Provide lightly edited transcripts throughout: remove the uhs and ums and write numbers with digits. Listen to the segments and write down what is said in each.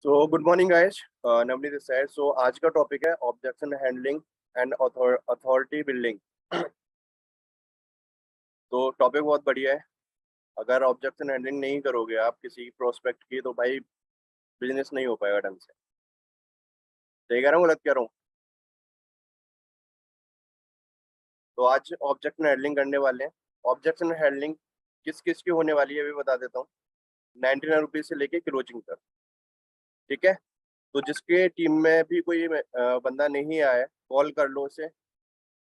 So good morning guys, Navneet this side. So आज का topic है objection handling and authority building. तो topic बहुत बढ़िया है। अगर ऑब्जेक्शन हैंडलिंग नहीं करोगे आप किसी प्रोस्पेक्ट की, तो भाई बिजनेस नहीं हो पाएगा ढंग से। सही कह रहा हूँ, गलत कह रहा हूँ? तो आज ऑब्जेक्शन हैंडलिंग करने वाले हैं। ऑब्जेक्शन हैंडलिंग किस किस की होने वाली है अभी बता देता हूँ। 99 रुपीज से लेके क्लोजिंग तक। ठीक है। तो जिसके टीम में भी कोई बंदा नहीं आया है, कॉल कर लो उसे।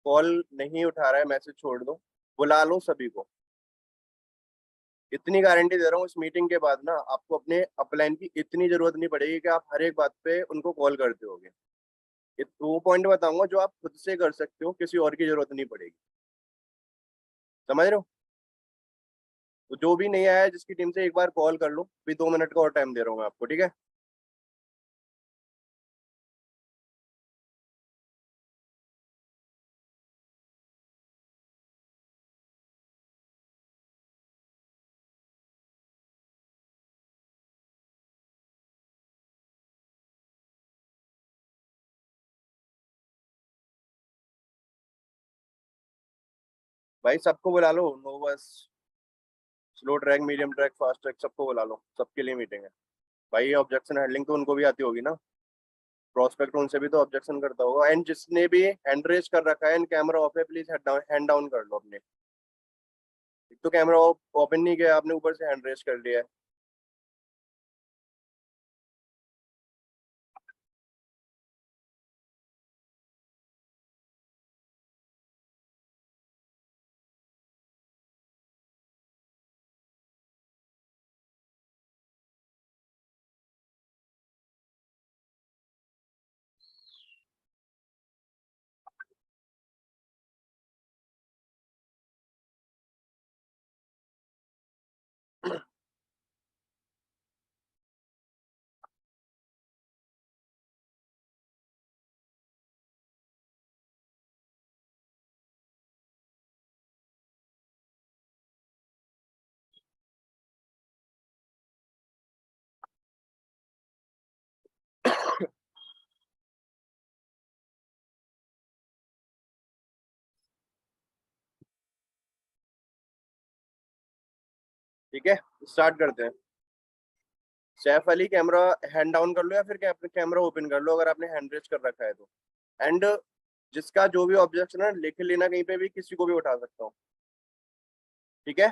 कॉल नहीं उठा रहा है, मैसेज छोड़ दो। बुला लो सभी को। इतनी गारंटी दे रहा हूँ, इस मीटिंग के बाद ना आपको अपने अपलाइन की इतनी जरूरत नहीं पड़ेगी कि आप हर एक बात पे उनको कॉल करते होगे। वो पॉइंट बताऊंगा जो आप खुद से कर सकते हो, किसी और की जरूरत नहीं पड़ेगी। समझ रहे हो? तो जो भी नहीं आया है जिसकी टीम से, एक बार कॉल कर लो। भी 2 मिनट का और टाइम दे रहा हूँ मैं आपको, ठीक है? भाई सबको बुला लो, नो बस। Slow track, medium track, fast track, सबको बुला लो, सबके लिए मीटिंग है। भाई ऑब्जेक्शन हैंडलिंग तो उनको भी आती होगी ना। प्रोस्पेक्ट उनसे भी तो ऑब्जेक्शन करता होगा। एंड जिसने भी हैंड रेज कर रखा है एंड कैमरा ऑफ है, प्लीज हैंड डाउन कर लो अपने। एक तो कैमरा ओपन नहीं किया आपने, ऊपर से हैंड रेज कर लिया है। ठीक है, स्टार्ट करते हैं। Saif Ali, camera hand down कर लो या फिर कैमरा ओपन कर लो, अगर आपने हैंड रेज कर रखा है तो। एंड जिसका जो भी ऑब्जेक्शन है लिख लेना, कहीं पे भी किसी को भी उठा सकता हूँ। ठीक है।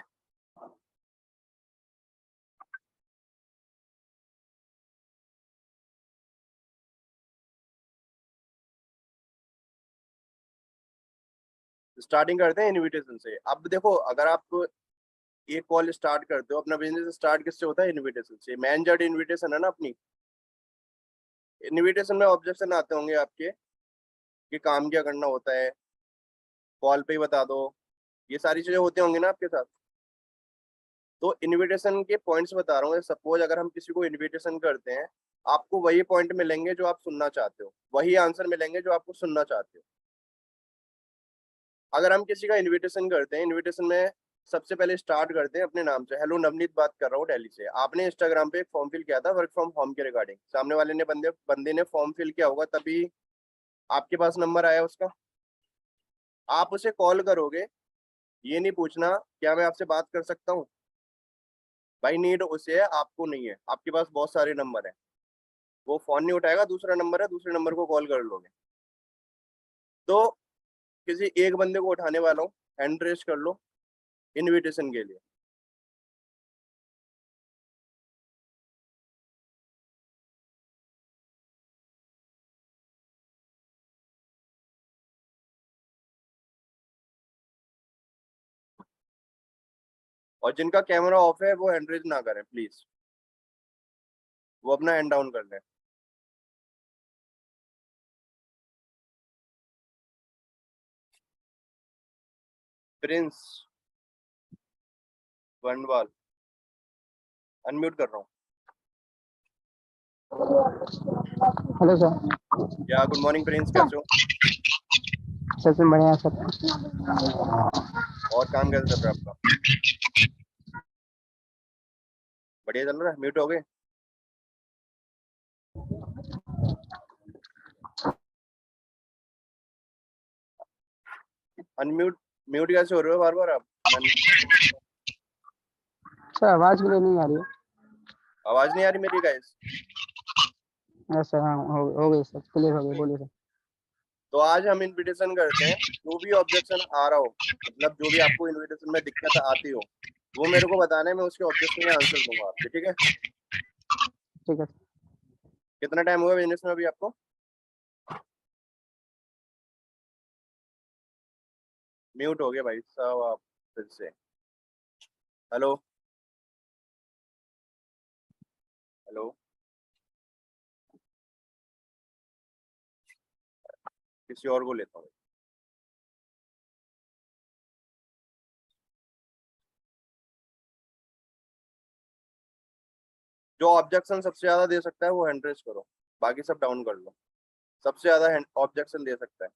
स्टार्टिंग करते हैं इनविटेशन से। अब देखो, अगर आप एक कॉल स्टार्ट करते हो, अपना बिजनेस स्टार्ट किससे होता है? इनविटेशन से। मैन जड़ इनविटेशन है ना अपनी। इनविटेशन में ऑब्जेक्शन आते होंगे आपके कि काम क्या करना होता है, कॉल पे ही बता दो। ये सारी चीजें होती होंगी ना आपके साथ। तो इनविटेशन के पॉइंट्स बता रहा हूँ। सपोज अगर हम किसी को इनविटेशन करते हैं, आपको वही पॉइंट मिलेंगे जो आप सुनना चाहते हो, वही आंसर मिलेंगे जो आपको सुनना चाहते हो। अगर हम किसी का इनविटेशन करते हैं, इनविटेशन में सबसे पहले स्टार्ट करते हैं अपने नाम से। हेलो, नवनीत बात कर रहा हूँ दिल्ली से। आपने इंस्टाग्राम पे एक फॉर्म फिल किया था वर्क फ्रॉम होम के रिगार्डिंग। सामने वाले ने बंदे बंदे ने फॉर्म फिल किया होगा, तभी आपके पास नंबर आया उसका। आप उसे कॉल करोगे, ये नहीं पूछना क्या मैं आपसे बात कर सकता हूँ। भाई नीड उसे है, आपको नहीं है। आपके पास बहुत सारे नंबर है। वो फोन नहीं उठाएगा, दूसरा नंबर है, दूसरे नंबर को कॉल कर लोगे। तो किसी एक बंदे को उठाने वाला हूँ, हैंड रेस कर लो इनविटेशन के लिए। और जिनका कैमरा ऑफ है वो हैंड रेज ना करें प्लीज। वो अपना हैंड डाउन कर लें। प्रिंस वनवाल, अनम्यूट कर रहा हूँ। Hello sir. या गुड मॉर्निंग प्रिंस, कैसे हो? सर से बढ़िया सर। और काम कैसे चल रहा है आपका? बढ़िया चल रहा है। म्यूट हो गए? अनम्यूट म्यूट कैसे हो रहे हो बार बार आप? सर आवाज क्लियर नहीं आ रही है। आवाज नहीं आ रही मेरी गाइस? सर हाँ हो गई सर, क्लियर हो गई, बोलिए सर। तो आज हम इनविटेशन करते हैं, जो भी ऑब्जेक्शन आ रहा हो, मतलब जो भी आपको इनविटेशन में दिक्कत आती हो, वो मेरे को बताना है, मैं उसके ऑब्जेक्शन का आंसर दूंगा आपके, ठीक है? ठीक है। कितना टाइम हुआ बिजनेस में अभी आपको? म्यूट हो गया भाई साहब आप फिर से। हेलो हेलो, किसी और को लेता हूँ। जो ऑब्जेक्शन सबसे ज्यादा दे सकता है वो हैंड रेज करो, बाकी सब डाउन कर लो। सबसे ज्यादा ऑब्जेक्शन दे सकता है।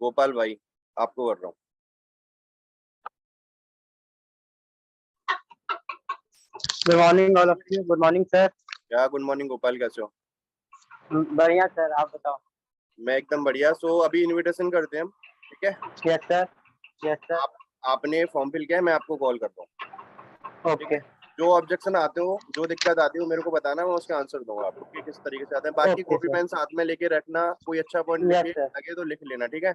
गोपाल भाई, आपको कर रहा हूँ। Good morning all of you. Good morning sir. क्या गुड मॉर्निंग गोपाल, कैसे हो? बढ़िया सर, आप बताओ। मैं एकदम बढ़िया। सो अभी इनविटेशन करते हैं हम, ठीक है? Yes sir. Yes sir. आपने फॉर्म फिल किया है, मैं आपको कॉल करता हूँ, ठीक ओके। है? जो ऑब्जेक्शन आते हो, जो दिक्कत आती हो, मेरे को बताना, मैं उसके आंसर दूंगा आपको कि किस तरीके से आते हैं। बाकी ओके कॉपी सर। पेन साथ में लेके रखना, कोई अच्छा पॉइंट यस लिखे सर। लगे तो लिख लेना, ठीक है?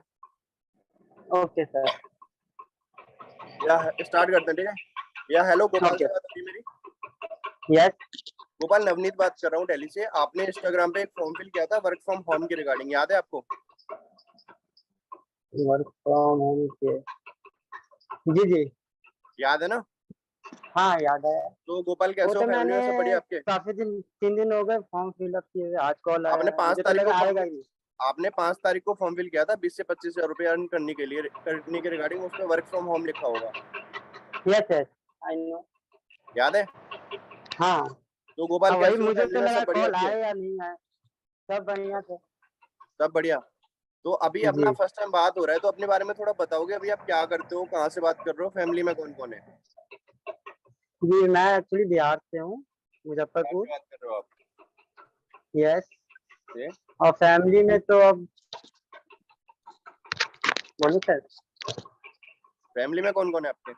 Okay sir. या स्टार्ट करते हैं, ठीक है? या हेलो, गोपाल ओके। से बात होती है मेरी? यस। गोपाल, नवनीत बात कर रहा हूँ दिल्ली से। आपने इंस्टाग्राम पे एक फॉर्म फिल किया था वर्क फ्रॉम होम के रिगार्डिंग, याद है आपको? वर्क फ्रॉम होम के, जी जी, याद है ना? हाँ याद है। तो गोपाल वो कैसे हो, तो फैमिली मैंने में सब बढ़िया आपके? काफी दिन, 3 दिन हो गए फॉर्म फिलअप किए हुए, आज कॉल आया आपने है, पांच मुझे तो तारीख को लगा फॉर्म आएगा ही नहीं। आपने 5 तारीख को फॉर्म फिल किया था 20 से 25 हजार रुपये अर्न करने के रिगार्डिंग, उसमें वर्क फ्रॉम होम लिखा होगा, यस यस, आई नो। याद है? हाँ। तो गोपाल हाँ वही, कैसे हो, मुझे फैमिली तो में लगा सब बढ़िया कॉल आपके? आए या नहीं आए। सब बढ़िया थे। सब बढ़िया। तो अभी अपना जी फर्स्ट टाइम बात हो रहा है, तो अपने बारे में थोड़ा बताओगे? अभी आप क्या करते हो, कहाँ से बात कर रहे हो, फैमिली में कौन कौन है? जी, मैं एक्चुअली बिहार से हूँ, कहाँ मुजफ्फरपुर। से बात कर रहे हो आप? यस। से? और फैमिली में तो अब, बोलिए सर। फैमिली में कौन कौन है आपके?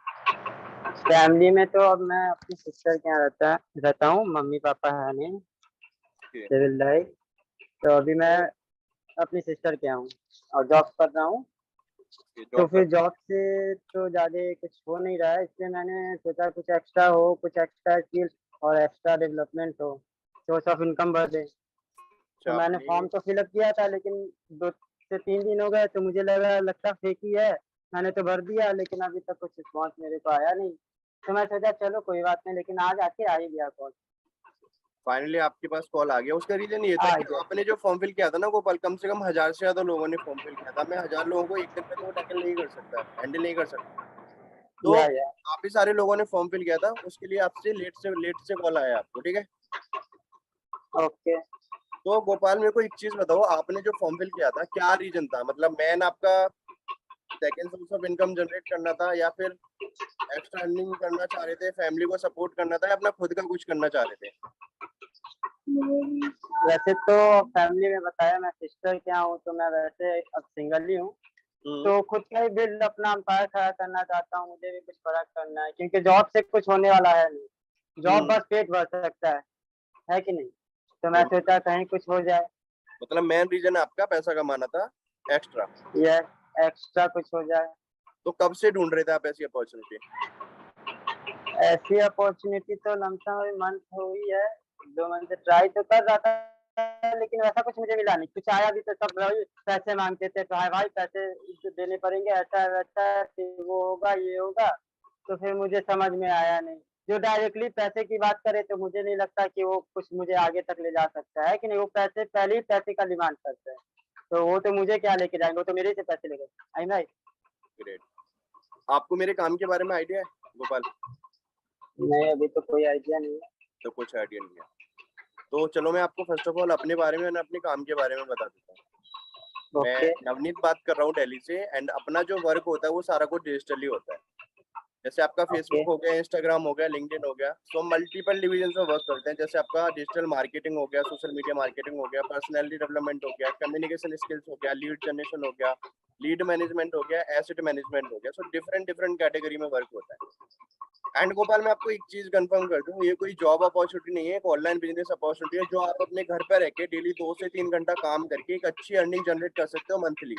फैमिली में तो अब मैं अपनी सिस्टर के यहाँ रहता हूँ, मम्मी पापा है नहीं, Okay, सिविल लाइफ। तो अभी मैं अपनी सिस्टर के यहाँ हूँ और जॉब कर रहा हूँ। तो जॉब कर फिर जॉब से तो ज़्यादा कुछ हो नहीं रहा है, इसलिए मैंने सोचा कुछ एक्स्ट्रा हो, कुछ एक्स्ट्रा स्किल और एक्स्ट्रा डेवलपमेंट हो, सोर्स ऑफ इनकम बढ़े। तो अच्छा मैंने अपनी। फॉर्म तो फिलअप किया था, लेकिन 2 से 3 दिन हो गए, तो मुझे लगता फेक ही है। मैंने तो भर दिया, लेकिन अभी तक कुछ रिस्पॉन्स मेरे को आया नहीं। तो मैं सोचा चलो कोई बात नहीं, लेकिन आज आके आ ही गया कॉल। फाइनली आपके पास कॉल आ गया। उसका रीजन ये था आ कि गया। आपने जो फॉर्म फिल किया था ना गोपाल, कम से कम 1000 से ज्यादा लोगों ने फॉर्म फिल किया था। मैं 1000 लोगों को एक दिन में तो टैकल नहीं कर सकता, हैंडल नहीं कर सकता। तो या काफी सारे लोगों ने फॉर्म फिल किया था, उसके लिए आपसे लेट से कॉल आया आपको, ठीक है? ओके। तो गोपाल मेरे को एक चीज बताओ, आपने जो फॉर्म फिल किया था क्या रीजन था? मतलब मैन आपका second source of income generate करना था, या फिर एक्स्ट्रा अर्निंग करना चाह रहे थे, फैमिली को सपोर्ट करना था, या अपना खुद का कुछ करना चाह रहे थे? वैसे तो फैमिली में बताया, मैं सिस्टर क्या हूँ, तो मैं वैसे अब सिंगल ही हूँ। हम्म। तो खुद का ही बिल्ड अपना एम्पायर खड़ा करना चाहता हूँ, मुझे भी कुछ बड़ा करना है, क्योंकि जॉब से कुछ होने वाला है नहीं। जॉब हम्म। बस पेट भर सकता है कि नहीं? तो मैं बिल्कुल। सोचा कहीं कुछ हो जाए, मतलब मेन रीजन आपका पैसा कमाना था, एक्स्ट्रा। या एक्स्ट्रा कुछ हो जाए। तो कब से ढूंढ रहे थे आप ऐसी अपॉर्चुनिटी? ऐसी अपॉर्चुनिटी तो लमसम अभी मंथ हुई है, 2 मंथ से ट्राई तो कर रहा था, लेकिन वैसा कुछ मुझे मिला नहीं। कुछ आया भी तो सब वही पैसे मांगते थे, तो हाय भाई पैसे देने पड़ेंगे, ऐसा है वैसा है, फिर वो होगा ये होगा। तो फिर मुझे समझ में आया नहीं। जो डायरेक्टली पैसे की बात करे, तो मुझे नहीं लगता कि वो कुछ मुझे आगे तक ले जा सकता है कि नहीं। वो पैसे पहले ही पैसे का डिमांड करते हैं, तो वो तो मुझे क्या लेके जाएंगे, वो तो मेरे से पैसे लेंगे। आई भाई। ग्रेट। आपको मेरे काम के बारे में आइडिया है गोपाल? नहीं, अभी तो कोई आइडिया नहीं है। तो कुछ आइडिया नहीं है। तो चलो मैं आपको फर्स्ट ऑफ ऑल अपने बारे में और अपने काम के बारे में बता देता हूँ। मैं ओके। नवनीत बात कर रहा हूँ दिल्ली से, एंड अपना जो वर्क होता है वो सारा कुछ डिजिटली होता है। जैसे आपका ओके। फेसबुक हो गया, इंस्टाग्राम हो गया, लिंक्डइन हो गया, तो हम मल्टीपल डिवीजन में वर्क करते हैं। जैसे आपका डिजिटल मार्केटिंग हो गया, सोशल मीडिया मार्केटिंग हो गया, पर्सनैलिटी डेवलपमेंट हो गया, कम्युनिकेशन स्किल्स हो गया, लीड जनरेशन हो गया, लीड मैनेजमेंट हो गया, एसेट मैनेजमेंट हो गया। सो डिफरेंट डिफरेंट कैटेगरी में वर्क होता है। एंड गोपाल, मैं आपको एक चीज कंफर्म कर दूं, ये कोई जॉब अपॉर्चुनिटी नहीं है, एक ऑनलाइन बिजनेस अपॉर्चुनिटी है, जो आप अपने घर पर रह के डेली 2 से 3 घंटा काम करके एक अच्छी अर्निंग जनरेट कर सकते हो मंथली।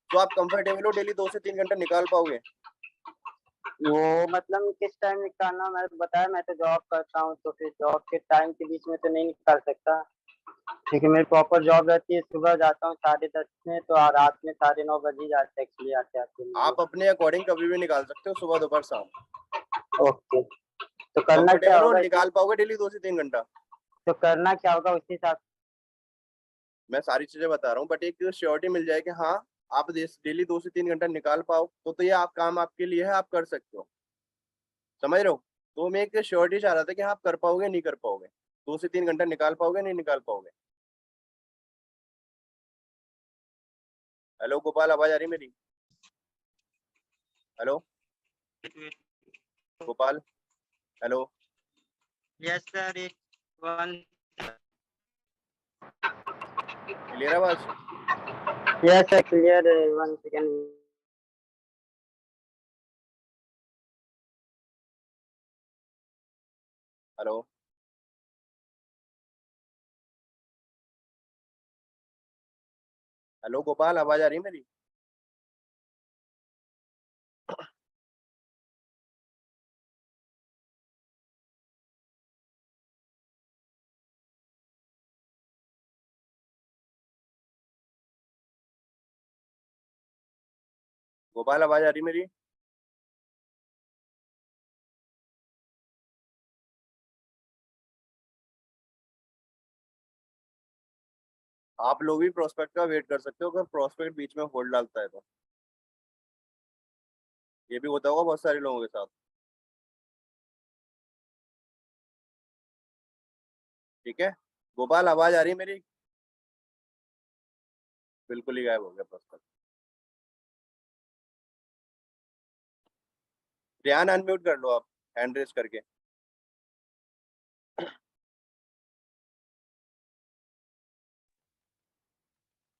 तो आप कंफर्टेबल हो डेली 2 से 3 घंटा निकाल पाओगे? वो मतलब किस टाइम निकालना, मैं तो बताया मैं तो जॉब करता हूँ, तो फिर जॉब के टाइम के बीच में तो नहीं निकाल सकता, क्योंकि मेरी प्रॉपर जॉब रहती है। सुबह जाता हूँ 10:30 में, तो रात में 9:30 बज ही जाते हैं एक्चुअली आते आते मुझे। आप अपने अकॉर्डिंग कभी भी निकाल सकते हो, सुबह दोपहर शाम। ओके, तो करना क्या कंफर्टेबल हो, होगा इसमें? निकाल पाओगे डेली 2 से 3 घंटा? तो करना क्या होगा उसी हिसाब मैं सारी चीजें बता रहा हूँ, बट एक श्योरिटी मिल जाए कि हाँ, आप डेली 2 से 3 घंटा निकाल पाओ, तो ये आप काम आपके लिए है, आप कर सकते हो। समझ रहे हो? तो मैं एक श्योरिटी चाह रहा था कि हाँ, आप कर पाओगे नहीं कर पाओगे, 2 से 3 घंटा निकाल पाओगे नहीं निकाल पाओगे। हेलो गोपाल, आवाज आ रही मेरी? हेलो से। गोपाल, हेलो। यस सर, एक वन। क्लियर आवाज? यस सर, क्लियर है, 1 सेकेंड। हेलो हेलो गोपाल, आवाज आ रही है मेरी? गोपाल, आवाज आ रही मेरी? आप लोग भी प्रोस्पेक्ट का वेट कर सकते हो, अगर प्रोस्पेक्ट बीच में होल्ड डालता है तो। ये भी होता होगा बहुत सारे लोगों के साथ। ठीक है गोपाल, आवाज आ रही है मेरी? बिल्कुल ही गायब हो गया प्रोस्पेक्ट। ध्यान अनम्यूट कर लो आप, हैंड रेस करके।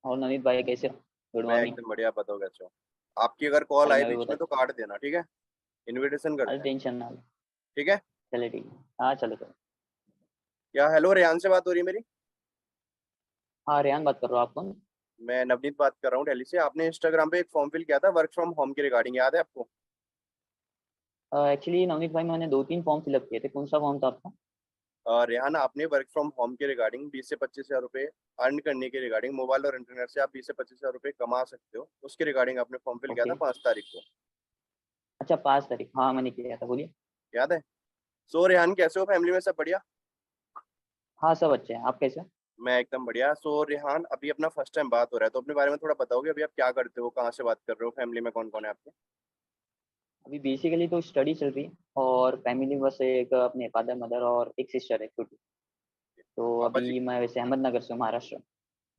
और नवीन भाई कैसे हो? गुड मैं मॉर्निंग। एकदम बढ़िया, बताओ कैसे हो? आपकी अगर कॉल अरे आए मैं भी बीच बहुत में तो अच्छा। काट देना, ठीक है? इनविटेशन अरे करते हैं। टेंशन ना लो। ठीक है। चले ठीक है, हाँ चलो चलो। क्या हेलो, रेहान से बात हो रही है मेरी? हाँ रेहान बात कर रहा हूँ, आप कौन? मैं नवनीत बात कर रहा हूँ दिल्ली से। आपने इंस्टाग्राम पे एक फॉर्म फिल किया था वर्क फ्रॉम होम के रिगार्डिंग, याद है आपको? एक्चुअली नवनीत भाई मैंने 2-3 फॉर्म फिलअप किए थे, कौन सा फॉर्म था आपका? रेहान, आपने वर्क फ्रॉम होम के रिगार्डिंग 20 से 25 हज़ार रुपए अर्न करने के रिगार्डिंग, मोबाइल और इंटरनेट से आप 20 से 25 हज़ार रुपए कमा सकते हो, उसके रिगार्डिंग आपने फॉर्म फिल किया ओके। था 5 तारीख को। अच्छा 5 तारीख, हाँ मैंने किया था, बोलिए। याद है? सो रेहान, कैसे हो? फैमिली में सब बढ़िया? हाँ सब अच्छे हैं, आप कैसे हो? मैं एकदम बढ़िया। सो रेहान, अभी अपना फर्स्ट टाइम बात हो रहा है, तो अपने बारे में थोड़ा बताओगे, अभी आप क्या करते हो, कहाँ से बात कर रहे हो, फैमिली में कौन कौन है आपके? अभी बेसिकली तो स्टडी चल रही है, और फैमिली बस एक अपने फादर मदर और एक सिस्टर है छोटी। तो पापा जी? अभी मैं वैसे अहमदनगर से हूँ, महाराष्ट्र।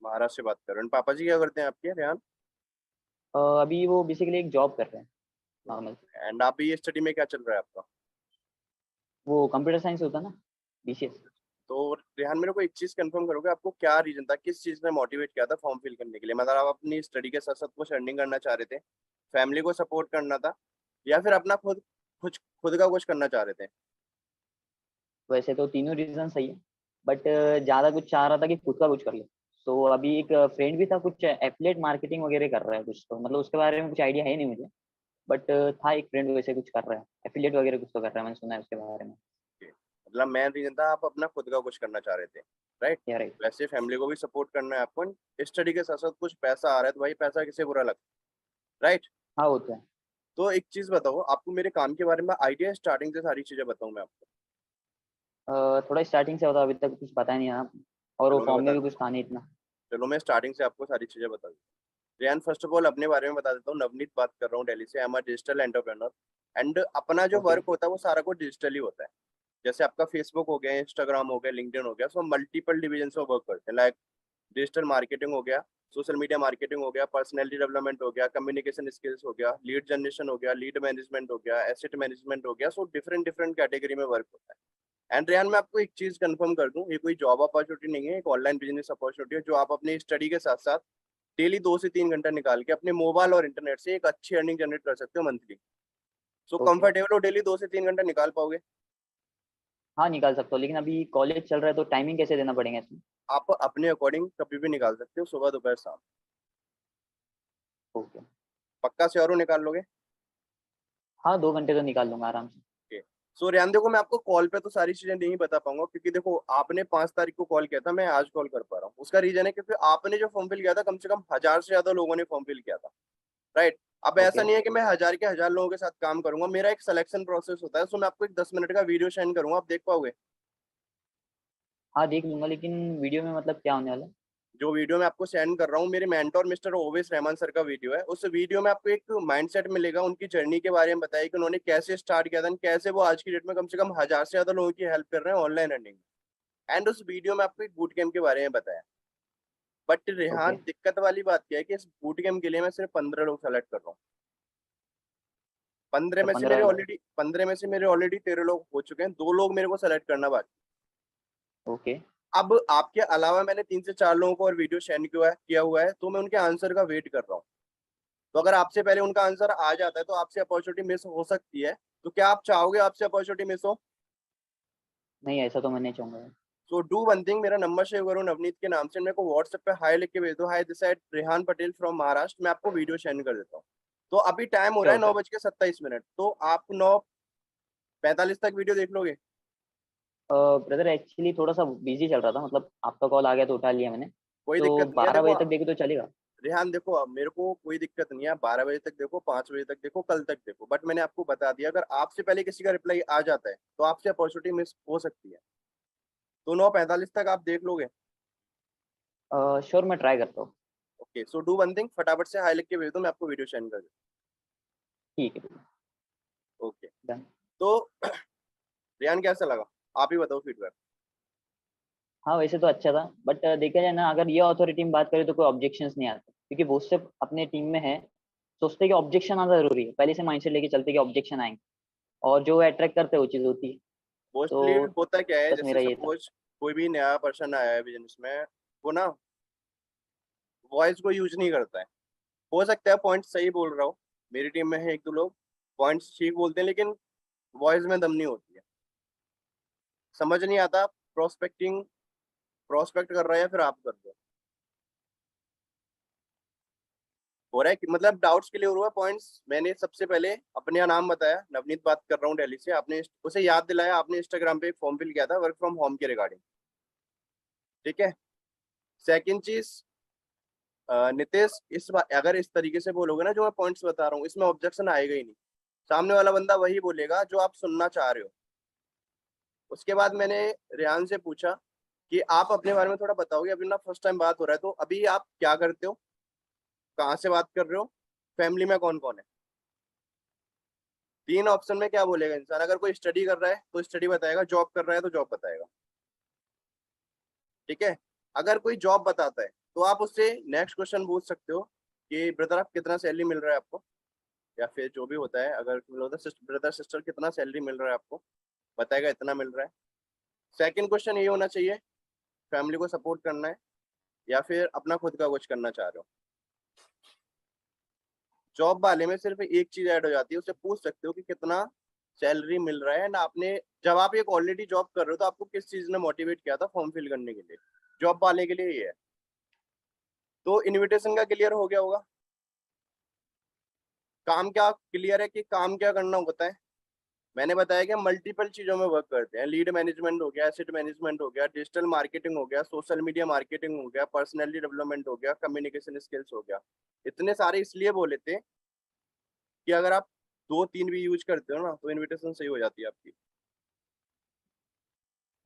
महाराष्ट्र से बात कर रहे हैं। पापा जी क्या करते हैं आपके, रेहान? अभी वो बेसिकली एक जॉब कर रहे हैं, नॉर्मल। एंड आप भी स्टडी में क्या चल रहा है आपका? वो कंप्यूटर साइंस होता है ना, BCS। तो रेहान, मेरे को एक चीज कंफर्म करोगे, आपको क्या रीजन था, किस चीज ने मोटिवेट किया था फॉर्म फिल करने के लिए? मतलब आप अपनी स्टडी के साथ साथ कुछ अर्निंग करना चाह रहे थे, फैमिली को सपोर्ट करना था, या फिर अपना खुद कुछ खुद का कुछ करना चाह रहे थे? वैसे तो तीनों रीजन सही है, बट ज्यादा कुछ चाह रहा था कि खुद का कुछ कर ले। तो अभी एक फ्रेंड भी था, कुछ एफिलिएट मार्केटिंग वगैरह कर रहा है कुछ, तो मतलब उसके बारे में कुछ आइडिया है नहीं मुझे। बट था एक फ्रेंड वैसे कुछ कर रहा है, एफिलिएट वगैरह कुछ तो कर रहा है, मैंने सुना है उसके बारे में। Okay. मतलब मेन रीजन था आप अपना खुद का कुछ करना चाह रहे थे, राइट? या राइट। वैसे फैमिली को भी सपोर्ट करना है आपको, स्टडी के साथ साथ कुछ पैसा आ रहा है, तो भाई पैसा किसे बुरा लगता है, राइट? हाँ वो तो है। तो एक चीज बताओ, आपको मेरे काम के बारे में आइडिया है? स्टार्टिंग से सारी चीजें बताऊं मैं आपको? थोड़ा स्टार्टिंग से होता, अभी तक कुछ पता नहीं है आप, और वो चलो मैं फॉर्म में बता भी कुछ था नहीं इतना। चलो मैं स्टार्टिंग से आपको सारी चीजें बता दूं। रियान, फर्स्ट ऑफ ऑल अपने बारे में बता देता हूँ। नवनीत बात कर रहा हूँ दिल्ली से। I am a digital entrepreneur, and अपना जो ओके। वर्क होता है वो सारा कुछ डिजिटली होता है। जैसे आपका फेसबुक हो गया, इंस्टाग्राम हो गया, लिंक्डइन हो गया, सो मल्टीपल डिवीजन से वर्क करते हैं। लाइक डिजिटल मार्केटिंग हो गया, सोशल मीडिया मार्केटिंग हो गया, पर्सनैलिटी डेवलपमेंट हो गया, कम्युनिकेशन स्किल्स हो गया, लीड जनरेशन हो गया, लीड मैनेजमेंट हो गया, एसेट मैनेजमेंट हो गया। सो डिफरेंट डिफरेंट कैटेगरी में वर्क होता है। एंड रेहान मैं आपको एक चीज कंफर्म कर दूं, ये कोई जॉब अपॉर्चुनिटी नहीं है, एक ऑनलाइन बिजनेस अपॉर्चुनिटी है जो आप अपनी स्टडी के साथ साथ डेली 2 से 3 घंटा निकाल के अपने मोबाइल और इंटरनेट से एक अच्छी अर्निंग जनरेट कर सकते हो मंथली। So okay. कंफर्टेबल हो, डेली 2 से 3 घंटा निकाल पाओगे? हाँ निकाल सकता हूँ, लेकिन अभी कॉलेज चल रहा है तो टाइमिंग कैसे देना पड़ेगा इसमें? आप अपने अकॉर्डिंग कभी भी निकाल सकते हो, सुबह दोपहर शाम। ओके। पक्का श्योर हो निकाल लोगे? हाँ 2 घंटे तो निकाल लूंगा आराम से। सो रेहान देखो, मैं आपको कॉल पे तो सारी चीजें नहीं बता पाऊंगा, क्योंकि देखो आपने 5 तारीख को कॉल किया था, मैं आज कॉल कर पा रहा हूँ। उसका रीजन है क्योंकि आपने जो फॉर्म फिल किया था, कम से कम 1000 से ज्यादा लोगों ने फॉर्म फिल किया था, राइट? अब ऐसा ओके। नहीं है कि मैं 1000 के 1000 लोगों के साथ काम करूंगा, मेरा एक सिलेक्शन प्रोसेस होता है। सो मैं आपको एक 10 मिनट का वीडियो सेंड करूंगा, आप देख पाओगे? हाँ देख लूंगा, लेकिन वीडियो में मतलब क्या होने वाला है? जो वीडियो मैं आपको सेंड कर रहा हूँ, मेरे mentor mister Owais Rahman sir का वीडियो है। उस वीडियो में आपको एक माइंडसेट मिलेगा, उनकी जर्नी के बारे में बताया कि उन्होंने कैसे स्टार्ट किया था, and कैसे वो आज की डेट में कम से कम 1000 से ज्यादा लोगों की हेल्प कर रहे हैं ऑनलाइन अर्निंग। एंड उस वीडियो में आपको एक बूट कैंप के बारे में बताया। But Rehan okay. दिक्कत वाली बात क्या है कि इस बूट कैंप के लिए मैं सिर्फ 15 लोग सेलेक्ट कर रहा हूँ। पंद्रह तो में से मेरे 15 लोग। ऑलरेडी 13 लोग हो चुके हैं, 2 लोग मेरे को सेलेक्ट करना बाकी। ओके। अब आपके अलावा मैंने 3 से 4 लोगों को और वीडियो सेंड किया हुआ है, तो मैं उनके आंसर का वेट कर रहा हूँ। तो अगर आपसे पहले उनका आंसर आ जाता है तो आपसे अपॉर्चुनिटी मिस हो सकती है। तो क्या आप चाहोगे आपसे अपॉर्चुनिटी मिस हो? नहीं ऐसा तो मैं नहीं चाहूंगा। सो डू वन थिंग, मेरा नंबर सेव करो नवनीत के नाम से, मेरे को व्हाट्सएप पे हाई लिख के भेज दो, hi this side Rehan Patel from Maharashtra, मैं आपको वीडियो सेंड कर देता हूँ। तो अभी टाइम हो रहा है श्योर नौ श्योर। बज के 27 मिनट तो आप 9:45 तक वीडियो देख लोगे? ब्रदर एक्चुअली थोड़ा सा बिजी चल रहा था, मतलब आपका कॉल आ गया तो उठा लिया मैंने। कोई तो दिक्कत नहीं है, 12 देखो बजे तक देखो तो चलेगा? रेहान देखो, अब मेरे को कोई दिक्कत नहीं है, 12 बजे तक देखो, 5 बजे तक देखो, कल तक देखो, बट मैंने आपको बता दिया अगर आपसे पहले किसी का रिप्लाई आ जाता है तो आपसे अपॉर्चुनिटी मिस हो सकती है। तो 9:45 तक आप देख लोगे? श्योर मैं ट्राई करता हूँ। Okay, so do one thing, फटाफट से हाई लिख के भेज दो, मैं आपको वीडियो सेंड कर दूँ। ठीक है। ओके। डन। तो रेहान कैसा लगा, आप ही बताओ फीडबैक। हाँ वैसे तो अच्छा था, बट देखा जाए ना, अगर ये अथॉरिटी में बात करें तो कोई ऑब्जेक्शंस नहीं आते, क्योंकि बहुत से अपने टीम में है सोचते हैं कि ऑब्जेक्शन आना जरूरी है, पहले से माइंडसेट लेके चलते हैं कि ऑब्जेक्शन आएंगे, और जो अट्रैक्ट करते हैं वो चीज़ होती है। मोस्टली तो होता क्या है, बस जैसे मेरा ये था। सपोज कोई भी नया पर्सन आया है बिजनेस में, वो ना वॉइस को यूज नहीं करता है। हो सकता है पॉइंट सही बोल रहा हो, मेरी टीम में है 1-2 लोग पॉइंट्स ठीक बोलते हैं, लेकिन वॉइस में दम नहीं होती है। समझ नहीं आता प्रोस्पेक्ट कर रहा है या फिर आप कर रहे हो रहा है कि मतलब डाउट्स क्लियर हुआ? पॉइंट्स मैंने सबसे पहले अपने नाम बताया, नवनीत बात कर रहा हूँ दिल्ली से, आपने उसे याद दिलाया, आपने इंस्टाग्राम पे एक फॉर्म फिल किया था वर्क फ्रॉम होम के रिगार्डिंग, ठीक है? सेकंड चीज, नितेश, अगर इस तरीके से बोलोगे ना जो मैं पॉइंट्स बता रहा हूँ, इसमें ऑब्जेक्शन आएगा ही नहीं। सामने वाला बंदा वही बोलेगा जो आप सुनना चाह रहे हो। उसके बाद मैंने रेहान से पूछा कि आप अपने बारे में थोड़ा बताओगे, अभी ना फर्स्ट टाइम बात हो रहा है, तो अभी आप क्या करते हो, कहाँ से बात कर रहे हो, फैमिली में कौन कौन है? 3 ऑप्शन में क्या बोलेगा इंसान? अगर कोई स्टडी कर रहा है तो स्टडी बताएगा, जॉब कर रहा है तो जॉब बताएगा, ठीक है? अगर कोई जॉब बताता है तो आप उससे नेक्स्ट क्वेश्चन पूछ सकते हो कि ब्रदर आप कितना सैलरी मिल रहा है आपको, या फिर जो भी होता है, अगर ब्रदर सिस्टर कितना सैलरी मिल रहा है आपको, बताएगा इतना मिल रहा है। सेकंड क्वेश्चन ये होना चाहिए, फैमिली को सपोर्ट करना है या फिर अपना खुद का कुछ करना चाह रहे हो। जॉब वाले में सिर्फ एक चीज ऐड हो जाती है, उससे पूछ सकते हो कि कितना सैलरी मिल रहा है, एंड आपने जब आप एक ऑलरेडी जॉब कर रहे हो तो आपको किस चीज ने मोटिवेट किया था फॉर्म फिल करने के लिए। जॉब वाले के लिए ये है। तो इनविटेशन का क्लियर हो गया होगा? काम क्या क्लियर है कि काम क्या करना होता है? मैंने बताया कि मल्टीपल चीजों में वर्क करते हैं, लीड मैनेजमेंट हो गया, एसेट मैनेजमेंट हो गया, डिजिटल मार्केटिंग हो गया, सोशल मीडिया मार्केटिंग हो गया, पर्सनैलिटी डेवलपमेंट हो गया, कम्युनिकेशन स्किल्स हो गया। इतने सारे इसलिए बोले थे कि अगर आप 2-3 भी यूज करते हो ना तो इनविटेशन सही हो जाती है आपकी।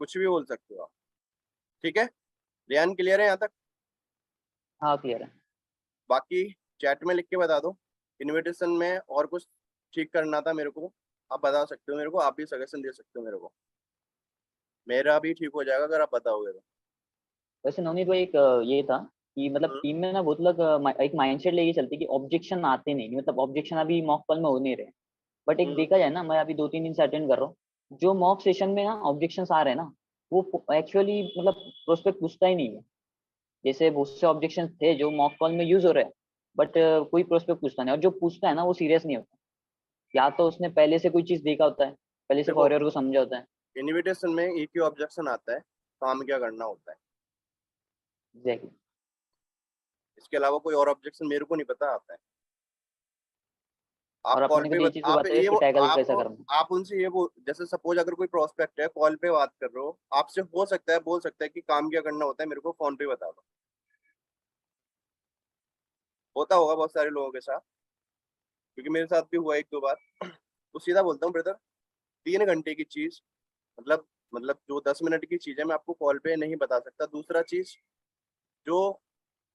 कुछ भी बोल सकते हो आप, ठीक है? रेहान क्लियर है यहाँ तक? हाँ क्लियर है। बाकी चैट में लिख के बता दो, इनविटेशन में और कुछ ठीक करना था मेरे को, आप बता सकते हो मेरे को, आप भी सजेशन दे सकते हो मेरे को, मेरा भी ठीक हो जाएगा अगर आप बताओगे तो। वैसे नवनीत भाई एक ये था कि मतलब टीम में ना बहुत लोग एक माइंडसेट लेके चलते कि ऑब्जेक्शन आते नहीं, मतलब ऑब्जेक्शन अभी मॉक कॉल में हो नहीं रहे। बट एक देखा जाए ना, मैं अभी 2-3 दिन से अटेंड कर रहा हूँ, जो मॉक सेशन में ना ऑब्जेक्शन आ रहे हैं ना, वो एक्चुअली मतलब प्रोस्पेक्ट पूछता ही नहीं है। जैसे बहुत से ऑब्जेक्शन थे जो मॉक कॉल में यूज हो रहे हैं, बट कोई प्रोस्पेक्ट पूछता नहीं, और जो पूछता है ना वो सीरियस नहीं होता। या तो उसने पहले से कोई चीज देखा होता है, पहले से देखो, फॉरवर्ड को समझा होता है। इनविटेशन में एक ही ऑब्जेक्शन आता है, काम क्या करना होता है। एग्जैक्टली। इसके अलावा कोई और ऑब्जेक्शन मेरे को नहीं पता आता है। और आप कॉल अपने को पे तो ये चीज को आप बताया ये इसको वो टैकल कैसा करना। आप उनसे ये वो, जैसे सपोज अगर कोई प्रोस्पेक्ट है, कॉल पे बात कर रहे हो, आपसे हो सकता है, बोल सकता है कि काम क्या करना होता है मेरे को फोन पे बता दो। होता होगा बहुत सारे लोगों के साथ, क्योंकि मेरे साथ भी हुआ एक दो बार। तो सीधा बोलता हूँ ब्रदर, 3 घंटे की चीज, मतलब जो 10 मिनट की चीज है मैं आपको कॉल पे नहीं बता सकता। दूसरा चीज, जो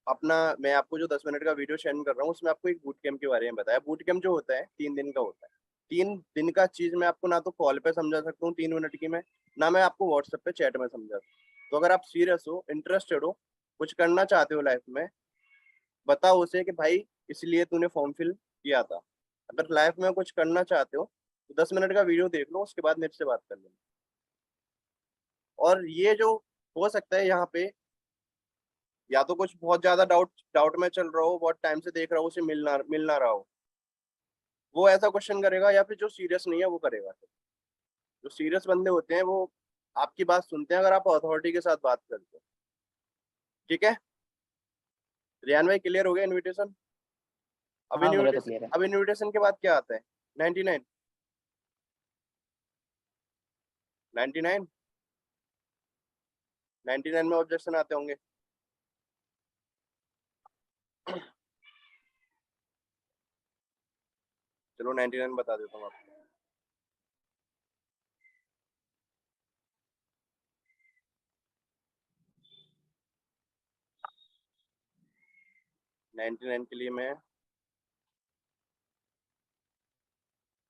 अपना मैं आपको जो 10 मिनट का वीडियो शेयर कर रहा हूँ, उसमें आपको एक बूट कैम्प के बारे में बताया। बूट कैम्प जो होता है 3 दिन का होता है। 3 दिन का चीज मैं आपको ना तो कॉल पे समझा सकता हूँ 3 मिनट की, मैं ना मैं आपको व्हाट्सएप पे चैट में समझा सकता हूँ। तो अगर आप सीरियस हो, इंटरेस्टेड हो, कुछ करना चाहते हो लाइफ में, बताओ उसे कि भाई इसलिए तूने फॉर्म फिल किया था। अगर लाइफ में कुछ करना चाहते हो तो 10 मिनट का वीडियो देख लो, उसके बाद मेरे से बात कर लेना। और ये जो हो सकता है यहाँ पे, या तो कुछ बहुत ज्यादा डाउट डाउट में चल रहा हो, बहुत टाइम से देख रहा हो, उसे मिल ना रहा हो, वो ऐसा क्वेश्चन करेगा, या फिर जो सीरियस नहीं है वो करेगा। जो सीरियस बंदे होते हैं वो आपकी बात सुनते हैं, अगर आप अथॉरिटी के साथ बात करते हो। ठीक है, रियान भाई क्लियर हो गया इनविटेशन? अब हाँ मेरा तो इनविटेशन क्लियर है। अब इनविटेशन के बाद क्या आता है? 99। 99 99 में ऑब्जेक्शन आते होंगे। चलो 99 बता देता हूँ आपको। नाइनटी नाइन के लिए मैं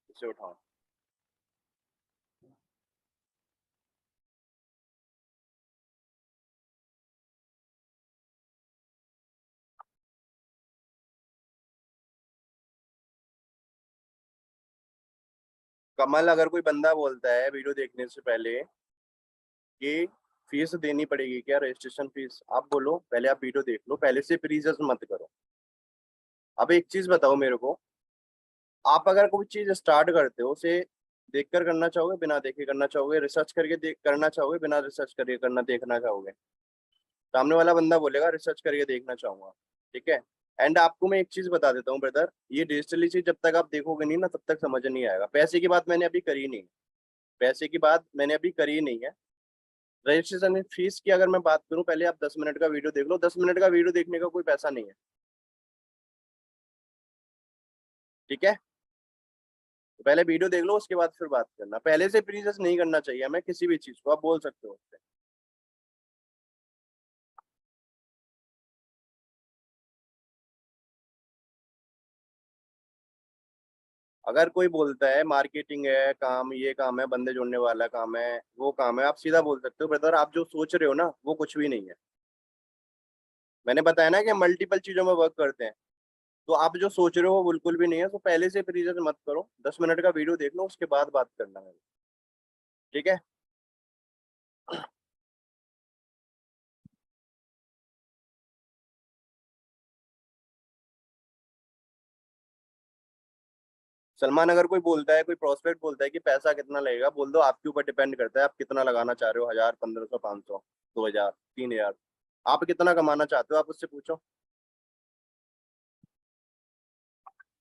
इसे उठाऊं। कमल, अगर कोई बंदा बोलता है वीडियो देखने से पहले कि फीस देनी पड़ेगी क्या, रजिस्ट्रेशन फीस, आप बोलो पहले आप वीडियो देख लो, पहले से प्रीजस मत करो। अब एक चीज बताओ मेरे को, आप अगर कोई चीज स्टार्ट करते हो, उसे देखकर करना चाहोगे, बिना देखे करना चाहोगे, रिसर्च करके करना चाहोगे, बिना रिसर्च करके देखना चाहोगे? सामने वाला बंदा बोलेगा रिसर्च करके देखना चाहूंगा। ठीक है। एंड आपको मैं एक चीज बता देता हूँ ब्रदर, ये डिजिटली चीज जब तक आप देखोगे नहीं ना, तब तक समझ नहीं आएगा। पैसे की बात मैंने अभी करी नहीं, पैसे की बात मैंने अभी करी नहीं है। रजिस्ट्रेशन फीस की अगर मैं बात करूं, पहले आप 10 मिनट का वीडियो देख लो। 10 मिनट का वीडियो देखने का कोई पैसा नहीं है। ठीक है, तो पहले वीडियो देख लो, उसके बाद फिर बात करना। पहले से प्रीवियस नहीं करना चाहिए हमें किसी भी चीज को, आप बोल सकते हो उससे। अगर कोई बोलता है मार्केटिंग है काम, ये काम है, बंदे जोड़ने वाला काम है, वो काम है, आप सीधा बोल सकते हो ब्रदर आप जो सोच रहे हो ना वो कुछ भी नहीं है। मैंने बताया ना कि मल्टीपल चीजों में वर्क करते हैं। तो आप जो सोच रहे हो वो बिल्कुल भी नहीं है। तो पहले से प्रीवियस मत करो, 10 मिनट का वीडियो देख लो, उसके बाद बात करना है। ठीक है। सलमान, अगर कोई बोलता है, कोई प्रोस्पेक्ट बोलता है कि पैसा कितना लगेगा, बोल दो आपके ऊपर डिपेंड करता है आप कितना लगाना चाह रहे हो। 1000, 1500, 500, 2000, 3000, आप कितना कमाना चाहते हो, आप उससे पूछो।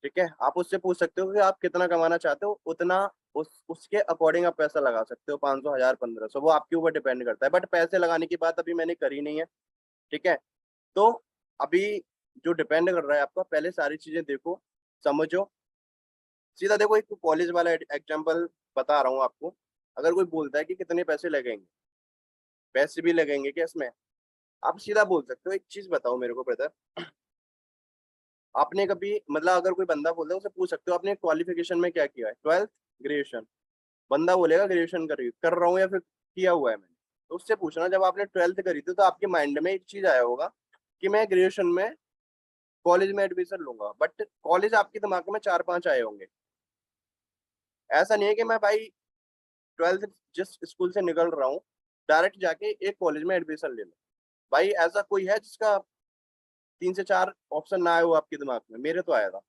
ठीक है, आप उससे पूछ सकते हो कि आप कितना कमाना चाहते हो, उतना उसके अकॉर्डिंग आप पैसा लगा सकते हो। 500, 1000, 1500, वो आपके ऊपर डिपेंड करता है। बट पैसे लगाने की बात अभी मैंने करी नहीं है। ठीक है। तो अभी जो डिपेंड कर रहा है आपका, पहले सारी चीजें देखो, समझो। सीधा देखो, एक कॉलेज वाला एग्जाम्पल बता रहा हूँ आपको। अगर कोई बोलता है कि कितने पैसे लगेंगे, पैसे भी लगेंगे क्या इसमें, आप सीधा बोल सकते हो। एक चीज बताओ मेरे को ब्रदर, आपने कभी, मतलब अगर कोई बंदा बोलता है उसे पूछ सकते हो आपने क्वालिफिकेशन में क्या किया है, 12th, ग्रेजुएशन। बंदा बोलेगा ग्रेजुएशन कर रहा हूँ या फिर किया हुआ है मैंने। तो उससे पूछना, जब आपने 12th करी थी तो आपके माइंड में एक चीज आया होगा कि मैं ग्रेजुएशन में कॉलेज में एडमिशन लूंगा, बट कॉलेज आपके दिमाग में 4-5 आए होंगे। ऐसा नहीं है कि मैं भाई 12th जिस स्कूल से निकल रहा हूँ डायरेक्ट जाके एक कॉलेज में एडमिशन ले लूँ। भाई ऐसा कोई है जिसका 3 से 4 ऑप्शन ना आए हो आपके दिमाग में? मेरे तो आया था।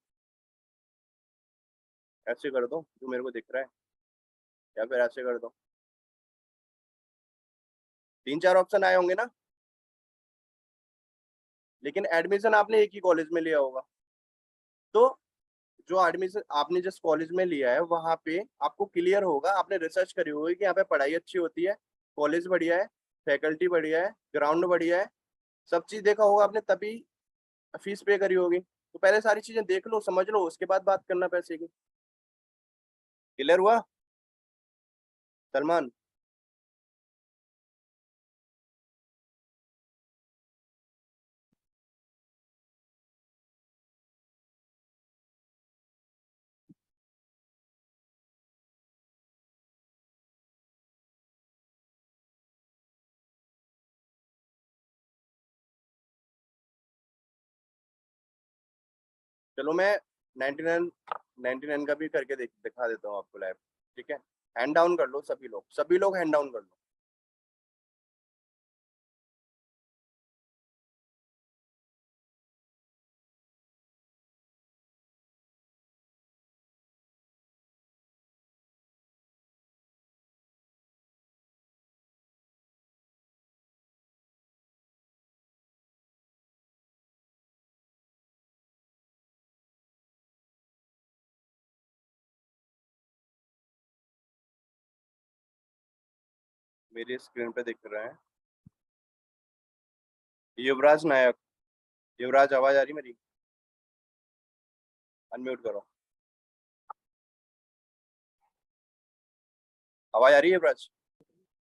ऐसे कर दो जो मेरे को दिख रहा है, या फिर ऐसे कर दो। 3-4 ऑप्शन आए होंगे ना, लेकिन एडमिशन आपने एक ही कॉलेज में लिया होगा। तो जो एडमिशन आपने जिस कॉलेज में लिया है वहां पे आपको क्लियर होगा, आपने रिसर्च करी होगी कि यहाँ पे पढ़ाई अच्छी होती है, कॉलेज बढ़िया है, फैकल्टी बढ़िया है, ग्राउंड बढ़िया है, सब चीज देखा होगा आपने, तभी फीस पे करी होगी। तो पहले सारी चीजें देख लो, समझ लो, उसके बाद बात करना पैसे की। क्लियर हुआ सलमान? चलो मैं 99 का भी करके दिखा देता हूँ आपको लाइव। ठीक है, हैंड डाउन कर लो सभी लोग, सभी लोग हैंड डाउन कर लो। मेरी स्क्रीन पे दिख रहा है युवराज नायक। युवराज आवाज आ रही मेरी? अनम्यूट करो। आवाज आ रही है युवराज?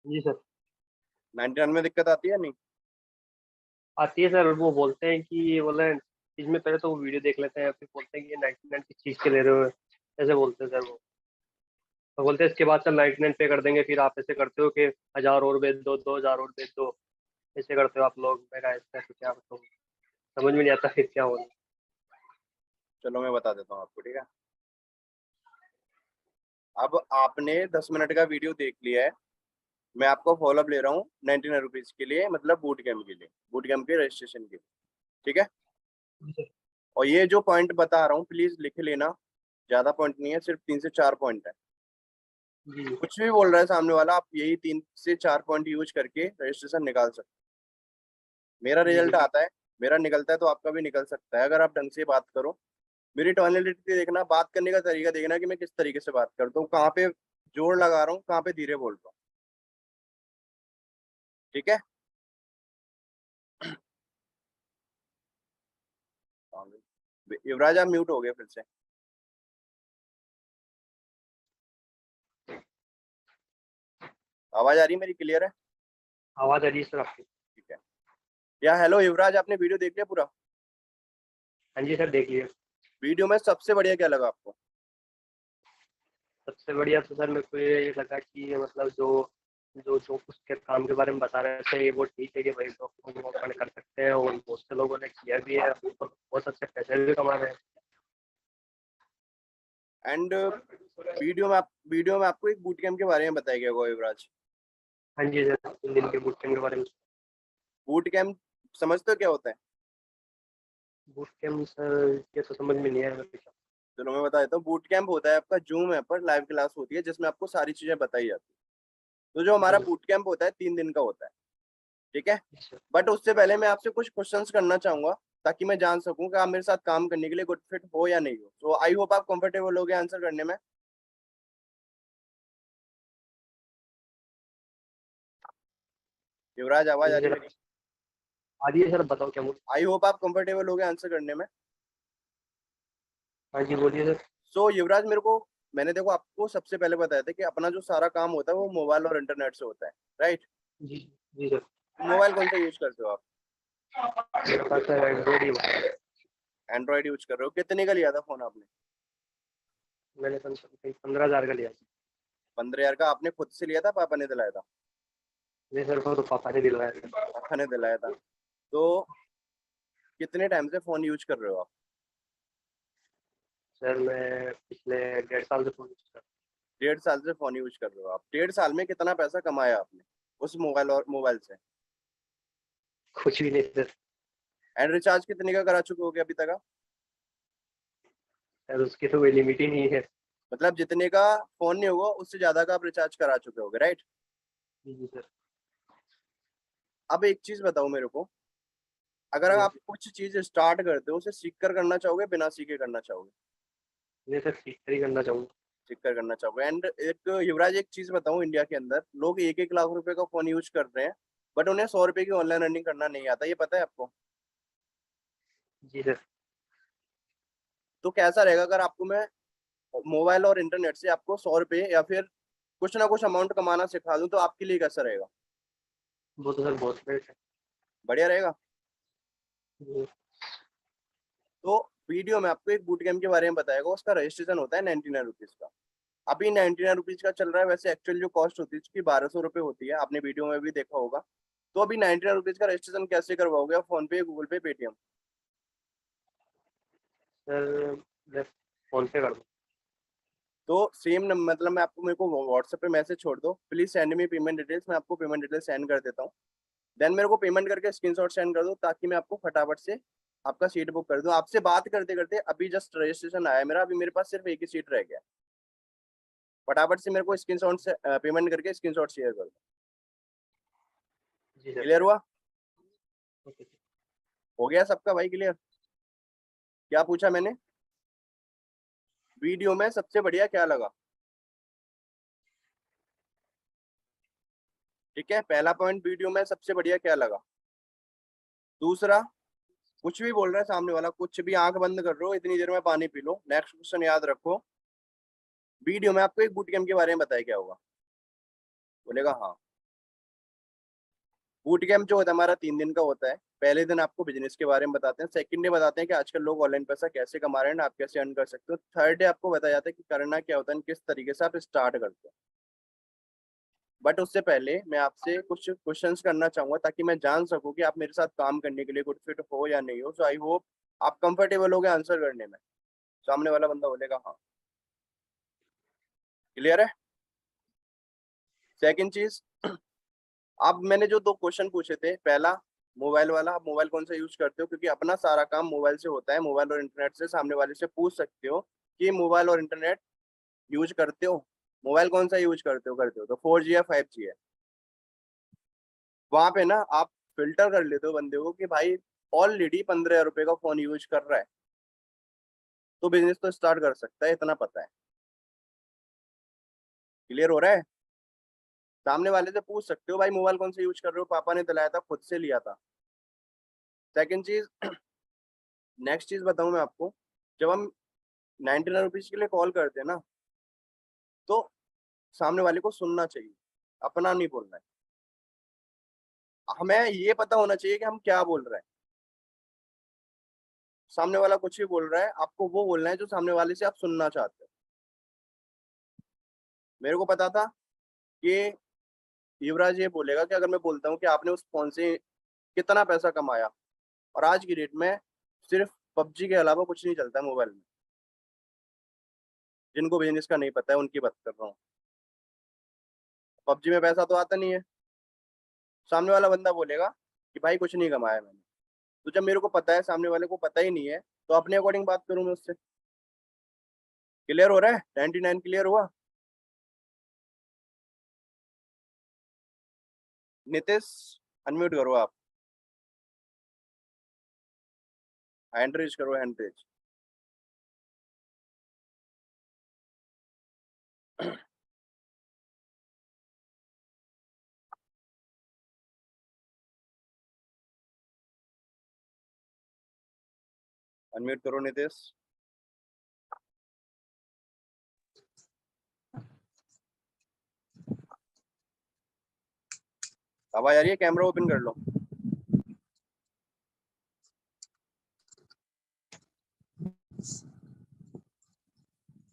जी सर। 99 में दिक्कत आती है नहीं? आती है सर। वो बोलते हैं कि ये बोले इसमें पहले तो वो वीडियो देख लेते हैं, फिर बोलते हैं कि ये 99 किस चीज़ के ले रहे हो, ऐसे बोलते हैं सर वो। तो बोलते हैं इसके बाद सर 99 पे कर देंगे, फिर आप ऐसे करते हो कि 1000 और भेज दो, 2000 और भेज दो, ऐसे करते हो आप लोग। मैं कहा इसका तो क्या बताऊँ, समझ में नहीं आता फिर क्या होगा। चलो मैं बता देता हूँ आपको, ठीक है। अब आपने 10 मिनट का वीडियो देख लिया है, मैं आपको फॉलोअप ले रहा हूँ 99 रुपीज के लिए, मतलब बूट कैम्प के लिए, बूट कैम्प के रजिस्ट्रेशन के लिए, ठीक है। और ये जो पॉइंट बता रहा हूँ प्लीज लिख लेना, ज्यादा पॉइंट नहीं है, सिर्फ 3 से 4 पॉइंट है। जी कुछ भी बोल रहा है सामने वाला, आप यही 3 से 4 पॉइंट यूज करके रजिस्ट्रेशन निकाल सकते हो। मेरा जी रिजल्ट आता है, मेरा निकलता है, तो आपका भी निकल सकता है अगर आप ढंग से बात करो। मेरी टॉनलिटी देखना, बात करने का तरीका देखना कि मैं किस तरीके से बात करता हूँ, कहाँ पे जोर लगा रहा हूँ, कहाँ पे धीरे बोल रहा हूँ, ठीक है। युवराज आप म्यूट हो गए फिर से। आवाज आ रही है मेरी? क्लियर है? आवाज़ आ रही है सर आपकी। ठीक है। या हेलो युवराज, आपने वीडियो देख लिया पूरा? हाँ जी सर, देख लिया। वीडियो में सबसे बढ़िया क्या लगा आपको? सबसे बढ़िया तो सर मेरे को ये लगा कि ये मतलब जो जो जो उसके काम के बारे में बता रहे थे वो ठीक है कि भाई लोग वो अपन कर सकते हैं, और बहुत से लोगों ने किया भी है, और बहुत अच्छे पैसे भी कमा रहे हैं। एंड वीडियो में आपको एक बूट कैम्प के बारे में बताया गया होगा युवराज। हाँ जी सर, 3 दिन के बूट कैंप के बारे में। बूट कैम्प समझते हो क्या होता है? बूट कैंप सर ये तो समझ में नहीं आया मेरे को। चलो मैं बता देता हूँ। बूट कैम्प होता है आपका जूम ऐप पर लाइव क्लास होती है जिसमें आपको सारी चीजें बताई जाती है। तो जो हमारा जी बूट कैम्प होता है 3 दिन का होता है, ठीक है। सर। बट उससे पहले मैं आपसे कुछ क्वेश्चंस करना चाहूंगा ताकि मैं जान सकूं कि आप मेरे साथ काम करने के लिए गुड फिट हो या नहीं हो। तो आई होप आप कंफर्टेबल हो गए आंसर करने में। युवराज हाँ आवाज आ जी रही सर, मेरी? आ रही है सर, बताओ क्या बोल। आई होप आप कंफर्टेबल हो गए आंसर करने में। हाँ जी बोलिए सर। सो युवराज मेरे को, मैंने देखो आपको सबसे पहले बताया था कि अपना जो सारा काम होता है वो मोबाइल और इंटरनेट से होता है, राइट। जी जी सर। मोबाइल कौन सा यूज करते हो आप? मेरे पास सर एंड्रॉइड ही हुआ है। एंड्रॉइड यूज कर रहे हो? कितने का लिया था फोन आपने? मैंने समथिंग 15,000 का लिया। 15,000 का? आपने खुद से लिया था, पापा ने दिलाया था? नहीं सर, वो तो पापा ने दिलवाया था। पापा ने दिलाया था। तो कितने टाइम से फोन यूज कर रहे हो आप? सर मैं पिछले 1.5 साल से फोन यूज कर 1.5 साल से फोन यूज कर रहे हो आप। 1.5 साल में कितना पैसा कमाया आपने उस मोबाइल से? कुछ भी नहीं सर। एंड रिचार्ज कितने का करा चुके होगे अभी तक आप? सर उसकी तो कोई लिमिट ही नहीं है। मतलब जितने का फोन नहीं होगा उससे ज्यादा का आप रिचार्ज करा चुके होगे, राइट? जी सर। अब एक चीज बताओ मेरे को, अगर जी आप कुछ चीज स्टार्ट करते हो उसे सीख कर करना चाहोगे, बिना सीखे करना चाहोगे? नहीं सर, सीख कर ही करना चाहूँगा। सीख कर करना चाहोगे। एंड एक युवराज, एक चीज बताऊं, इंडिया के अंदर लोग 1-1 लाख रुपए का फोन यूज कर रहे हैं, बट उन्हें 100 रुपए की ऑनलाइन अर्निंग करना नहीं आता, ये पता है आपको? जी सर। तो कैसा रहेगा अगर आपको मैं मोबाइल और इंटरनेट से आपको 100 रुपए या फिर कुछ ना कुछ अमाउंट कमाना सिखा दूं, तो आपके लिए कैसा रहेगा? वो तो सर बहुत great है। बढ़िया रहेगा। जी। तो वीडियो में आपको एक बूट कैम्प के बारे में बताएगा, उसका रजिस्ट्रेशन होता है 99 रुपीज का। अभी 99 रुपीज का चल रहा है, वैसे एक्चुअल जो कॉस्ट होती है उसकी 1200 रुपए होती है, आपने वीडियो में भी देखा होगा। तो अभी 99 रुपीज का रजिस्ट्रेशन कैसे करवाओगे आप? फोन पे, गूगल पे, पेटीएम? सर मैं फोन पे कर दूँ? तो सेम मतलब मैं आपको, मेरे को व्हाट्सएप पे मैसेज छोड़ दो, please send me payment details, मैं आपको पेमेंट डिटेल्स सेंड कर देता हूँ। देन मेरे को पेमेंट करके स्क्रीनशॉट सेंड कर दो, ताकि मैं आपको फटाफट से आपका सीट बुक कर दूं। आपसे बात करते करते अभी जस्ट रजिस्ट्रेशन आया है मेरा, अभी मेरे पास सिर्फ एक ही सीट रह गया है। फटाफट से मेरे को स्क्रीनशॉट से पेमेंट करके स्क्रीनशॉट शेयर कर दो। जी सर। क्लियर हुआ? Okay sir. हो गया सबका भाई क्लियर? क्या पूछा मैंने? वीडियो में सबसे बढ़िया क्या लगा? ठीक है, पहला पॉइंट, वीडियो में सबसे बढ़िया क्या लगा। दूसरा, कुछ भी बोल रहा है सामने वाला, कुछ भी, आंख बंद कर लो, इतनी देर में पानी पी लो। नेक्स्ट क्वेश्चन याद रखो, वीडियो में आपको एक बूट कैम्प के बारे में बताया क्या होगा? बोलेगा हाँ। बूट कैम्प जो होता है हमारा 3 दिन का होता है। पहले दिन आपको बिजनेस के बारे में बताते हैं, सेकंड डे बताते हैं कि आजकल लोग ऑनलाइन पैसा कैसे कमा रहे हैं, आप कैसे अर्न कर सकते हो। थर्ड डे आपको बताया जाता है कि करना क्या होता है, किस तरीके से आप स्टार्ट करते हो। बट उससे पहले मैं आपसे कुछ क्वेश्चंस करना चाहूंगा, ताकि मैं जान सकूं कि आप मेरे साथ काम करने के लिए गुड फिट हो या नहीं हो। सो आई होप आप कंफर्टेबल हो गए आंसर करने में। सामने वाला बंदा बोलेगा हाँ। क्लियर है? सेकंड चीज, अब मैंने जो 2 क्वेश्चन पूछे थे, पहला मोबाइल वाला, आप मोबाइल कौन सा यूज करते हो, क्योंकि अपना सारा काम मोबाइल से होता है। मोबाइल और इंटरनेट से सामने वाले से पूछ सकते हो कि मोबाइल और इंटरनेट यूज करते हो, मोबाइल कौन सा यूज करते हो तो 4G या 5G है। वहां पे ना आप फिल्टर कर लेते हो बंदे को कि भाई ऑलरेडी 15,000 रुपए का फोन यूज कर रहा है, तो बिजनेस तो स्टार्ट कर सकता है, इतना पता है। क्लियर हो रहा है? सामने वाले से पूछ सकते हो भाई मोबाइल कौन सा यूज कर रहे हो, पापा ने दिलाया था, खुद से लिया था। सेकंड चीज, नेक्स्ट चीज बताऊं मैं आपको, जब हम 99 रुपीज के लिए कॉल करते हैं ना, तो सामने वाले को सुनना चाहिए, अपना नहीं बोलना है। हमें ये पता होना चाहिए कि हम क्या बोल रहे हैं। सामने वाला कुछ भी बोल रहा है, आपको वो बोलना है जो सामने वाले से आप सुनना चाहते हो। मेरे को पता था कि युवराज ये बोलेगा कि अगर मैं बोलता हूँ कि आपने उस फोन से कितना पैसा कमाया, और आज की डेट में सिर्फ पबजी के अलावा कुछ नहीं चलता है मोबाइल में। जिनको बिजनेस का नहीं पता है उनकी बात कर रहा हूँ। पबजी में पैसा तो आता नहीं है। सामने वाला बंदा बोलेगा कि भाई कुछ नहीं कमाया मैंने। तो जब मेरे को पता है, सामने वाले को पता ही नहीं है, तो अपने अकॉर्डिंग बात करूँ मैं उससे। क्लियर हो रहा है? 99 क्लियर हुआ? नितिश, अनम्यूट करो आप, हैंड रेज करो, हैंड रेज। अनम्यूट करो नितिश। आवाज आ रही है? कैमरा ओपन कर लो।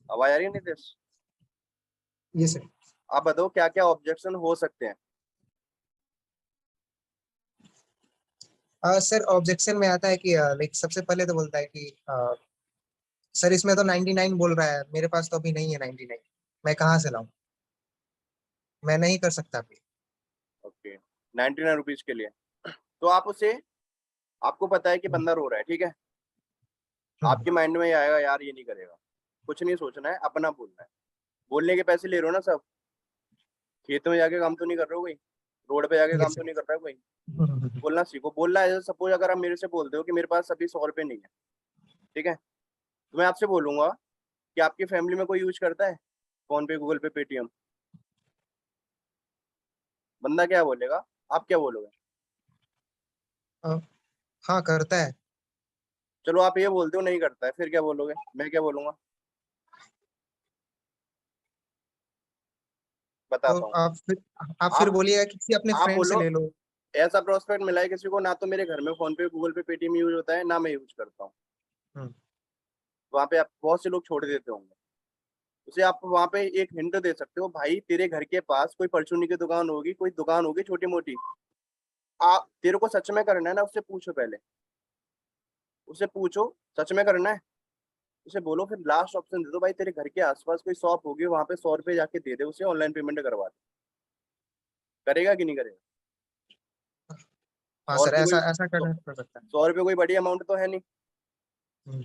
आवाज आ रही है नितिश? ये सर। आप बताओ क्या क्या ऑब्जेक्शन हो सकते हैं। सर ऑब्जेक्शन में आता है कि लाइक सबसे पहले तो बोलता है कि सर इसमें तो 99 बोल रहा है, मेरे पास तो अभी नहीं है 99, मैं कहाँ से लाऊं, मैं नहीं कर सकता अभी। ओके, 99 रुपीज के लिए। तो आप उसे, आपको पता है कि बंदा रो रहा है, ठीक है, आपके माइंड में ये आएगा यार ये नहीं करेगा, कुछ नहीं सोचना है, अपना बोलना है। बोलने के पैसे ले रहे हो ना सब, खेत में जाके काम तो नहीं कर रहे हो कोई, रोड पे जाके काम यस तो नहीं कर रहा है कोई। सर। बोलना सीखो। बोलना है, सपोज अगर आप मेरे से बोलते हो कि मेरे पास अभी 100 रुपये नहीं है, ठीक है, तो मैं आपसे बोलूंगा कि आपकी फैमिली में कोई यूज करता है फोन पे, गूगल पे, पेटीएम? बंदा क्या बोलेगा, आप क्या बोलोगे? हाँ करता है। चलो आप ये बोलते हो नहीं करता है, फिर क्या बोलोगे, मैं क्या बोलूंगा, तो बताता हूँ। आप फिर आप बोलिएगा किसी अपने आप फ्रेंड से बोलो ले लो। ऐसा प्रोस्पेक्ट मिला है किसी को, ना तो मेरे घर में फोन पे, गूगल पे, पेटीएम यूज होता है, ना मैं यूज करता हूँ। हम्म, वहां पे आप बहुत से लोग छोड़ देते होंगे, उसे आप वहां पे एक हिंट दे सकते हो, भाई तेरे घर के पास कोई परचूनी की दुकान होगी, कोई दुकान होगी छोटी मोटी, आप तेरे को सच में करना है ना, उससे पूछो पहले, उससे पूछो सच में करना है, उसे बोलो, फिर लास्ट ऑप्शन दे दो, भाई तेरे घर के आसपास कोई शॉप होगी, वहां पे 100 रुपये जाके दे दे उसे, ऑनलाइन पेमेंट करवा दे। करेगा कि नहीं करेगा? हाँ सौ सर, रुपये ऐसा कोई ऐसा सौ कर सकता है। 100 रुपये कोई बड़ी अमाउंट तो है नहीं। हम्म,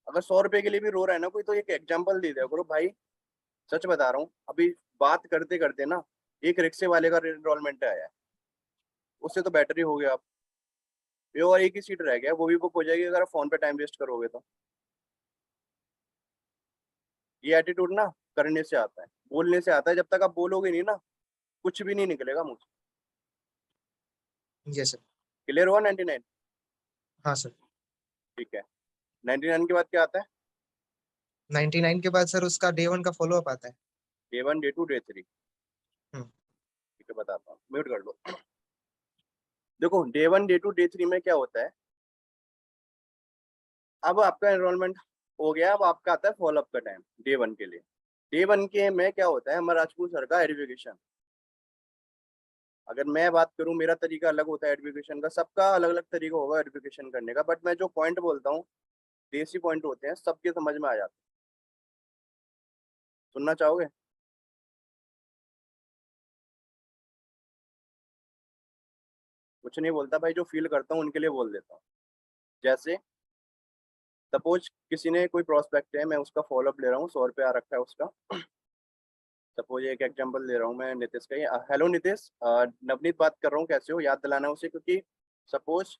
अगर 100 रुपये के लिए भी रो रहा है ना कोई, तो एक एग्जाम्पल दे दिया करो भाई, सच बता रहा हूँ, अभी बात करते करते ना एक रिक्शे वाले का एनरोलमेंट आया है, उससे तो बेटर ही हो गया आप, ये और एक ही सीट रह गया, वो भी बुक हो जाएगी अगर आप फोन पे टाइम वेस्ट करोगे तो। ये एटीट्यूड ना करने से आता है, बोलने से आता है, जब तक आप बोलोगे नहीं ना कुछ भी नहीं निकलेगा मुझे। Yes sir. क्लियर हुआ 99? हाँ सर। ठीक है, 99 के बाद क्या आता है? 99 के बाद सर उसका डे 1 का फॉलो अप आता है। Day 1, day 2, day 3। हम्म, ठीक है, बताता हूँ, म्यूट कर दो। देखो डे 1, डे 2, डे 3 में क्या होता है, अब आपका एनरोलमेंट हो गया, अब आपका आता है फॉलोअप का टाइम डे 1 के लिए। डे 1 के में क्या होता है, हमारा राजपूत सर का एडुकेशन। अगर मैं बात करूं, मेरा तरीका अलग होता है एडुकेशन का, सबका अलग अलग तरीका होगा एडुकेशन करने का, बट मैं जो पॉइंट बोलता हूँ देसी पॉइंट होते हैं, सबके समझ में आ जाते हैं। सुनना चाहोगे? कुछ नहीं बोलता भाई, जो फील करता हूँ उनके लिए बोल देता हूँ। जैसे सपोज किसी ने कोई प्रोस्पेक्ट है, मैं उसका फॉलोअप ले रहा हूँ, 100 रुपये आ रखा है उसका। सपोज एक एग्जांपल दे रहा हूँ मैं नितिश का ही। हेलो नितिश, नवनीत बात कर रहा हूँ, कैसे हो? याद दिलाना है उसे, क्योंकि सपोज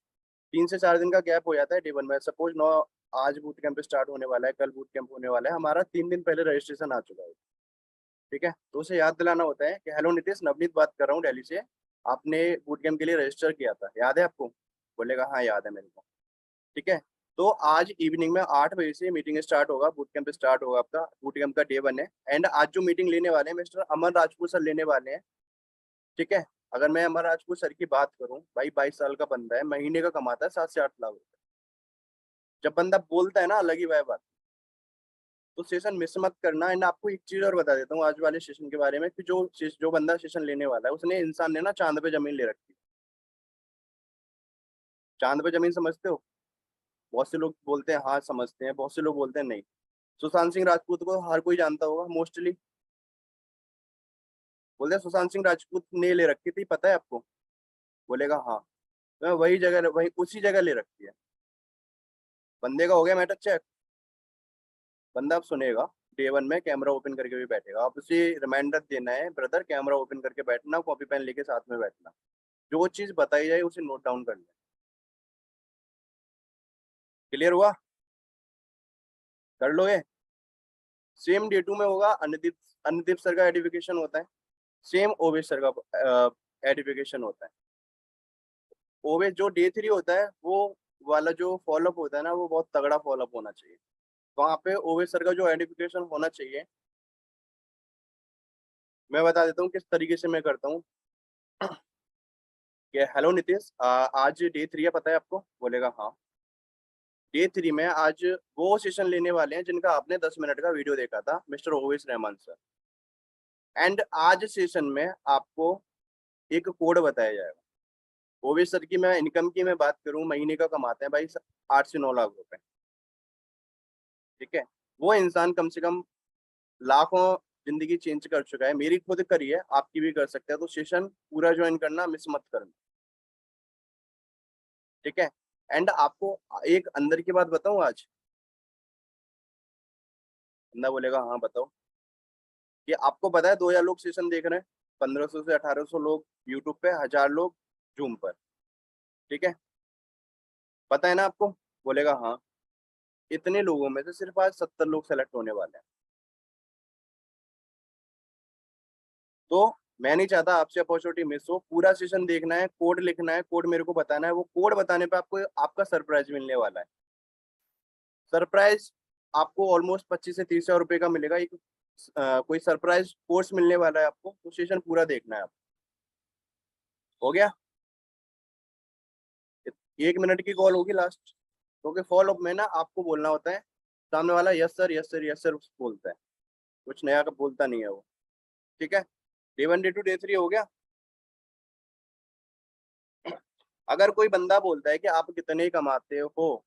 3 से 4 दिन का गैप हो जाता है डे 1 में। सपोज 9 आज बूट कैंप स्टार्ट होने वाला है, कल बूट कैंप होने वाला है, हमारा 3 दिन पहले रजिस्ट्रेशन आ चुका है, ठीक है, तो उसे याद दिलाना होता है कि हेलो नितिश, नवनीत बात कर रहा हूँ दिल्ली से, आपने बूट कैंप के लिए रजिस्टर किया था, याद है आपको? बोलेगा हाँ याद है मेरे को, ठीक है। तो आज इवनिंग में 8 बजे से मीटिंग स्टार्ट होगा, बूट कैंप स्टार्ट होगा, आपका बूट कैंप का डे 1 है। एंड आज जो मीटिंग लेने वाले हैं मिस्टर अमन राजपूत सर लेने वाले हैं, ठीक है। अगर मैं अमर राजपूत सर की बात करूं, भाई 22 साल का बंदा है, महीने का कमाता है 7 से 8 लाख रुपए। जब बंदा बोलता है ना अलग ही बात, तो सेशन मिस मत करना। एंड आपको एक चीज और बता देता हूँ आज वाले सेशन के बारे में, कि जो बंदा सेशन लेने वाला है, उसने, इंसान ने ना चांद पे जमीन ले रखी है। चांद पे जमीन समझते हो? बहुत से लोग बोलते हैं हाँ समझते हैं, बहुत से लोग बोलते हैं नहीं। सुशांत सिंह राजपूत को हर कोई जानता होगा मोस्टली, बोलते हैं सुशांत सिंह राजपूत ने ले रखी थी, पता है आपको? बोलेगा हाँ। तो वही जगह, वही उसी जगह ले रखी है। बंदे का हो गया मैटर चेक। बंदा अब सुनेगा, डे 1 में कैमरा ओपन करके भी बैठेगा, आप उसे रिमाइंडर देना है, ब्रदर कैमरा ओपन करके बैठना, कॉपी पेन लेके साथ में बैठना, जो चीज बताई जाए उसे नोट डाउन कर लेना। क्लियर हुआ? कर लोगे? सेम डे 2 में होगा, अनुदीप सर का एडिफिकेशन होता है, सेम ओवेश सर का एडिफिकेशन होता है। ओवेश जो डे 3 होता है, वो वाला जो फॉलोअप होता है ना, वो बहुत तगड़ा फॉलोअप होना चाहिए। वहां पे ओवेश सर का जो एडिफिकेशन होना चाहिए, मैं बता देता हूँ किस तरीके से मैं करता हूँ। कि हेलो नितिश, आज डे 3 है, पता है आपको? बोलेगा हाँ। डे 3 में आज वो सेशन लेने वाले हैं जिनका आपने 10 मिनट का वीडियो देखा था, mister Owais Rahman sir. And आज सेशन में आपको एक कोड बताया जाएगा, ओवेश सर की मैं इनकम की मैं बात करूं, महीने का कमाते हैं भाई 8 से 9 लाख रुपए, ठीक है। वो इंसान कम से कम लाखों जिंदगी चेंज कर चुका है, मेरी खुद करी है, आपकी भी कर सकते हैं। तो सेशन पूरा ज्वाइन करना, मिस मत करना, ठीक है। एंड आपको एक अंदर की बात बताऊं आज, बंदा बोलेगा हाँ बताओ, कि आपको पता है 2000 लोग सेशन देख रहे हैं, 1500 से 1800 लोग यूट्यूब पे, 1000 लोग जूम पर, ठीक है, पता है ना आपको? बोलेगा हाँ। इतने लोगों में से सिर्फ आज 70 लोग सेलेक्ट होने वाले हैं। तो मैं नहीं चाहता आपसे अपॉर्चुनिटी मिस हो। पूरा सेशन देखना है, कोड लिखना है, कोड मेरे को बताना है, वो कोड बताने पे आपको आपका सरप्राइज मिलने वाला है। सरप्राइज आपको ऑलमोस्ट 25 से 30 हजार रुपए का मिलेगा। एक कोई सरप्राइज कोर्स मिलने वाला है आपको, तो सेशन पूरा देखना है आपको। हो गया? 1 मिनट की कॉल होगी लास्ट, क्योंकि फॉलो अप में ना आपको बोलना होता है, सामने वाला yes sir yes sir yes sir बोलता है, कुछ नया का बोलता नहीं है वो, ठीक है। डे 1 डे 2 डे 3 हो गया। अगर कोई बंदा बोलता है कि आप कितने कमाते हो,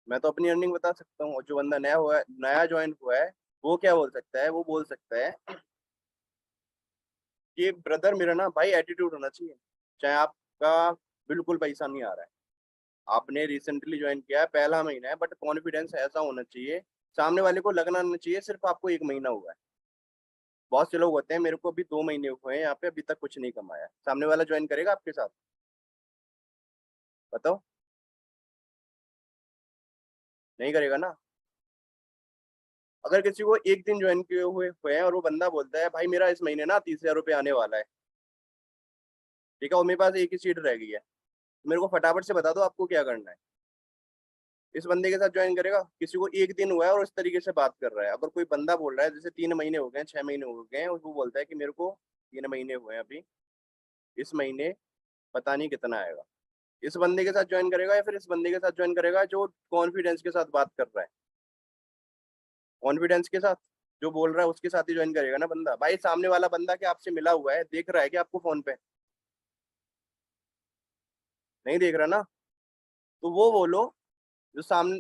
मैं तो अपनी अर्निंग बता सकता हूँ। और जो बंदा नया हुआ है, नया ज्वाइन हुआ है, वो क्या बोल सकता है? वो बोल सकता है कि ब्रदर मेरा ना भाई एटीट्यूड होना चाहिए, चाहे आपका बिल्कुल पैसा नहीं आ रहा है, आपने रिसेंटली ज्वाइन किया है, पहला महीना है, बट कॉन्फिडेंस ऐसा होना चाहिए, सामने वाले को लगना नहीं चाहिए सिर्फ आपको 1 महीना हुआ है। बहुत से लोग होते हैं, मेरे को अभी 2 महीने हुए हैं यहाँ पे, अभी तक कुछ नहीं कमाया। सामने वाला ज्वाइन करेगा आपके साथ? बताओ, नहीं करेगा ना। अगर किसी को एक दिन ज्वाइन किए हुए हैं और वो बंदा बोलता है भाई मेरा इस महीने ना 30 हजार रुपये आने वाला है, ठीक है, और मेरे पास एक ही सीट रह गई है, मेरे को फटाफट से बता दो आपको क्या करना है। इस बंदे के साथ ज्वाइन करेगा? किसी को एक दिन हुआ है और इस तरीके से बात कर रहा है। अगर कोई बंदा बोल रहा है जैसे 3 महीने हो गए, 6 महीने हो गए, और वो बोलता है कि मेरे को 3 महीने हुए हैं अभी, इस महीने पता नहीं कितना आएगा, इस बंदे के साथ ज्वाइन करेगा या फिर इस बंदे के साथ ज्वाइन करेगा जो कॉन्फिडेंस के साथ बात कर रहा है? कॉन्फिडेंस के साथ जो बोल रहा है उसके साथ ही ज्वाइन करेगा ना बंदा। भाई सामने वाला बंदा क्या आपसे मिला हुआ है, देख रहा है कि आपको फोन पे? नहीं देख रहा ना, तो वो बोलो जो सामने,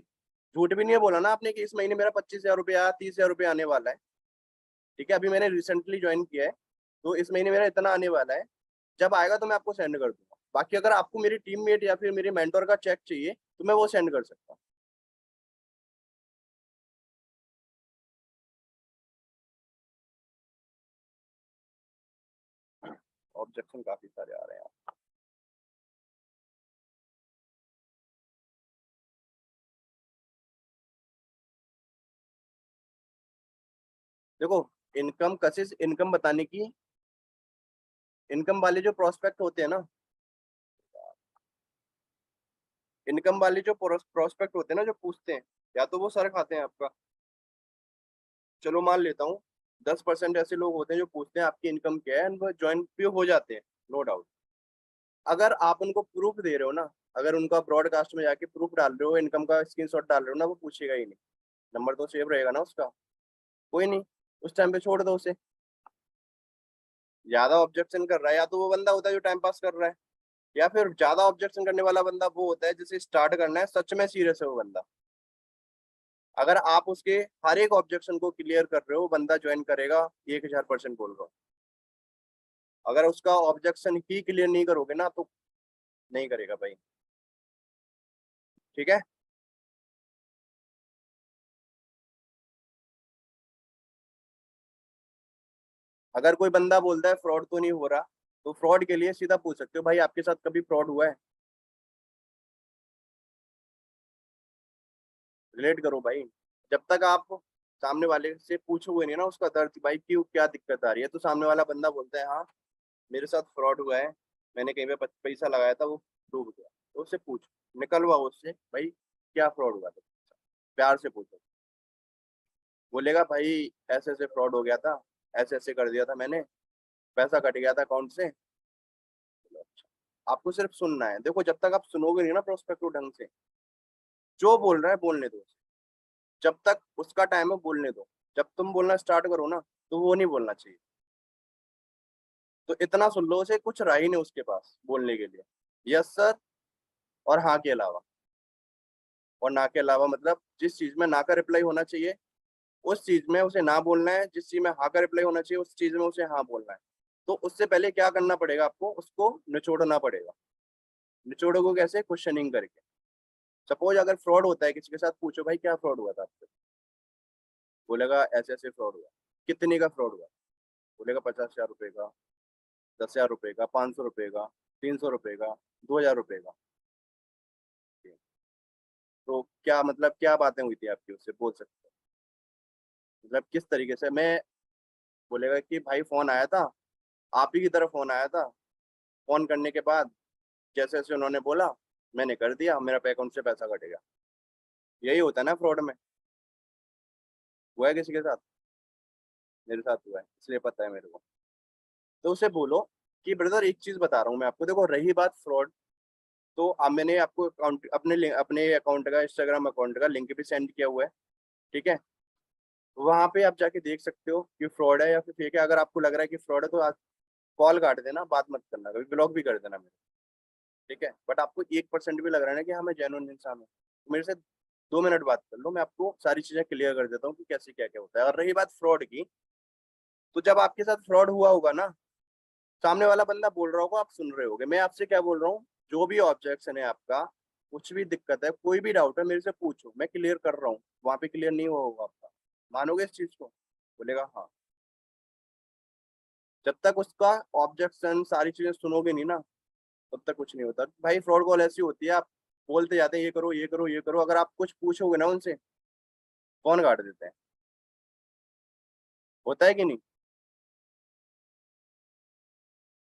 झूठ भी नहीं है बोला ना आपने कि इस महीने मेरा 25 हजार रुपये या 30 हजार रुपये आने वाला है, ठीक है, अभी मैंने रिसेंटली ज्वाइन किया है, तो इस महीने मेरा इतना आने वाला है, जब आएगा तो मैं आपको सेंड कर दूंगा। बाकी अगर आपको मेरी टीममेट या फिर मेरे मेंटोर का चेक चाहिए तो मैं वो सेंड कर सकता हूँ। ऑब्जेक्शन काफी सारे आ रहे हैं। देखो, इनकम कशिश, इनकम बताने की, इनकम वाले जो प्रोस्पेक्ट होते हैं ना, इनकम वाले जो प्रोस्पेक्ट होते हैं ना, जो पूछते हैं, या तो वो सर खाते हैं आपका, चलो मान लेता हूँ 10% ऐसे लोग होते हैं जो पूछते हैं आपकी इनकम क्या है, वो ज्वाइन भी हो जाते हैं, नो डाउट। अगर आप उनको प्रूफ दे रहे हो ना, अगर उनका ब्रॉडकास्ट में जाके प्रूफ डाल रहे हो, इनकम का स्क्रीनशॉट डाल रहे हो ना, वो पूछेगा ही नहीं, नंबर तो सेव रहेगा ना उसका। कोई नहीं, उस टाइम पे छोड़ दो उसे। ज्यादा ऑब्जेक्शन कर रहा है, या तो वो बंदा होता है जो टाइम पास कर रहा है, या फिर ज्यादा ऑब्जेक्शन करने वाला बंदा वो होता है जिसे स्टार्ट करना है सच में सीरियस है वो बंदा। अगर आप उसके हर एक ऑब्जेक्शन को क्लियर कर रहे हो, बंदा ज्वाइन करेगा, 1000% बोल रहा हूँ। अगर उसका ऑब्जेक्शन ही क्लियर नहीं करोगे ना, तो नहीं करेगा भाई, ठीक है। अगर कोई बंदा बोलता है फ्रॉड तो नहीं हो रहा, तो फ्रॉड के लिए सीधा पूछ सकते हो भाई आपके साथ कभी फ्रॉड हुआ है? रिलेट करो भाई। जब तक आप सामने वाले से पूछोगे नहीं ना उसका दर्द, भाई क्यों, क्या दिक्कत आ रही है, तो सामने वाला बंदा बोलता है हाँ मेरे साथ फ्रॉड हुआ है, मैंने कहीं पे पैसा लगाया था वो डूब गया, तो उससे पूछ, निकलवा उससे भाई क्या फ्रॉड हुआ था, प्यार से पूछो। बोलेगा भाई ऐसे ऐसे फ्रॉड हो गया था, ऐसे ऐसे कर दिया था मैंने, पैसा कट गया था अकाउंट से। बोलो, अच्छा। आपको सिर्फ सुनना है। देखो जब तक आप सुनोगे नहीं ना प्रोस्पेक्टिव ढंग से, जो बोल रहा है बोलने दो उसे। जब तक उसका टाइम है बोलने दो, जब तुम बोलना स्टार्ट करो ना, तो वो नहीं बोलना चाहिए। तो इतना सुन लो, उसे कुछ रहा ही नहीं उसके पास बोलने के लिए, यस सर और हाँ के अलावा। और ना के अलावा मतलब जिस चीज में ना का रिप्लाई होना चाहिए उस चीज में उसे ना बोलना है, जिस चीज में हाँ का रिप्लाई होना चाहिए उस चीज में उसे हाँ बोलना है। तो उससे पहले क्या करना पड़ेगा आपको, उसको निचोड़ना पड़ेगा। निचोड़ोगे कैसे? क्वेश्चनिंग करके। सपोज अगर फ्रॉड होता है किसी के साथ, पूछो भाई क्या फ्रॉड हुआ था आपसे, बोलेगा ऐसे ऐसे फ्रॉड हुआ। कितने का फ्रॉड हुआ? बोलेगा 50,000 रुपए का, 10,000 रुपए का, 500 रुपए का, 300 रुपए का, 2,000 रुपए का। तो क्या मतलब क्या बातें हुई थी आपकी उससे, बोल सकते हो? मतलब किस तरीके से? मैं बोलेगा कि भाई फोन आया था, आप ही की तरफ फोन आया था, फोन करने के बाद जैसे जैसे उन्होंने बोला मैंने कर दिया, मेरा अकाउंट से पैसा कटेगा। यही होता है ना फ्रॉड में। हुआ है किसी के साथ? मेरे साथ हुआ है, इसलिए पता है मेरे को। तो उसे बोलो कि ब्रदर एक चीज बता रहा हूँ मैं आपको, देखो रही बात फ्रॉड, तो अब मैंने आपको अकाउंट अपने अकाउंट का, इंस्टाग्राम अकाउंट का लिंक भी सेंड किया हुआ है, ठीक है? वहां पे आप जाके देख सकते हो कि फ्रॉड है या फिर फेक है। अगर आपको लग रहा है कि फ्रॉड है तो आप कॉल काट देना, बात मत करना, कभी ब्लॉक भी कर देना मेरे, ठीक है? बट आपको 1% भी लग रहा है ना कि हाँ मैं जेन्युइन इंसान हूँ, तो मेरे से 2 मिनट बात कर लो, मैं आपको सारी चीजें क्लियर कर देता हूँ कि कैसे क्या क्या होता है। और रही बात फ्रॉड की, तो जब आपके साथ फ्रॉड हुआ होगा ना, सामने वाला बंदा बोल रहा होगा, आप सुन रहे होगे, मैं आपसे क्या बोल रहा हूँ, जो भी ऑब्जेक्शन है आपका, कुछ भी दिक्कत है, कोई भी डाउट है, मेरे से पूछो, मैं क्लियर कर रहा हूँ। वहां पे क्लियर नहीं हुआ होगा आपका, मानोगे इस चीज को? बोलेगा हाँ। जब तक उसका ऑब्जेक्शन सारी चीजें सुनोगे नहीं ना, तब तक कुछ नहीं होता भाई। फ्रॉड कॉल ऐसी होती है, आप बोलते जाते हैं ये करो ये करो ये करो, अगर आप कुछ पूछोगे ना उनसे, फोन काट देते हैं। होता है कि नहीं?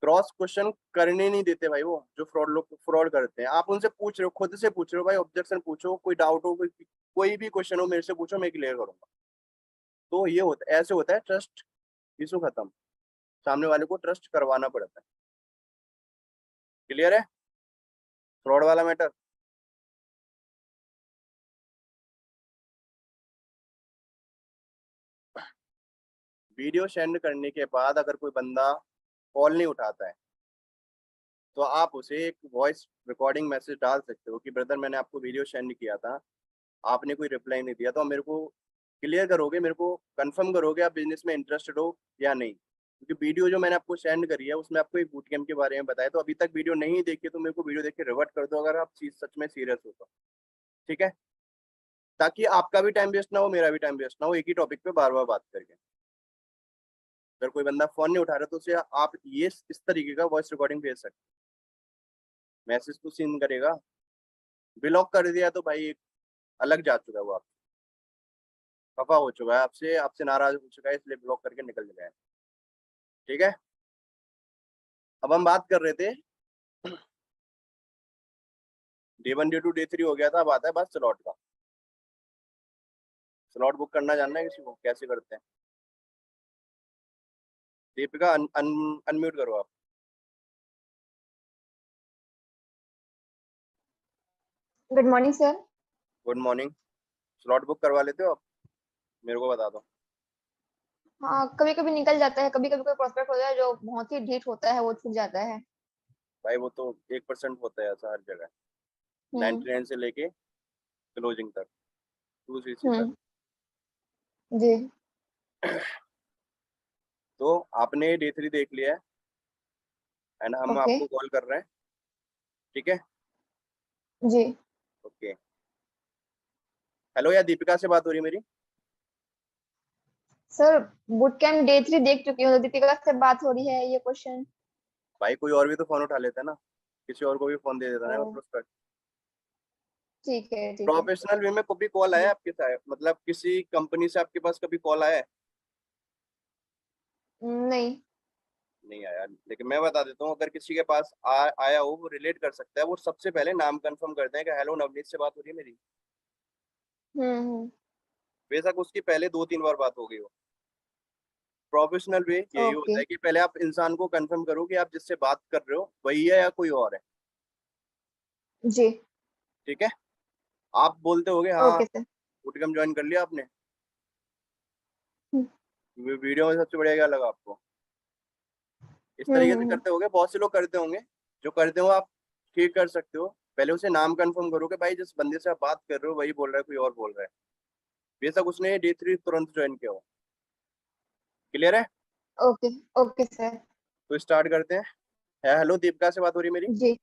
क्रॉस क्वेश्चन करने नहीं देते भाई वो जो फ्रॉड लोग फ्रॉड करते हैं। आप उनसे पूछ रहे हो, खुद से पूछ रहे हो भाई, ऑब्जेक्शन पूछो, कोई डाउट हो, कोई भी क्वेश्चन हो मेरे से पूछो, मैं क्लियर करूंगा। तो ये होता है, ऐसे होता है, ट्रस्ट इशू खत्म। सामने वाले को ट्रस्ट करवाना पड़ता है। क्लियर है फ्रॉड वाला मैटर? वीडियो सेंड करने के बाद अगर कोई बंदा कॉल नहीं उठाता है, तो आप उसे एक वॉइस रिकॉर्डिंग मैसेज डाल सकते हो कि ब्रदर मैंने आपको वीडियो सेंड किया था, आपने कोई रिप्लाई नहीं दिया, तो मेरे को क्लियर करोगे, मेरे को कंफर्म करोगे आप बिजनेस में इंटरेस्टेड हो या नहीं? क्योंकि वीडियो जो मैंने आपको सेंड करी है उसमें आपको एक बूट कैंप के बारे में बताया, तो अभी तक वीडियो नहीं देखी तो मेरे को वीडियो देख के रिवर्ट कर दो अगर आप चीज सच में सीरियस हो तो, ठीक है? ताकि आपका भी टाइम वेस्ट ना हो, मेरा भी टाइम वेस्ट ना हो, एक ही टॉपिक पे बार बार बात करके। अगर कोई बंदा फोन नहीं उठा रहा तो उसे आप ये इस तरीके का वॉइस रिकॉर्डिंग भेज सकते, मैसेज तो सीन करेगा। ब्लॉक कर दिया तो भाई अलग जा चुका है वो, आप खफा हो चुका है आपसे, आपसे नाराज हो चुका है, इसलिए ब्लॉक करके निकल गया है, ठीक है? अब हम बात कर रहे थे, डे 1 डे 2 डे 3 हो गया था, अब आता है बात स्लॉट का। स्लॉट बुक करना जानना है किसी को कैसे करते हैं? दीपिका अनम्यूट करो आप। Good morning sir. Good morning. Slot book करवा लेते हो आप? मेरे को बता दो। हाँ, कभी कभी निकल जाता है, कभी कभी कोई प्रोस्पेक्ट होता है जो बहुत ही ढीठ होता है, वो छूट जाता है। भाई वो तो 1% होता है ऐसा हर जगह, हम्म। 99 से लेके क्लोजिंग तक, 2CC तक। हम्म। जी। तो आपने डे 3 देख लिया है एंड हम ओके। आपको कॉल कर रहे हैं, ठीक है? जी। ओके। हेलो, या दीपिका से बात हो रही है मेरी? सर, बूट कैंप डे 3 देख चुकी हूँ, तो दीपिका से बात हो रही है, ये क्वेश्चन। भाई कोई और भी तो फोन उठा लेता है ना, किसी और को भी फोन दे देता है ओ, प्रोस्पेक्ट। ठीक है ठीक है। प्रोफेशनल वे में कभी कॉल आया जी। आपके साथ, मतलब किसी कंपनी से आपके पास कभी कॉल आया है? नहीं। नहीं आया, लेकिन मैं बता देता हूँ, अगर किसी के पास आया हो वो रिलेट कर सकता है। वो सबसे पहले नाम कंफर्म करते हैं कि हेलो नवनीत से बात हो रही है मेरी, हम्म। बेशक उसकी पहले 2-3 बार बात हो गई हो। प्रोफेशनल वे यही ओके। होता है कि पहले आप इंसान को कंफर्म करो कि आप जिससे बात कर रहे हो वही है या कोई और है, जी। ठीक है? आप बोलते होगे हाँ ओके सर। बूटकैम्प ज्वाइन कर लिया आपने, हम्म। वीडियो में सबसे बढ़िया क्या लगा आपको? इस तरीके से हम्म। करते होगे, बहुत से लोग करते होंगे। जो करते हो आप ठीक कर सकते हो। पहले उसे नाम कंफर्म करो कि भाई जिस बंदे से आप बात कर रहे हो वही बोल रहा है, कोई और बोल रहा है। बेशक उसने D3 तुरंत ज्वाइन किया हो। क्लियर है? ओके। Okay sir. तो स्टार्ट करते हैं। हेलो, दीपिका से बात हो रही है मेरी? जी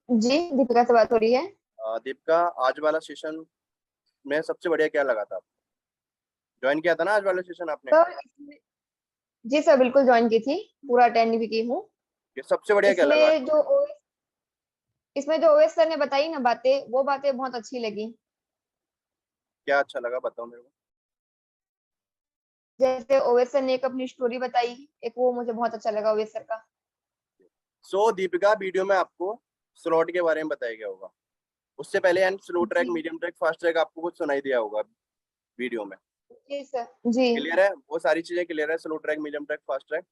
जी, दीपिका से बात हो रही है। दीपिका, आज वाला सेशन में सबसे बढ़िया क्या लगा था? ज्वाइन किया था ना आज वाला सेशन आपने? सर जी सर, बिल्कुल ज्वाइन की थी, पूरा अटेंड भी की हूँ। ये सबसे बढ़िया क्या लगा आज इसमें जो OS इसमें जो OS सर ने बताई ना बातें, वो बातें बहुत अच्छी लगी। क्या अच्छा लगा, बताओ मेरे को। जैसे OS सर ने एक अपनी स्टोरी बताई, एक वो मुझे बहुत अच्छा लगा OS सर का। सो दीपिका, वीडियो में आपको स्लॉट के बारे में बताया गया होगा। उससे पहले एंड स्लो ट्रैक, जी मीडियम ट्रैक, फास्ट ट्रैक आपको कुछ सुनाई दिया होगा वीडियो में। जी सर। जी क्लियर है? वो सारी चीजें क्लियर है? Slow track, medium track, fast track.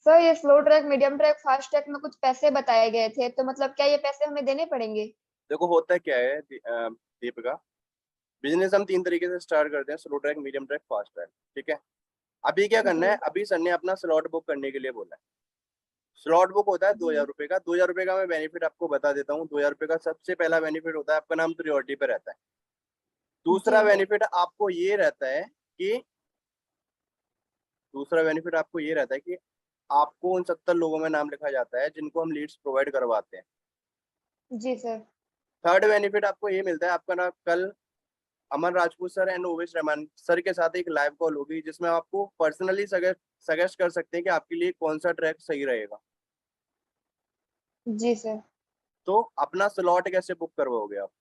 Sir, ये slow track, medium track, fast track में कुछ पैसे बताए गए थे, तो मतलब क्या ये पैसे हमें देने पड़ेंगे? देखो होता क्या है दीपिका, बिजनेस हम 3 तरीके से स्टार्ट करते हैं: slow track, medium track, fast track. ठीक है? अभी क्या करना है, जी अभी सर ने अपना स्लॉट बुक करने के लिए बोला है। स्लॉट बुक होता है जी 2,000 रुपए का। 2,000 रुपए का मैं बेनिफिट आपको बता देता हूँ। 2,000 रुपए का सबसे पहला बेनिफिट होता है आपका नाम प्रियोरिटी पे रहता है। जी दूसरा बेनिफिट आपको ये रहता है कि दूसरा बेनिफिट आपको ये रहता है कि आपको उन 70 लोगों में नाम लिखा जाता है जिनको हम लीड्स प्रोवाइड करवाते हैं। जी सर। थर्ड बेनिफिट आपको ये मिलता है, आपका ना कल Aman Rajput sir and Owais Rahman sir के साथ एक लाइव कॉल होगी जिसमें आपको पर्सनली सजेस्ट कर सकते हैं कि आपके लिए कौन सा ट्रैक सही रहेगा। जी सर। तो अपना स्लॉट कैसे बुक करवाओगे आप?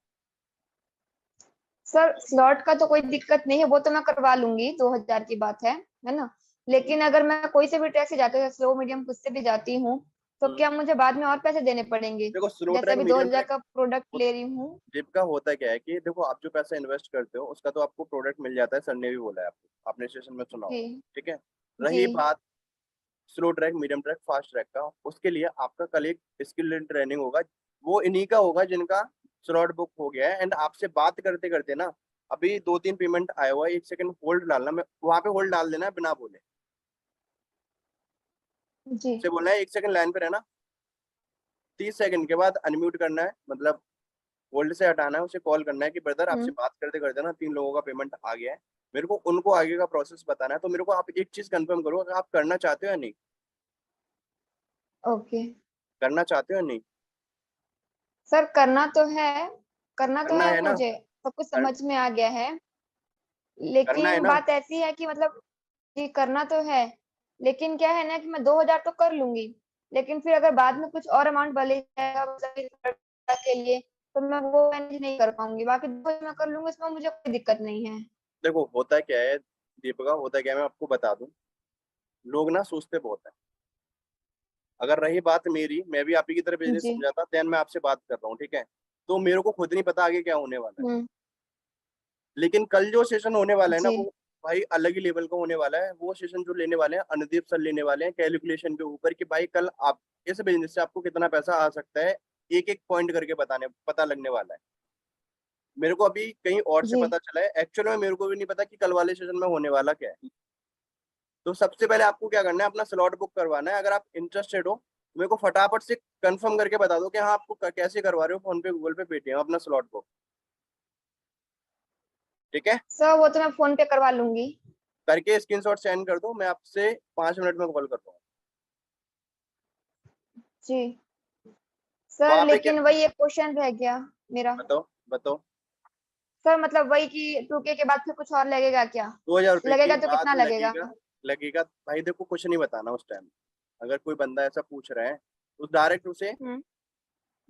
सर, स्लॉट का तो कोई दिक्कत नहीं है, वो तो मैं करवा लूंगी, 2000 की बात है ना। लेकिन अगर मैं कोई से भी ट्रैक से जाती हूँ, स्लो मीडियम कुछ से भी जाती हूँ, तो क्या मुझे बाद में और पैसे देने पड़ेंगे? देखो स्लो जैसे ट्रैक, अभी मीडियम 2000 ट्रैक का प्रोडक्ट ले रही हूँ। जिप का होता क्या है कि देखो आप जो पैसा इन्वेस्ट करते हो उसका तो आपको प्रोडक्ट मिल जाता है। सर ने भी बोला है आपको, आपने सेशन में सुना जी होगा। ठीक है? जी रही बात slow track, medium track, fast track का, उसके लिए आपका कल एक स्किल ट्रेनिंग होगा। वो इन्हीं का होगा जिनका स्लॉट बुक हो गया है। एंड आपसे बात करते करते ना अभी 2-3 पेमेंट आया हुआ है, 1 सेकंड होल्ड डालना, मैं वहां पे होल्ड डाल देना है बिना बोले। जी से बोलना है 1 सेकंड लाइन पे रहना, 30 सेकंड के बाद अनम्यूट करना है, मतलब होल्ड से हटाना है, उसे कॉल करना है कि ब्रदर आपसे हम्म। बात करते करते ना 3 लोगों का पेमेंट आ गया है, मेरे को उनको आगे का प्रोसेस बताना है। तो मेरे को आप एक चीज कंफर्म करो, अगर आप करना चाहते हो या नहीं, ओके करना चाहते हो या नहीं। सर, करना तो करना है है ना? मुझे, सब कुछ कर, समझ में आ गया है। करना है लेकिन ना? बात ऐसी है कि मतलब कि करना तो है, लेकिन क्या है ना कि मैं 2000 तो कर लूंगी, लेकिन फिर अगर बाद में कुछ और अमाउंट बढ़ जाएगा मतलब इस के लिए, तो मैं वो मैनेज नहीं कर पाऊंगी। बाकी 2000 मैं कर लूंगी, इसमें मुझे कोई दिक्कत नहीं है। देखो होता क्या है दीपिका, होता क्या है मैं आपको बता दूं। लोग ना सोचते बहुत है। अगर रही बात मेरी, मैं भी आप ही की तरह बिजनेस जी। समझाता, देन मैं आपसे बात कर रहा हूँ। ठीक है? तो मेरे को खुद नहीं पता आगे क्या होने वाला है। हम्म। लेकिन कल जो सेशन होने वाला है ना, जी वो भाई अलग ही लेवल का होने वाला है। वो सेशन जो लेने वाले हैं अनुदीप सर लेने वाले हैं, कैलकुलेशन के ऊपर कि भाई कल आप इस बिजनेस से आपको कितना पैसा आ सकता है, एक एक पॉइंट करके पता लगने वाला है। मेरे को अभी कहीं और से जी पता चला है, एक्चुअल में मेरे को भी नहीं पता कि कल वाले सेशन में होने वाला क्या है। तो सबसे पहले आपको क्या करना है, अपना स्लॉट बुक करवाना है। अगर आप इंटरेस्टेड हो तो मेरे को फटाफट से कंफर्म करके बता दो कि हाँ आपको कैसे करवा रहे हो, फोन पे, गूगल पे, पेटीएम, अपना स्लॉट बुक। ठीक है? सर, वो तो मैं फोन पे करवा लूंगी। करके स्क्रीनशॉट सेंड कर दो, मैं आपसे 5 मिनट में कॉल करता हूँ। जी सर, वहां पे क्या, लेकिन वही एक क्वेश्चन रह गया मेरा। बताओ बताओ। सर मतलब वही कि 2K के बाद फिर कुछ और लगेगा क्या? 2,000 रुपए के लगेगा तो बाद कितना लगेगा? लगेगा। लगेगा भाई, देखो कुछ नहीं बताना उस टाइम। अगर कोई बंदा ऐसा पूछ रहा है तो डायरेक्ट उसे हम्म।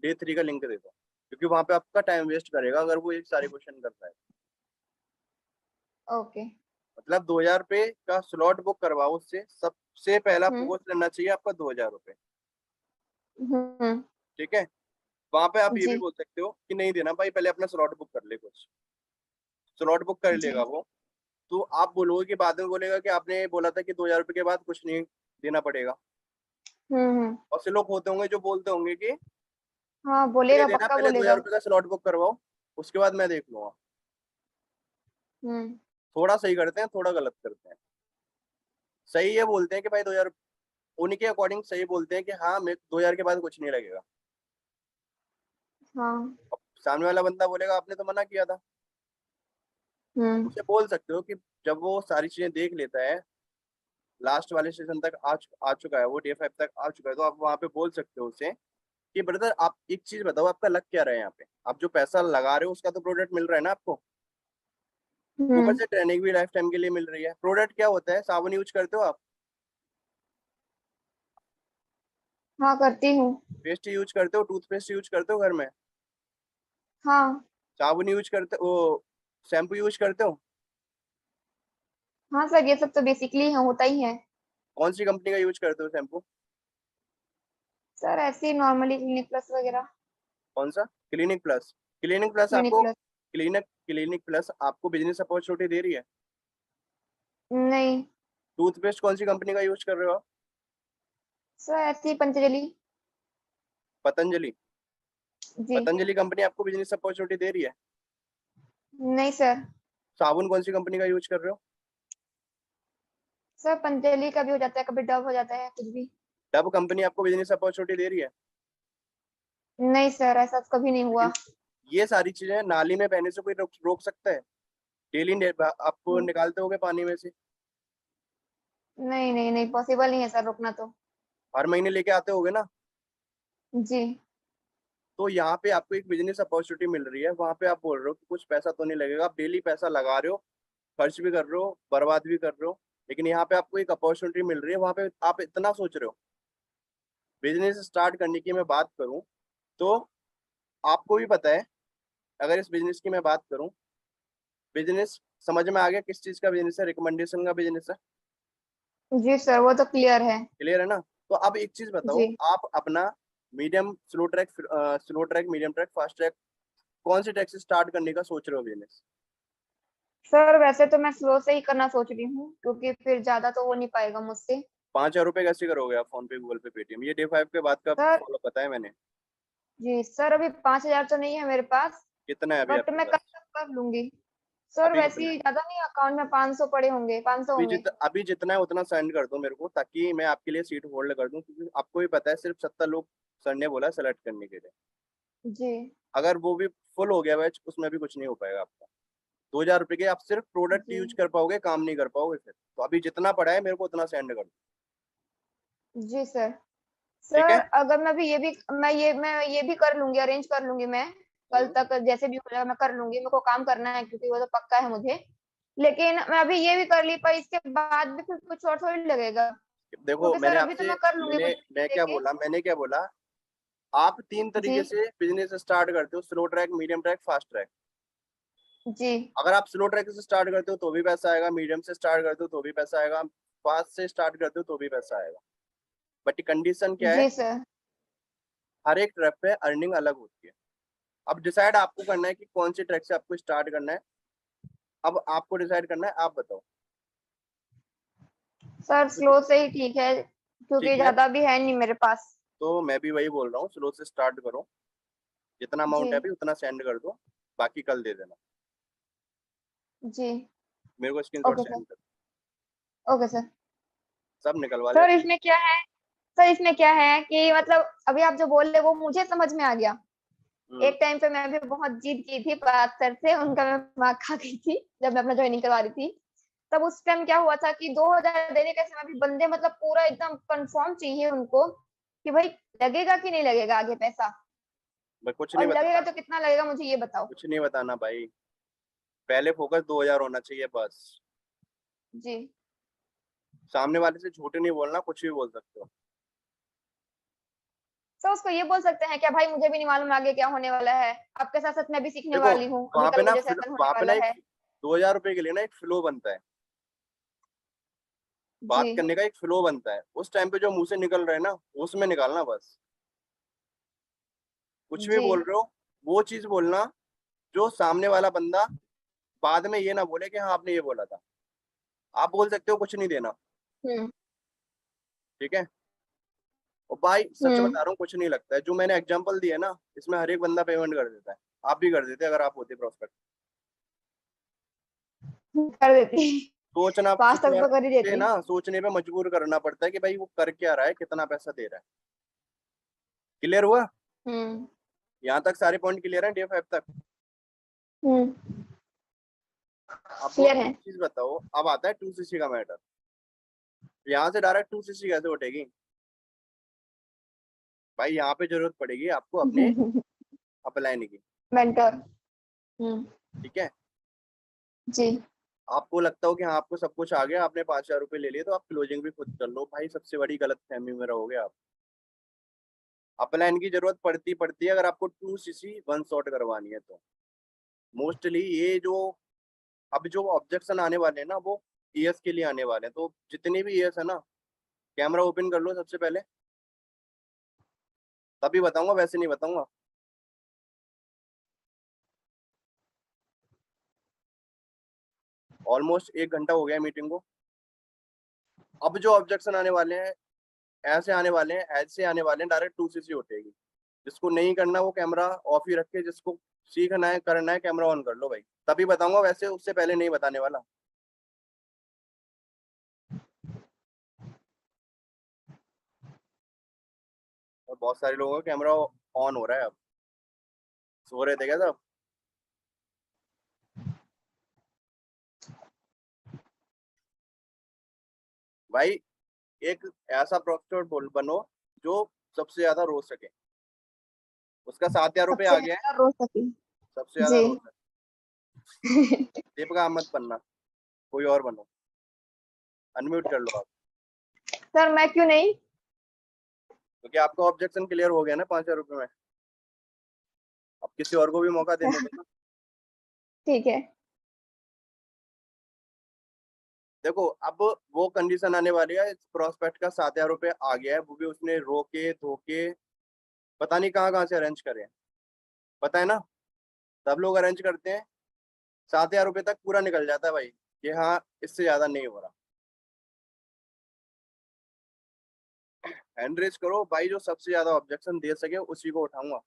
Day 3 का लिंक दे दो, क्योंकि वहां पे आपका टाइम वेस्ट करेगा अगर वो एक सारे क्वेश्चन करता है। ओके। मतलब 2,000 रुपए का स्लॉट बुक करवाओ, उससे सबसे पहला हम्म पोस्ट लेना चाहिए आपका 2,000 रुपए। हम्म। ठीक है? वहां पे आप ये भी जी बोल सकते हो कि नहीं देना भाई, पहले अपना स्लॉट बुक कर ले। कुछ स्लॉट बुक कर जी। लेगा वो, तो आप बोलोगे कि बाद में बोलेगा कि आपने बोला था कि 2,000 रुपए के बाद कुछ नहीं देना पड़ेगा। हम्म। और से लोग होते होंगे जो बोलते होंगे कि हाँ, नहीं बोलेगा, देना, पक्का पहले दो हजार बोलेगा। रुपए का स्लॉट बुक करवाओ, उसके बाद मैं देख लूंगा। हम्म। थोड़ा सही करते हैं, थोड़ा गलत करते हैं। सही ये बोलते हैं कि भाई 2000, उनके अकॉर्डिंग सही बोलते हैं कि हाँ मैं 2000 के बाद कुछ नहीं लगेगा। हाँ। अब सामने वाला बंदा बोलेगा आपने तो मना किया था, उसे बोल सकते हो कि जब वो सारी चीजें देख लेता है, लास्ट वाले सेशन तक आ चुका है, वो डे 5 तक आ चुका है, तो आप वहां पे बोल सकते हो उसे कि ब्रदर आप एक चीज बताओ, आपका लग क्या रहा है यहाँ पे, आप जो पैसा लगा रहे हो उसका तो प्रोडक्ट मिल रहा है ना आपको, ऊपर से ट्रेनिंग भी लाइफ टाइम के लिए मिल रही है। प्रोडक्ट क्या होता है, साबुन यूज करते हो आप, हाँ करती हूँ। पेस्ट यूज करते हो, टूथपेस्ट यूज करते हो घर में, हाँ। साबुन यूज करते हो, शैम्पू यूज करते हो, हाँ सर, ये सब तो बेसिकली होता ही है। कौन सी कंपनी का यूज करते हो शैम्पू, सर ऐसे ही नॉर्मली क्लिनिक प्लस वगैरह। कौन सा, clinic plus. Clinic plus clinic आपको, प्लस। क्लिनिक प्लस आपको बिजनेस अपॉर्चुनिटी दे रही है। नहीं टूथपेस्ट कौन सी कंपनी का यूज कर रहे हो आप, सर, ऐसे ही पतंजलि। पतंजलि। जी। पतंजलि कंपनी आपको बिजनेस अपॉर्चुनिटी दे रही है। नहीं सर। साबुन कौन सी कंपनी का यूज कर रहे हो, सर पतंजलि का भी हो जाता है, कभी डव हो जाता है, कुछ भी। डब कंपनी आपको बिजनेस अपॉर्चुनिटी दे रही है। नहीं सर, ऐसा कभी नहीं हुआ। लेकिन ये सारी चीजें नाली में बहने से कोई रोक सकता है, डेली आपको निकालते होगे पानी में से, नहीं नहीं नहीं, पॉसिबल नहीं है सर रोकना तो। हर महीने लेके आते होगे ना। जी। तो यहाँ पे आपको एक बिजनेस अपॉर्चुनिटी मिल रही है, वहां पे आप बोल रहे हो कि कुछ पैसा तो नहीं लगेगा, आप डेली पैसा लगा रहे हो, खर्च भी कर रहे हो, बर्बाद भी कर रहे हो, लेकिन यहाँ पे आपको एक अपॉर्चुनिटी मिल रही है, वहां पे आप इतना सोच रहे हो। बिजनेस स्टार्ट करने की मैं बात करूँ तो आपको भी पता है, अगर इस बिजनेस की मैं बात करूँ, बिजनेस समझ में आ गया किस चीज का बिजनेस है, रिकमेंडेशन का बिजनेस है, जी सर, वो तो क्लियर है। क्लियर है ना। तो अब एक चीज बताओ, जी आप अपना medium slow track medium track fast track कौन से ट्रैक से स्टार्ट करने का सोच रहे हो बिजनेस। सर, वैसे तो मैं स्लो से ही करना सोच रही हूँ, क्योंकि फिर ज्यादा तो हो नहीं पाएगा मुझसे। 5,000 रुपए कैसे करोगे आप, फोन पे गूगल पे पेटीएम, ये डे 5 के बाद का सर फॉलो पता है मैंने। जी सर, अभी 5,000 तो नहीं है मेरे पास, कितना है अभी बट आपके मैं कल पास, तक कर लूंगी। सर अभी वैसे कितना है, ही ज्यादा नहीं, अकाउंट में 500 पड़े होंगे, 500 होंगे। अभी जितना है उतना सेंड कर दो मेरे को, ताकि मैं आपके लिए सीट होल्ड कर दूं, क्योंकि आपको भी पता है सिर्फ 70 लोग सर ने बोला सेलेक्ट करने के लिए, जी अगर वो भी फुल हो गया बैच उसमें भी कुछ नहीं हो पाएगा आपका। 2,000 रुपए के आप सिर्फ प्रोडक्ट जी यूज कर पाओगे, काम नहीं कर पाओगे फिर, तो अभी जितना पड़ा है मेरे को उतना सेंड कर दो। जी सर। ठीक सर है। अगर मैं ये भी कर लूंगी, अरेंज कर लूंगी मैं। कल हम्म, तक जैसे भी हो जाएगा मैं कर लूंगी, मेरे को काम करना है क्योंकि वो तो पक्का है मुझे। लेकिन मैं अभी ये भी कर ली, पर इसके बाद भी फिर कुछ और थोड़ी लगेगा, देखो क्योंकि सर मैंने अभी तो आपसे, मैं कर लूंगी कुछ लेके। मैंने क्या बोला, आप 3 तरीके जी। से बिजनेस स्टार्ट करते हो, slow track medium track fast track. जी। अगर आप स्लो ट्रैक से स्टार्ट करते हो तो भी पैसा आएगा, मीडियम से स्टार्ट करते हो तो भी पैसा आएगा, फास्ट से स्टार्ट करते हो तो भी पैसा आएगा, बट कंडीशन क्या है, जी सर। हर एक ट्रैक पे अर्निंग अलग होती है। अब डिसाइड आपको करना है कि कौन सी ट्रैक से आपको स्टार्ट करना है, अब आपको डिसाइड करना है, आप बताओ। सर स्लो से ही ठीक है, क्योंकि ठीक है, ज्यादा भी है नहीं मेरे पास। तो मैं भी वही बोल रहा हूँ, स्लो से स्टार्ट करो, जितना जी। अमाउंट है अभी उतना सेंड कर दो, बाकी कल दे देना, जी। मेरे को स्क्रीनशॉट ओके सर। सेंड कर, ओके सर। सब निकलवा सर लेना। इसमें क्या है, सर इसमें क्या है कि मतलब अभी आप जो बोल रहे वो मुझे समझ में आ गया। हम्म, एक टाइम पे मैं भी बहुत जिद की थी बात सर से, उनका मैं दिमाग खा गई थी जब मैं अपना ज्वाइनिंग करवा रही थी। तब उस टाइम क्या हुआ था कि 2,000 देने के समय भी बंदे मतलब पूरा एकदम कंफर्म चाहिए उनको कि भाई लगेगा कि नहीं लगेगा आगे पैसा, मैं कुछ और नहीं लगेगा बताना, तो कितना लगेगा मुझे ये बताओ। कुछ नहीं बताना भाई, पहले फोकस 2,000 होना चाहिए बस, जी। सामने वाले से झूठ नहीं बोलना, कुछ भी बोल सकते हो। सर उसको ये बोल सकते हैं क्या, भाई मुझे भी नहीं मालूम आगे क्या होने वाला है, आपके साथ साथ मैं भी सीखने देखो वाली हूँ, अभी कल को जैसे अपन होने वहां पे ना वाला एक है। 2,000 रुपए के लिए ना एक फ्लो बनता है, जी। बात करने का एक फ्लो बनता है, उस टाइम पे जो मुंह से निकल रहा है ना उसमें निकालना बस, कुछ भी जी। बोल रहे हो वो चीज बोलना जो सामने वाला बंदा बाद में ये ना बोले कि हाँ आपने ये बोला था, आप बोल सकते हो कुछ नहीं देना। हम्म। ठीक है, और भाई सच हम्म। बता रहा हूँ कुछ नहीं लगता है, जो मैंने एग्जांपल दिया ना इसमें हर एक बंदा पेमेंट कर देता है, आप भी कर देते अगर आप होते प्रोस्पेक्ट। कर देती। सोचना पास तक तो कर ही से देती। ना, सोचने पे मजबूर करना पड़ता है कि भाई वो कर क्या रहा है, कितना पैसा दे रहा है। क्लियर हुआ? हम्म यहाँ तक सारे पॉइंट क्लियर हैं डे 5 तक? हम्म अब क्लियर एक है। चीज बताओ, अब आता है 2cc का मैटर। यहाँ से डायरेक्ट 2cc कैसे उठेगी भाई? यहाँ पे जरूरत पड़ेगी आपको अपने अपलाइन की। मेंटर। ठीक है? जी। आपको लगता हो कि हाँ आपको सब कुछ आ गया, आपने 5,000 रुपए ले लिए, तो आप क्लोजिंग भी खुद कर लो भाई, सबसे बड़ी गलत फहमी में रहोगे आप। अपलाइन की जरूरत पड़ती है अगर आपको 2cc 1 शॉट करवानी है तो। मोस्टली ये जो अब जो ऑब्जेक्शन आने वाले हैं ना, वो ईएस के लिए आने वाले हैं। तो जितने भी ईएस है ना, कैमरा ओपन कर लो सबसे पहले, तभी बताऊंगा, वैसे नहीं बताऊंगा। ऑलमोस्ट 1 घंटा हो गया मीटिंग को। अब जो ऑब्जेक्शन आने वाले हैं, ऐसे आने वाले हैं, ऐसे आने वाले हैं, डायरेक्ट 2cc उठेगी। जिसको नहीं करना वो कैमरा ऑफ ही रखे, जिसको सीखना है करना है कैमरा ऑन कर लो भाई, तभी बताऊंगा, वैसे उससे पहले नहीं बताने वाला। और बहुत सारे लोगों का कैमरा ऑन हो रहा है अब। सो रहे थे क्या सब? भाई एक ऐसा प्रोफेसर बनो जो सबसे ज्यादा रो सके। उसका 7,000 रुपये सबसे आ गया है, ज्यादा रो सकी। सबसे ज्यादा जी। रो सके। दीपिका मत बनना, कोई और बनो। अनम्यूट कर लो आप, सर मैं क्यों नहीं? क्योंकि आपका ऑब्जेक्शन क्लियर हो गया ना 5,000 रुपये में। अब किसी और को भी मौका देने देना। ठीक है। देखो अब वो कंडीशन आने वाली है, इस प्रोस्पेक्ट का 7,000 रुपये आ गया है, वो भी उसने रोके धोके पता नहीं कहाँ कहाँ से अरेंज करे हैं। पता है ना, सब लोग अरेंज करते हैं, 7,000 रुपये तक पूरा निकल जाता है भाई कि हाँ इससे ज्यादा नहीं हो रहा। हैंड रेज करो भाई, जो सबसे ज्यादा ऑब्जेक्शन दे सके उसी को उठाऊंगा।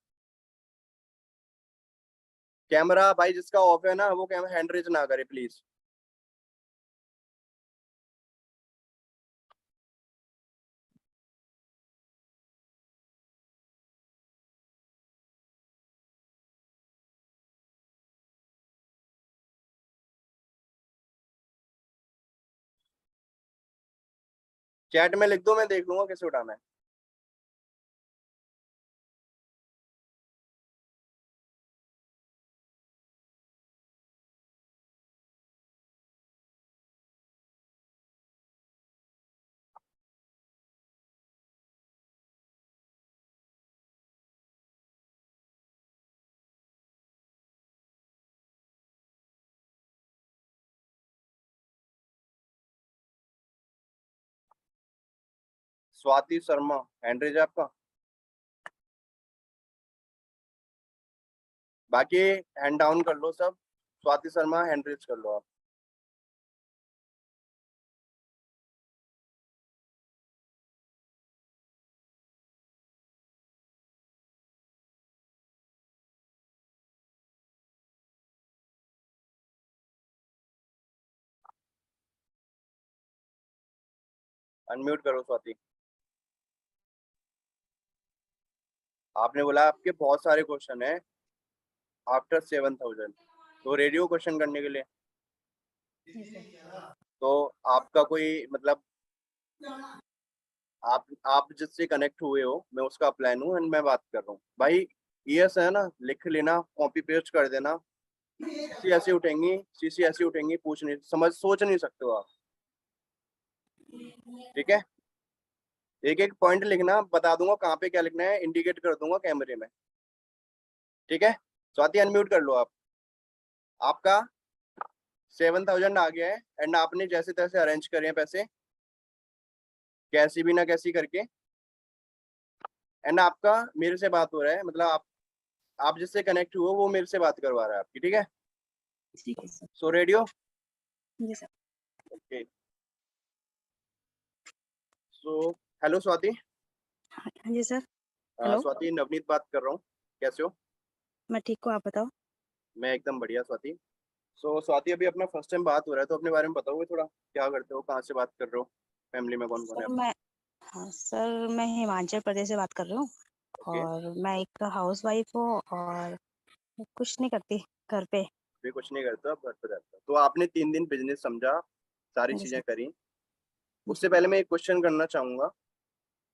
कैमरा भाई जिसका ऑफ है ना, वो कैमरा हैंड रेज ना करे प्लीज। चैट में लिख दो, मैं देख लूंगा कैसे उठाना है। स्वाति शर्मा हैंड रेज है आपका? बाकी हैंड डाउन कर लो सब। स्वाति शर्मा हैंड रेज कर लो आप। अनम्यूट करो स्वाति। आपने बोला आपके बहुत सारे क्वेश्चन है आफ्टर 7,000, तो रेडियो क्वेश्चन करने के लिए। तो आपका कोई मतलब आप जिससे कनेक्ट हुए हो, मैं उसका अपलाइन हूँ एंड मैं बात कर रहा हूँ भाई। यस है ना, लिख लेना, कॉपी पेस्ट कर देना। सीसी ऐसी उठेंगी, सीसी ऐसी उठेंगी, पूछ नहीं समझ सोच नहीं सकते हो आप। ठीक है? एक एक पॉइंट लिखना, बता दूंगा कहाँ पे क्या लिखना है, इंडिकेट कर दूंगा कैमरे में। ठीक है? स्वाति अनम्यूट कर लो आप। आपका 7,000 आ गया है एंड आपने जैसे तैसे अरेंज करे हैं पैसे, कैसी भी ना कैसी करके। एंड आपका मेरे से बात हो रहा है, मतलब आप जिससे कनेक्ट हुए वो मेरे से बात करवा रहा है आपकी। ठीक है? ठीक है सर। So radio. जी sir. Okay. So hello Swati. हाँ जी सर। हेलो। स्वाति नवनीत बात कर रहा हूँ, कैसे हो? मैं ठीक हूँ, आप बताओ। मैं एकदम बढ़िया स्वाति। सो स्वाति, अभी अपना फर्स्ट टाइम बात हो रहा है तो अपने बारे में बताओगे थोड़ा, क्या करते हो, कहाँ से बात कर रहे हो, फैमिली में कौन कौन है सर आपके? मैं हाँ सर, मैं हिमाचल प्रदेश से बात कर रही हूँ ओके, और मैं एक हाउस वाइफ हूँ और कुछ नहीं करती घर पे। अभी कुछ नहीं करते हो, आप घर पे रहते हो। तो आपने 3 दिन बिजनेस समझा, सारी हाँ जी चीजें सर। करी। जी उससे पहले मैं एक क्वेश्चन करना चाहूंगा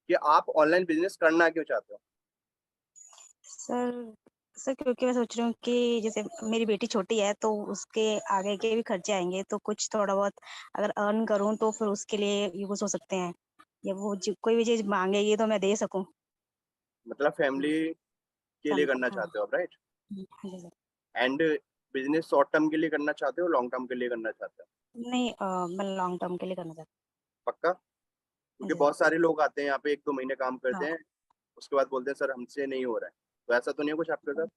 कि आप ऑनलाइन बिजनेस करना क्यों चाहते हो? सर, सर क्योंकि मैं सोच रही हूँ कि जैसे मेरी बेटी छोटी है तो उसके आगे के भी खर्चे आएंगे, तो कुछ थोड़ा बहुत अगर अर्न करूँ तो फिर उसके लिए यूज हो सकते हैं, या वो कोई भी चीज मांगेगी तो मैं दे सकूँ। मतलब फैमिली के लिए करना हाँ। चाहते हो आप, राइट? हाँ जी sir. And business short term के लिए करना चाहते हो, लॉन्ग टर्म के लिए करना चाहते हो? नहीं, मैं लॉन्ग टर्म के लिए करना चाहती पक्का? हूँ। क्योंकि जी सर। बहुत सारे लोग आते हैं यहाँ पे, 1-2 महीने काम करते हाँ। हैं, उसके बाद बोलते हैं सर हमसे नहीं हो रहा है। तो ऐसा तो नहीं है कुछ आपके साथ?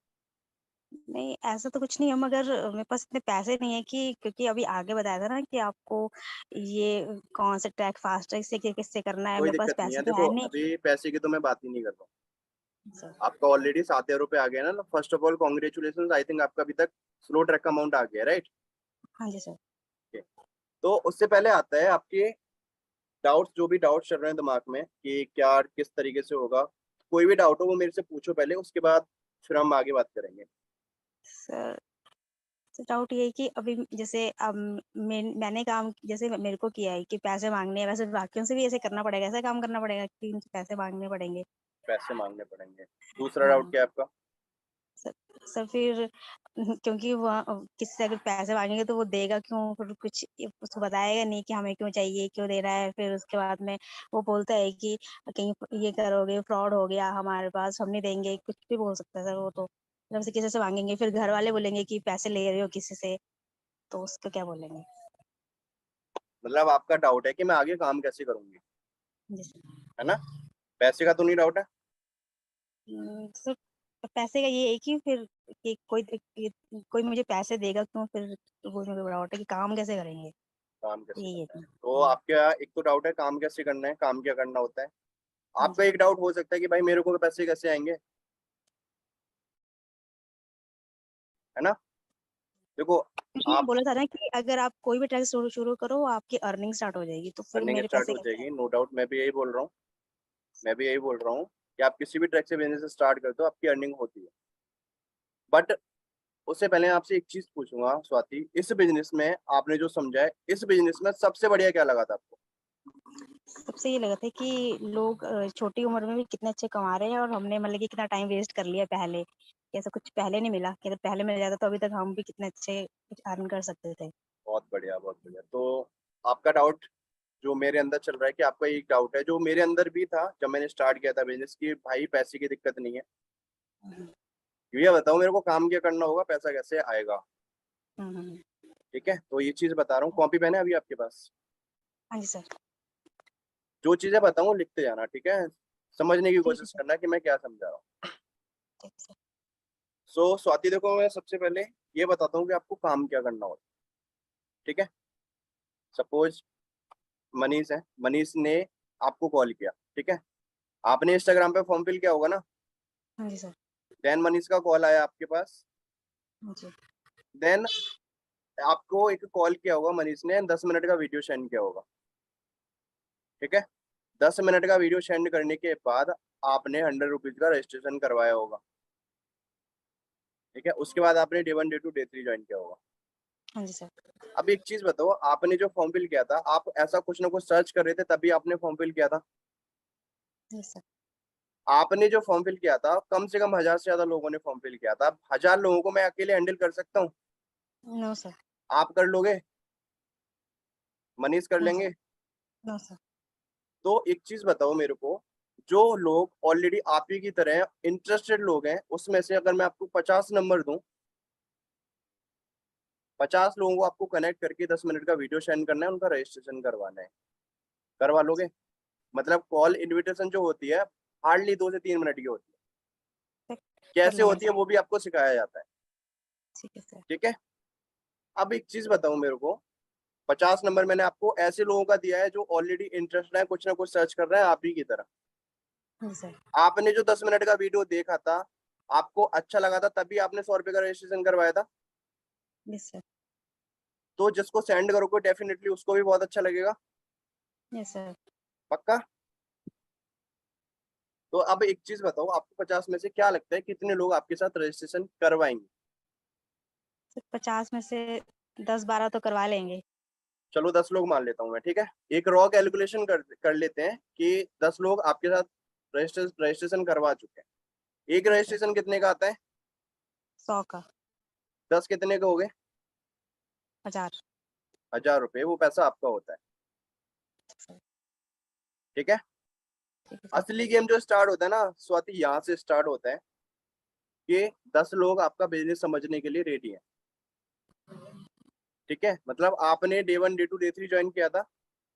नहीं, ऐसा तो कुछ नहीं है, मगर मेरे पास इतने पैसे नहीं है कि, क्योंकि अभी आगे बताया था ना कि आपको ये कौन से ट्रैक फास्ट ट्रैक से किससे करना है, कोई मेरे पास दिक्कत नहीं है, पैसे तो देखो है नहीं। अभी पैसे की तो मैं बात ही नहीं कर रहा हूँ। सर। आपका ऑलरेडी 7,000 रुपये आ गया ना, first of all congratulation. I think आपका अभी तक स्लो ट्रैक का अमाउंट आ गया, राइट? हाँ जी सर। तो उससे पहले आता है आपके डाउट्स, जो भी डाउट्स चल रहे हैं दिमाग में कि क्या किस तरीके से होगा। कोई भी डाउट हो वो मेरे से पूछो पहले, उसके बाद फिर हम आगे बात करेंगे। सर, डाउट ये है कि अभी जैसे अब मैंने काम जैसे मेरे को किया है कि पैसे मांगने हैं, वैसे बाकियों से भी ऐसे करना पड़ेगा, ऐसा काम करना पड़ेगा कि इनसे पैसे मांगने पड़ेंगे। पैसे मांगने पड़ेंगे। दूसरा डाउट हाँ। क्या है आपका? सर, सर फिर क्योंकि वो किसी से अगर पैसे मांगेंगे तो वो देगा क्यों, फिर कुछ उसको बताएगा नहीं कि हमें क्यों चाहिए, क्यों दे रहा है। फिर उसके बाद में वो बोलता है कि कहीं ये करोगे, फ्रॉड हो गया हमारे पास, हम नहीं देंगे, कुछ भी बोल सकता है सर वो तो। जब से किसी से मांगेंगे फिर घर वाले बोलेंगे कि पैसे ले रहे हो किसी से, तो उसको क्या बोलेंगे। मतलब आपका डाउट है कि मैं आगे काम कैसे करूंगी, जी सर। है ना? पैसे का तो नहीं डाउट है? सर, पैसे का ये है कि फिर कि कोई मुझे पैसे देगा क्यों, फिर वो मुझे डाउट है कि काम कैसे करेंगे। काम कैसे यही है। करना है, तो आपका एक तो डाउट है काम कैसे करना है, काम क्या करना होता है। आपका जी। एक डाउट हो सकता है कि भाई मेरे को पैसे कैसे आएंगे, है ना? देखो, क्योंकि मैं आप बोला था ना कि अगर आप कोई भी टैक्स शुरू शुरू करो आपकी अर्निंग स्टार्ट हो जाएगी, तो फिर अर्निंग मेरे स्टार्ट पैसे हो कैसे जाएगी, आएंगे। No doubt. मैं भी यही बोल रहा हूँ कि आप किसी भी ट्रैक से बिजनेस स्टार्ट करते हो, आपकी अर्निंग होती है। बट उससे पहले आपसे एक चीज पूछूंगा स्वाति, इस बिजनेस में आपने जो समझा है, इस बिजनेस में सबसे बढ़िया क्या लगा था आपको? सबसे ये लगा था कि लोग छोटी उम्र में भी कितने अच्छे कमा रहे हैं, और हमने मतलब कि कितना टाइम वेस्ट कर लिया पहले, कि ऐसा कुछ पहले नहीं मिला, कि अगर पहले मिल जाता तो अभी तक हम भी कितने अच्छे कुछ अर्न कर सकते थे। बहुत बढ़िया, बहुत बढ़िया। तो आपका डाउट जो मेरे अंदर चल रहा है, कि आपका एक डाउट है जो मेरे अंदर भी था जब मैंने स्टार्ट किया था बिजनेस, की भाई पैसे की दिक्कत नहीं है। हम्म। ये बताओ मेरे को काम क्या करना होगा, पैसा कैसे आएगा? हम्म। ठीक है, तो ये चीज बता रहा हूँ। कॉपी पेन है अभी आपके पास? हाँ जी सर। जो चीजें बताऊँ लिखते जाना, ठीक है? समझने की ठीक है कोशिश सर। करना कि मैं क्या समझा रहा हूँ। ठीक है सर। सो स्वाति देखो, मैं सबसे पहले ये बताता हूँ कि आपको काम क्या करना होता है, ठीक है? सपोज मनीष है, मनीष ने आपको कॉल किया, ठीक है? आपने इंस्टाग्राम पे फॉर्म फिल किया होगा ना? हाँ जी सर। देन मनीष का कॉल आया आपके पास। हाँ जी। देन आपको एक कॉल किया होगा मनीष ने, 10 मिनट का वीडियो सेंड किया होगा, ठीक है? 10 मिनट का वीडियो सेंड करने के बाद आपने 100 रुपीज का रजिस्ट्रेशन करवाया होगा, ठीक है? उसके बाद आपने डे 1 डे 2 डे 3 ज्वाइन किया होगा। हाँ जी सर। अब एक चीज बताओ, आपने जो फॉर्म फिल किया था, आप ऐसा कुछ ना कुछ सर्च कर रहे थे तभी आपने फॉर्म फिल किया था? जी सर। आपने जो फॉर्म फिल किया था, कम से कम 1,000 से ज्यादा लोगों ने फॉर्म फिल किया था। अब 1,000 लोगों को मैं अकेले हैंडल कर सकता हूँ? No sir. आप कर लोगे? मनीष कर नो सर। लेंगे? No sir. तो एक चीज बताओ मेरे को, जो लोग ऑलरेडी आप ही की तरह इंटरेस्टेड लोग हैं, उसमें से अगर मैं आपको 50 नंबर दूं, 50 लोगों को आपको कनेक्ट करके 10 मिनट का वीडियो सेंड करना है, उनका रजिस्ट्रेशन करवाना है, करवा लोगे? मतलब कॉल इनविटेशन जो होती है, हार्डली 2 से 3 मिनट की होती है। कर कैसे लेंगे होती है सर। वो भी आपको सिखाया जाता है, ठीक है सर। ठीक है? अब एक चीज बताओ मेरे को, 50 नंबर मैंने आपको ऐसे लोगों का दिया है जो ऑलरेडी इंटरेस्टेड है, कुछ ना कुछ सर्च कर रहे हैं आप ही की तरह। जी सर। आपने जो 10 मिनट का वीडियो देखा था, आपको अच्छा लगा था, तभी आपने 100 रुपए का रजिस्ट्रेशन करवाया था। Yes sir. तो जिसको सेंड करोगे डेफिनेटली उसको भी बहुत अच्छा लगेगा। Yes sir. पक्का? तो अब एक चीज बताओ, आपको 50 में से क्या लगता है कितने लोग आपके साथ रजिस्ट्रेशन करवाएंगे? 50 में से 10-12 तो करवा लेंगे। चलो 10 लोग मान लेता हूँ मैं, ठीक है। एक रॉ कैलकुलेशन कर लेते हैं कि 10 लोग आपके साथ रजिस्ट्रेशन करवा चुके हैं। एक रजिस्ट्रेशन कितने का आता है? 100 का 10 कितने का हो गए? 1000। 1000 रुपये, वो पैसा आपका होता है, ठीक है। ठीक है सर। असली गेम जो स्टार्ट होता है ना स्वाति, यहाँ से स्टार्ट होता है कि 10 लोग आपका बिजनेस समझने के लिए रेडी है, ठीक है। मतलब आपने डे 1 डे 2 डे 3 ज्वाइन किया था,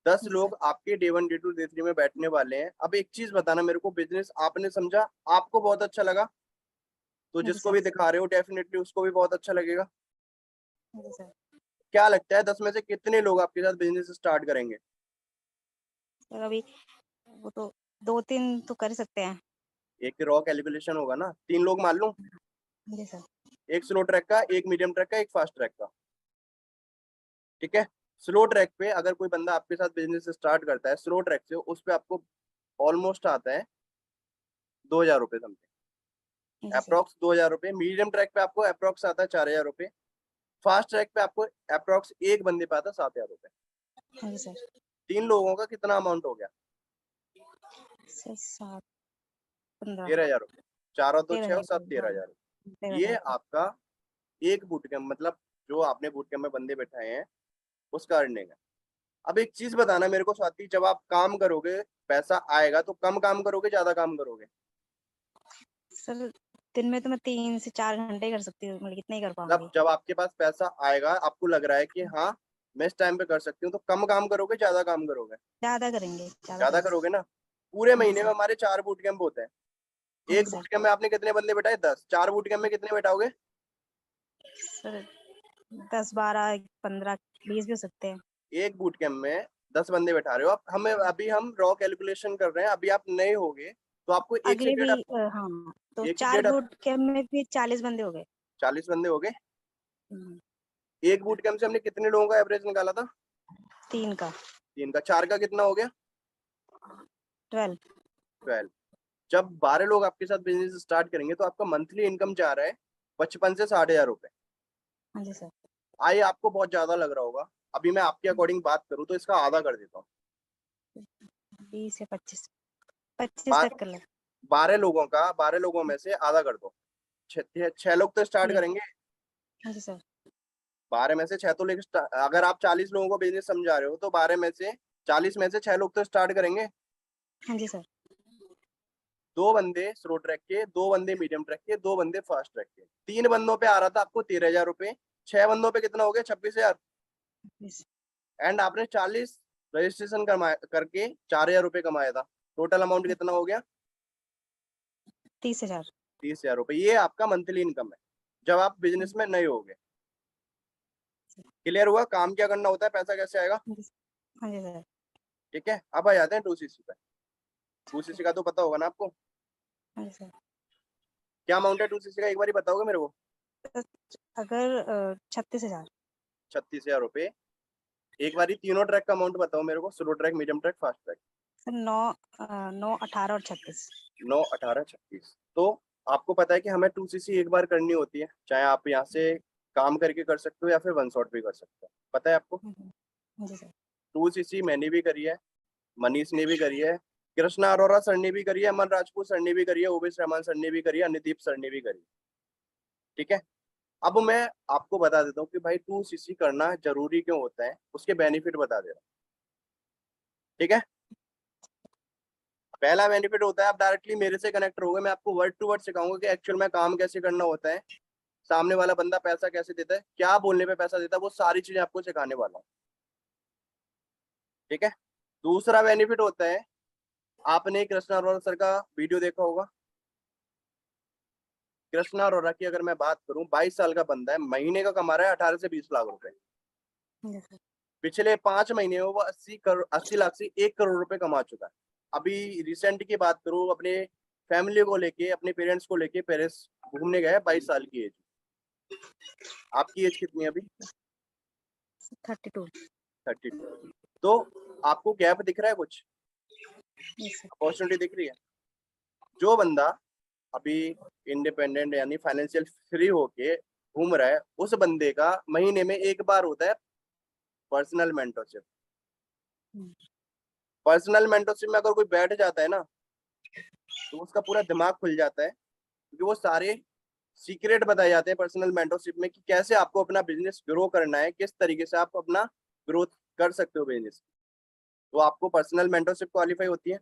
10 जी लोग आपके डे 1 डे 2 डे 3 में बैठने वाले हैं। अब एक चीज बताना मेरे को, बिजनेस आपने समझा, आपको बहुत अच्छा लगा, तो जी जिसको सर। भी दिखा रहे हो डेफिनेटली उसको भी बहुत अच्छा लगेगा। जी सर। क्या लगता है 10 में से कितने लोग आपके साथ बिजनेस स्टार्ट करेंगे? सर अभी वो तो 2-3 तो कर सकते हैं। एक रॉ कैलकुलेशन होगा ना, 3 लोग मान लूं, जी सर। एक स्लो ट्रैक का, एक मीडियम ट्रैक का, एक फास्ट ट्रैक का, ठीक है। स्लो ट्रैक पे अगर कोई बंदा आपके साथ बिजनेस स्टार्ट करता है स्लो ट्रैक से, उस पे आपको ऑलमोस्ट आता है 2000 रुपये समथिंग, जी सर। अप्रोक्स 2000 रुपये। मीडियम ट्रैक पे आपको अप्रोक्स आता है 4000 रुपये। फास्ट ट्रैक पे आपको अप्रोक्स एक बंदे पे आता है 7000 रुपये। जी सर। 3 लोगों का कितना अमाउंट हो गया? सर 7 15 13,000 रुपये। 4 और 2 6 और 7 13,000। 13,000 रुपये। ये 13,000। आपका एक बूट कैंप, मतलब जो आपने बूट कैंप में बंदे बैठाए हैं उसका अर्निंग है। अब एक चीज बताना मेरे को स्वाति, जब आप काम करोगे पैसा आएगा तो कम काम करोगे ज्यादा काम करोगे? सर दिन में तो मैं 3 से 4 घंटे कर सकती हूँ, मतलब इतना ही कर मतलब पाऊंगी। जब आपके पास पैसा आएगा आपको लग रहा है कि हाँ मैं इस टाइम पे कर सकती हूँ, तो कम काम करोगे ज्यादा काम करोगे? ज्यादा करेंगे, ज्यादा ज्यादा करेंगे। करोगे ना। पूरे हाँ जी महीने में सर। हमारे 4 बूट कैंप होते हैं। हाँ जी एक सर। बूट कैंप में आपने कितने बंदे बैठाए? 10। 4 बूट कैंप में कितने बैठाओगे? सर 10-12-15 20 भी हो सकते हैं। एक बूट कैंप में 10 बंदे बैठा रहे हो आप, हमें अभी हम रॉ कैलकुलेशन कर रहे हैं, अभी आप नए होगे तो आपको एक से अगले भी डेढ़ हाँ, तो एक से 4 डेढ़ बूट कैंप में भी 40 बंदे हो गए। 40 बंदे हो गए। हम्म, एक बूट कैंप से हमने कितने लोगों का एवरेज निकाला था? 3 का 3 का। 4 का कितना हो गया? 12। 12। जब 12 लोग आपके साथ बिजनेस स्टार्ट करेंगे तो आपका मंथली इनकम जा रहा है 55 से 60,000 रुपए। हाँ जी सर। आइए, आपको बहुत ज्यादा लग रहा होगा, अभी मैं आपके अकॉर्डिंग बात करूं तो इसका आधा कर देता हूँ। 20 या 25 तक कर ले। 12 लोगों में से आधा कर दो। 6 लोग तो स्टार्ट ठीक। करेंगे। हाँ जी सर। 12 में से 6 तो लेके अगर आप 40 लोगों को बिजनेस समझा रहे हो तो 12 में से 40 में से 6 लोग तो स्टार्ट करेंगे। हाँ जी सर। 2 बंदे स्लो ट्रैक के, 2 बंदे मीडियम ट्रैक के, 2 बंदे फास्ट ट्रैक के। 3 बंदों पे आ रहा था आपको 13,000 रुपए। 6 बंदों पे कितना हो गया? 26,000। Yes, एंड आपने 40 रजिस्ट्रेशन करके 4,000 रुपए कमाया था। टोटल अमाउंट कितना हो गया? 30,000। 30,000 रुपए। ये आपका मंथली इनकम है जब आप बिजनेस में नए होगे। क्लियर हुआ काम क्या करना होता है, पैसा कैसे आएगा? हाँ जी सर। ठीक है, अब आ जाते हैं 2cc पे। 2cc का तो पता होगा ना आपको, हाँ जी सर। क्या अमाउंट है 2cc का, एक बार बताओगे मेरे को? अगर 36,000। 36,000 रुपए। एक बार तीनों ट्रैक का अमाउंट बताओ मेरे को, slow track, medium track, fast track. Sir 9, 18 और 36। 9 18 36। तो आपको पता है कि हमें 2cc एक बार करनी होती है, चाहे आप यहाँ से काम करके कर सकते हो या फिर वन शॉट भी कर सकते हो, पता है आपको? हाँ जी सर। 2cc मैंने भी करी है, मनीष ने भी करी है, कृष्णा अरोरा सर ने भी करी है, अमन राजपूत सर ने भी करी है, ओवेश रहमान सर ने भी करी है, अनुदीप सर ने भी करी है, ठीक है। अब मैं आपको बता देता हूँ कि भाई 2cc करना जरूरी क्यों होता है, उसके बेनिफिट बता दे रहा हूँ, ठीक है। पहला बेनिफिट होता है आप डायरेक्टली मेरे से कनेक्ट रहोगे, मैं आपको वर्ड टू वर्ड सिखाऊंगा कि एक्चुअल में काम कैसे करना होता है, सामने वाला बंदा पैसा कैसे देता है, क्या बोलने पे पैसा देता है, वो सारी चीजें आपको सिखाने वाला हूँ, ठीक है। दूसरा बेनिफिट होता है, आपने कृष्णा अरोरा सर का वीडियो देखा होगा। कृष्णा अरोरा की अगर मैं बात करूं, 22 साल का बंदा है, महीने का कमा रहा है 18 से 20 लाख रुपए। हाँ जी सर। पिछले 5 महीने में वो 80 लाख से 1 करोड़ रुपए कमा चुका है। अभी रिसेंट की बात करूं, अपने फैमिली को लेके, अपने पेरेंट्स को लेके पेरिस घूमने गए, 22 साल की एज। आपकी एज कितनी है अभी? 32। 32। तो आपको गैप दिख रहा है, कुछ यस सर। अपॉर्चुनिटी दिख रही है? जो बंदा अभी इंडिपेंडेंट यानी फाइनेंशियल फ्री होके घूम रहा है, उस बंदे का महीने में एक बार होता है पर्सनल मेंटरशिप। पर्सनल मेंटरशिप में अगर कोई बैठ जाता है ना, तो उसका पूरा दिमाग खुल जाता है, क्योंकि वो सारे सीक्रेट बताए जाते हैं पर्सनल मेंटरशिप में कि कैसे आपको अपना बिजनेस ग्रो करना है, किस तरीके से आप अपना ग्रोथ कर सकते हो बिजनेस। तो आपको पर्सनल मेंटरशिप क्वालिफाई होती है।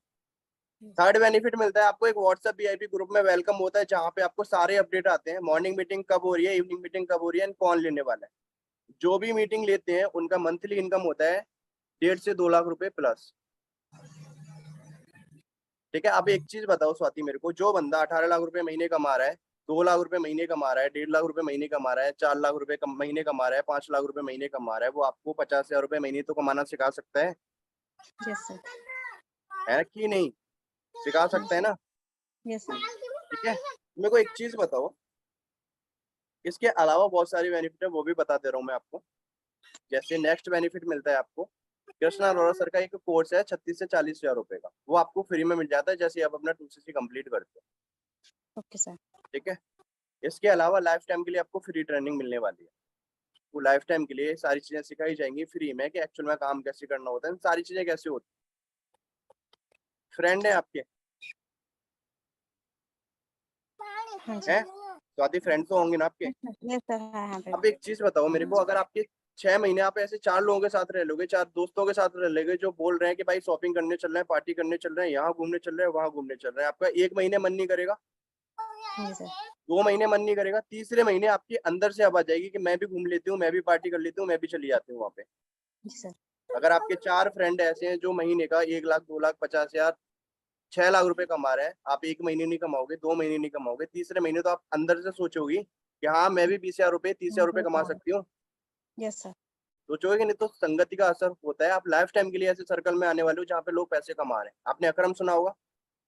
थर्ड बेनिफिट मिलता है आपको, एक व्हाट्सएप वीआईपी ग्रुप में वेलकम होता है, जहाँ पे आपको सारे अपडेट आते हैं, मॉर्निंग मीटिंग कब हो रही है, इवनिंग मीटिंग कब हो रही है, कौन लेने वाला है। जो भी मीटिंग लेते हैं उनका मंथली इनकम होता है 1.5 से 2 लाख रुपए प्लस। ठीक है, अब एक चीज बताओ स्वाति मेरे को, जो बंदा 18 लाख रुपए महीने कमा रहा है, 2 लाख रुपए महीने कमा रहा है, 1.5 लाख रुपए महीने कमा रहा है, 4 लाख रुपए महीने कमा रहा है, 5 लाख रुपए महीने कमा रहा है, वो आपको 50,000 रुपए महीने तो कमाना सिखा सकता है यस सर। है कि नहीं? सिखा सकता है ना? Yes sir. ठीक है, मेरे को एक चीज बताओ, इसके अलावा बहुत सारी बेनिफिट है, वो भी बता दे रहा हूँ मैं आपको। जैसे नेक्स्ट बेनिफिट मिलता है आपको, कृष्णा अरोड़ा सर का एक कोर्स है 36 से 40,000 रुपए का, वो आपको फ्री में मिल जाता है जैसे आप अपना 2CC कंप्लीट करते हो। Okay sir. ठीक है, इसके अलावा लाइफ टाइम के लिए आपको फ्री ट्रेनिंग मिलने वाली है। वो लाइफ टाइम के लिए सारी चीजें सिखाई जाएंगी फ्री में, कि एक्चुअल में काम कैसे करना होता है, सारी चीजें कैसे होती। फ्रेंड है आपके? हाँ जी। हैं स्वाति, फ्रेंड तो होंगे ना आपके? Yes sir. हाँ हाँ अब एक चीज बताओ मेरे को, अगर आपके 6 महीने आप ऐसे 4 लोगों के साथ रह लोगे, 4 दोस्तों के साथ रह लोगे, जो बोल रहे हैं कि भाई शॉपिंग करने चल रहे हैं, पार्टी करने चल रहे हैं, यहाँ घूमने चल रहे हैं, वहां घूमने चल रहे हैं, आपका 1 महीने मन नहीं करेगा, जी सर। 2 महीने मन नहीं करेगा, तीसरे महीने आपके अंदर से आवाज आएगी कि मैं भी घूम लेती हूँ, मैं भी पार्टी कर लेती हूँ, मैं भी चली जाती हूँ वहां पे। जी सर। अगर आपके 4 फ्रेंड ऐसे हैं जो महीने का 1 लाख, 2 लाख, 50,000, 6 लाख रुपए कमा रहे हैं, आप 1 महीने नहीं कमाओगे, 2 महीने नहीं कमाओगे, तीसरे महीने तो आप अंदर से सोचोगी कि हाँ मैं भी 20,000 रुपए, 30,000 रुपए कमा सकती हूँ। Yes sir. सोचोगे कि नहीं? तो संगति का असर होता है, आप लाइफ टाइम के लिए ऐसे सर्कल में आने वाले हो जहाँ पे लोग पैसे कमा रहे हैं। आपने अकरम सुना होगा,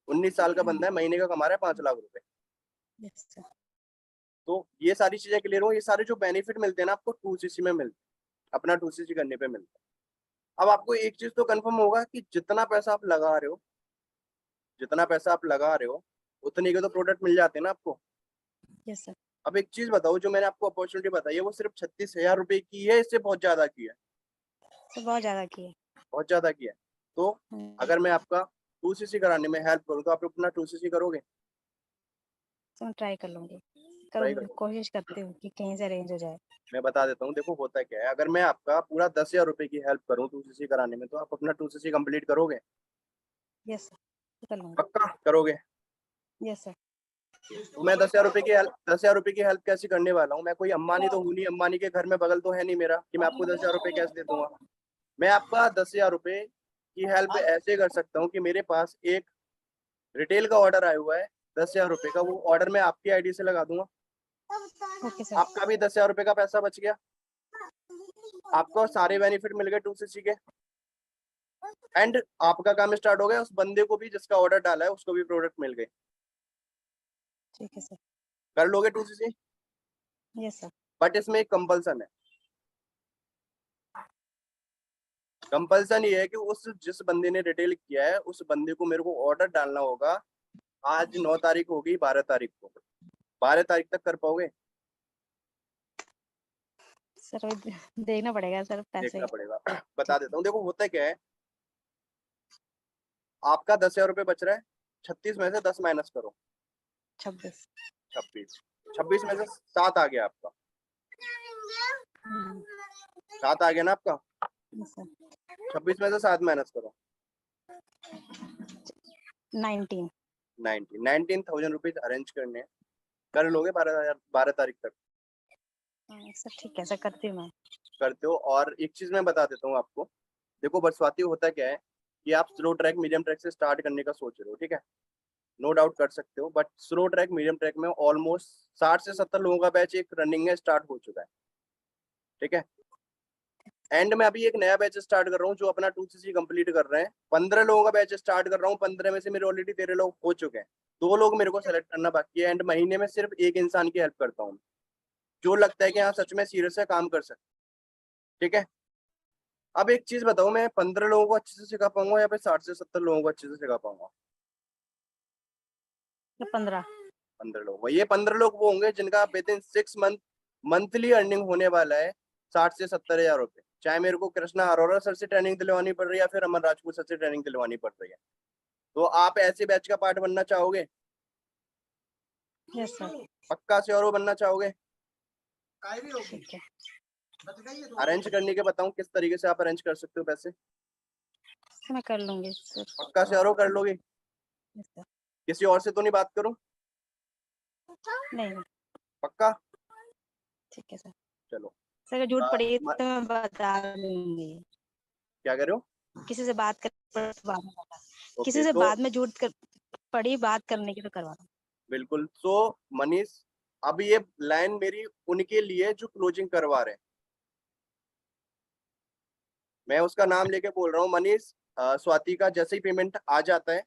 19 साल का बंदा है, महीने का कमा रहा है 5 लाख रुपए। Yes sir. तो ये सारी चीजें क्लियर हो, ये सारे जो बेनिफिट मिलते हैं ना आपको 2CC में मिलते हैं, अपना 2CC करने पे मिलता है। अब आपको एक चीज तो कंफर्म होगा कि जितना पैसा आप लगा रहे हो, जितना पैसा आप लगा रहे हो उतने के तो प्रोडक्ट मिल जाते हैं ना आपको। Yes sir. अब एक चीज बताओ, जो मैंने आपको अपॉर्चुनिटी बताई है वो सिर्फ 36,000 रुपए की है, इससे बहुत ज्यादा की है? सर बहुत ज्यादा की है। बहुत ज्यादा की है। तो अगर मैं आपका 2CC कराने में हेल्प करूँ तो आप अपना 2CC करोगे? तो मैं ट्राई कर लूंगी, ट्राई करूंगी, करोगे? कोशिश करती हूँ कि कहीं से अरेंज हो जाए। मैं बता देता हूँ, देखो होता क्या है, अगर मैं आपका पूरा 10,000 रुपए की हेल्प करूँ 2CC कराने में, तो आप अपना 2CC कंप्लीट करोगे? यस सर, कर लूंगी। पक्का करोगे? Yes sir. तो मैं 10,000 रुपए की हेल्प कैसे करने वाला हूँ? मैं कोई अंबानी तो हूँ नहीं, अंबानी के घर में बगल तो है नहीं मेरा कि मैं आपको 10,000 रुपए कैसे दे दूंगा। मैं आपका 10,000 रुपए की हेल्प ऐसे कर सकता हूँ कि मेरे पास एक रिटेल का ऑर्डर आया हुआ है 10,000 रुपए का, वो ऑर्डर मैं आपकी आईडी से लगा दूंगा, ओके सर। आपका भी 10,000 रुपए का पैसा बच गया, आपको सारे बेनिफिट मिल गए 2CC के, एंड आपका काम स्टार्ट हो गया, उस बंदे को भी जिसका ऑर्डर डाला है उसको भी प्रोडक्ट मिल गए। ठीक है सर। कर लोगे 2CC? Yes sir. बट इसमें एक कंपल्सन है। कंपल्सन ये है कि उस जिस बंदे ने रिटेल किया है उस बंदे को मेरे को ऑर्डर डालना होगा। आज 9 तारीख हो गई, 12 तारीख को, 12 तारीख तक कर पाओगे? सर अभी देखना पड़ेगा सर, पैसे। देखना पड़ेगा। बता देता हूँ, देखो होता क्या है, आपका 10,000 रुपए बच रहा है, 36 में से 10 माइनस करो, 26। 26, 26 में से 7 आ गया आपका, 7 आ गया ना आपका, यस सर। 26 में से 7 माइनस करो, 19। 19,000 रुपीज अरेंज करने हैं, कर लोगे 12 तारीख तक? सर ठीक है सर, करती हूँ मैं। करते हो? और एक चीज मैं बता देता हूँ आपको, देखो बरसाती होता क्या है कि आप स्लो ट्रैक मीडियम ट्रैक से स्टार्ट करने का सोच रहे हो, ठीक है, नो डाउट कर सकते हो, but slow track medium track में ऑलमोस्ट 60 से 70 लोगों का बैच एक रनिंग में स्टार्ट हो चुका है, ठीक है, एंड मैं अभी एक नया बैच स्टार्ट कर रहा हूँ जो अपना 2CC कंप्लीट कर रहे हैं, 15 लोगों का बैच स्टार्ट कर रहा हूँ, 15 में से मेरे ऑलरेडी 13 लोग हो चुके हैं, 2 लोग मेरे को सेलेक्ट करना बाकी है, एंड महीने में सिर्फ एक इंसान की हेल्प करता हूँ जो लगता है कि हाँ सच में सीरियस है, काम कर सकते, ठीक है। अब एक चीज बताओ, मैं 15 लोगों को अच्छे से सिखा पाऊंगा या फिर 60 से 70 लोगों को अच्छे से सिखा पाऊंगा? 15। 15 लोग। ये 15 लोग वो होंगे जिनका with in 6 month monthly earning होने वाला है 60 से 70 हजार रुपए। चाहे मेरे को कृष्णा अरोरा सर से ट्रेनिंग दिलवानी पड़ रही है या फिर अमन राजपूत सर से ट्रेनिंग दिलवानी पड़ रही है। तो आप ऐसे बैच का पार्ट बनना चाहोगे? Yes sir. पक्का से और बनना चाहोगे? ठीक है। अरेंज करने के बताऊं किस तरीके से आप अरेंज कर सकते हो पैसे? मैं कर लूंगी सर। पक्का से और कर लोगे? Yes sir. किसी और से तो नहीं बात करूं? नहीं। पक्का? ठीक है सर। चलो। सर अगर झूठ पड़ी म- तो मैं बता दूंगी। क्या कर रहे हो? किसी से बात कर बाद में किसी ओके, से तो बाद में झूठ पड़ी बात करने की तो करवा दूँ। बिल्कुल। सो मनीष, अब ये लाइन मेरी उनके लिए जो क्लोजिंग करवा रहे हैं, मैं उसका नाम लेके बोल रहा हूँ। मनीष, स्वाति का जैसे ही पेमेंट आ जाता है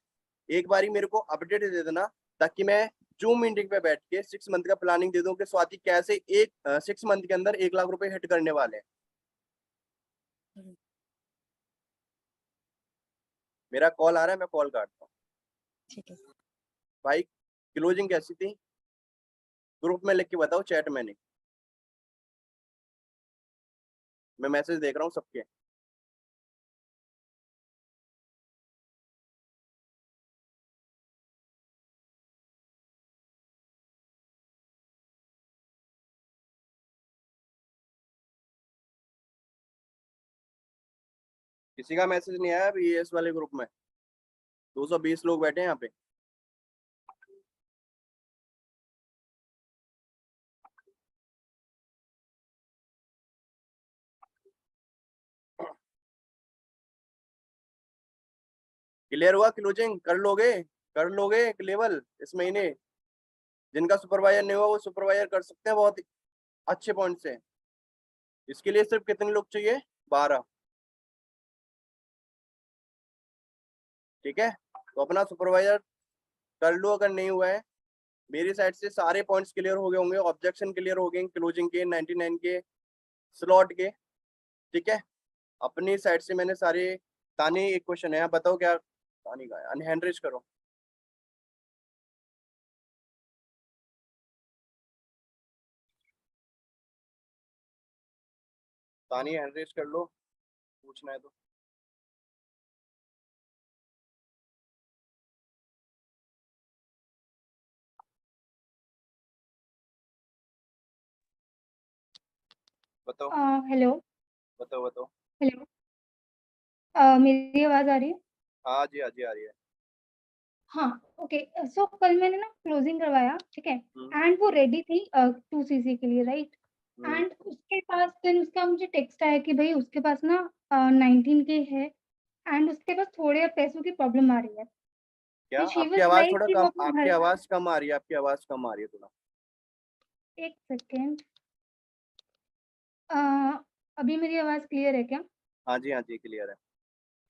एक बारी मेरे को अपडेट दे देना, ताकि मैं जूम मीटिंग पे बैठ के 6 मंथ का प्लानिंग दे दूं कि स्वाति कैसे 6 मंथ के अंदर 1 लाख रुपए हिट करने वाले हैं। मेरा कॉल आ रहा है, मैं कॉल काटता हूँ। ठीक है। भाई क्लोजिंग कैसी थी ग्रुप में लिख के बताओ, चैट में नहीं। मैं मैसेज देख रहा हूँ सबके। किसी का मैसेज नहीं आया अभी इस वाले ग्रुप में? 220 लोग बैठे हैं यहाँ पे। क्लियर हुआ? क्लोजिंग कर लोगे? कर लोगे एक लेवल इस महीने? जिनका सुपरवाइजर नहीं हुआ वो सुपरवाइजर कर सकते हैं बहुत अच्छे पॉइंट से। इसके लिए सिर्फ कितने लोग चाहिए? 12। ठीक है, तो अपना सुपरवाइजर कर लो अगर नहीं हुआ है। मेरी साइड से सारे पॉइंट्स क्लियर हो गए होंगे, ऑब्जेक्शन क्लियर हो गए क्लोजिंग के, 99 के स्लॉट के। ठीक है, अपनी साइड से मैंने सारे। तानी एक क्वेश्चन है, आप बताओ क्या? तानी का हैंड रेज करो। तानी हैंड रेज कर लो, पूछना है तो। बताओ हेलो। बताओ बताओ। हेलो। मेरी आवाज आ रही है? हाँ जी, हाँ जी, आ रही है। हाँ। ओके। सो कल मैंने ना क्लोजिंग करवाया, ठीक है। हम्म, एंड वो रेडी थी 2cc के लिए, राइट। हम्म। एंड उसके पास फिर उसका मुझे टेक्स्ट आया कि भाई उसके पास ना 19 के है। एंड उसके पास थोड़े पैसों की प्रॉब्लम आ रही है। क्या शी आपकी वाज आवाज लाइक थोड़ा कि वो कम, अपने आपकी घर। आवाज कम आ रही है, आपकी आवाज कम आ रही है थोड़ा। एक सेकेंड। अभी मेरी आवाज क्लियर है क्या? हाँ जी, हाँ जी, क्लियर है।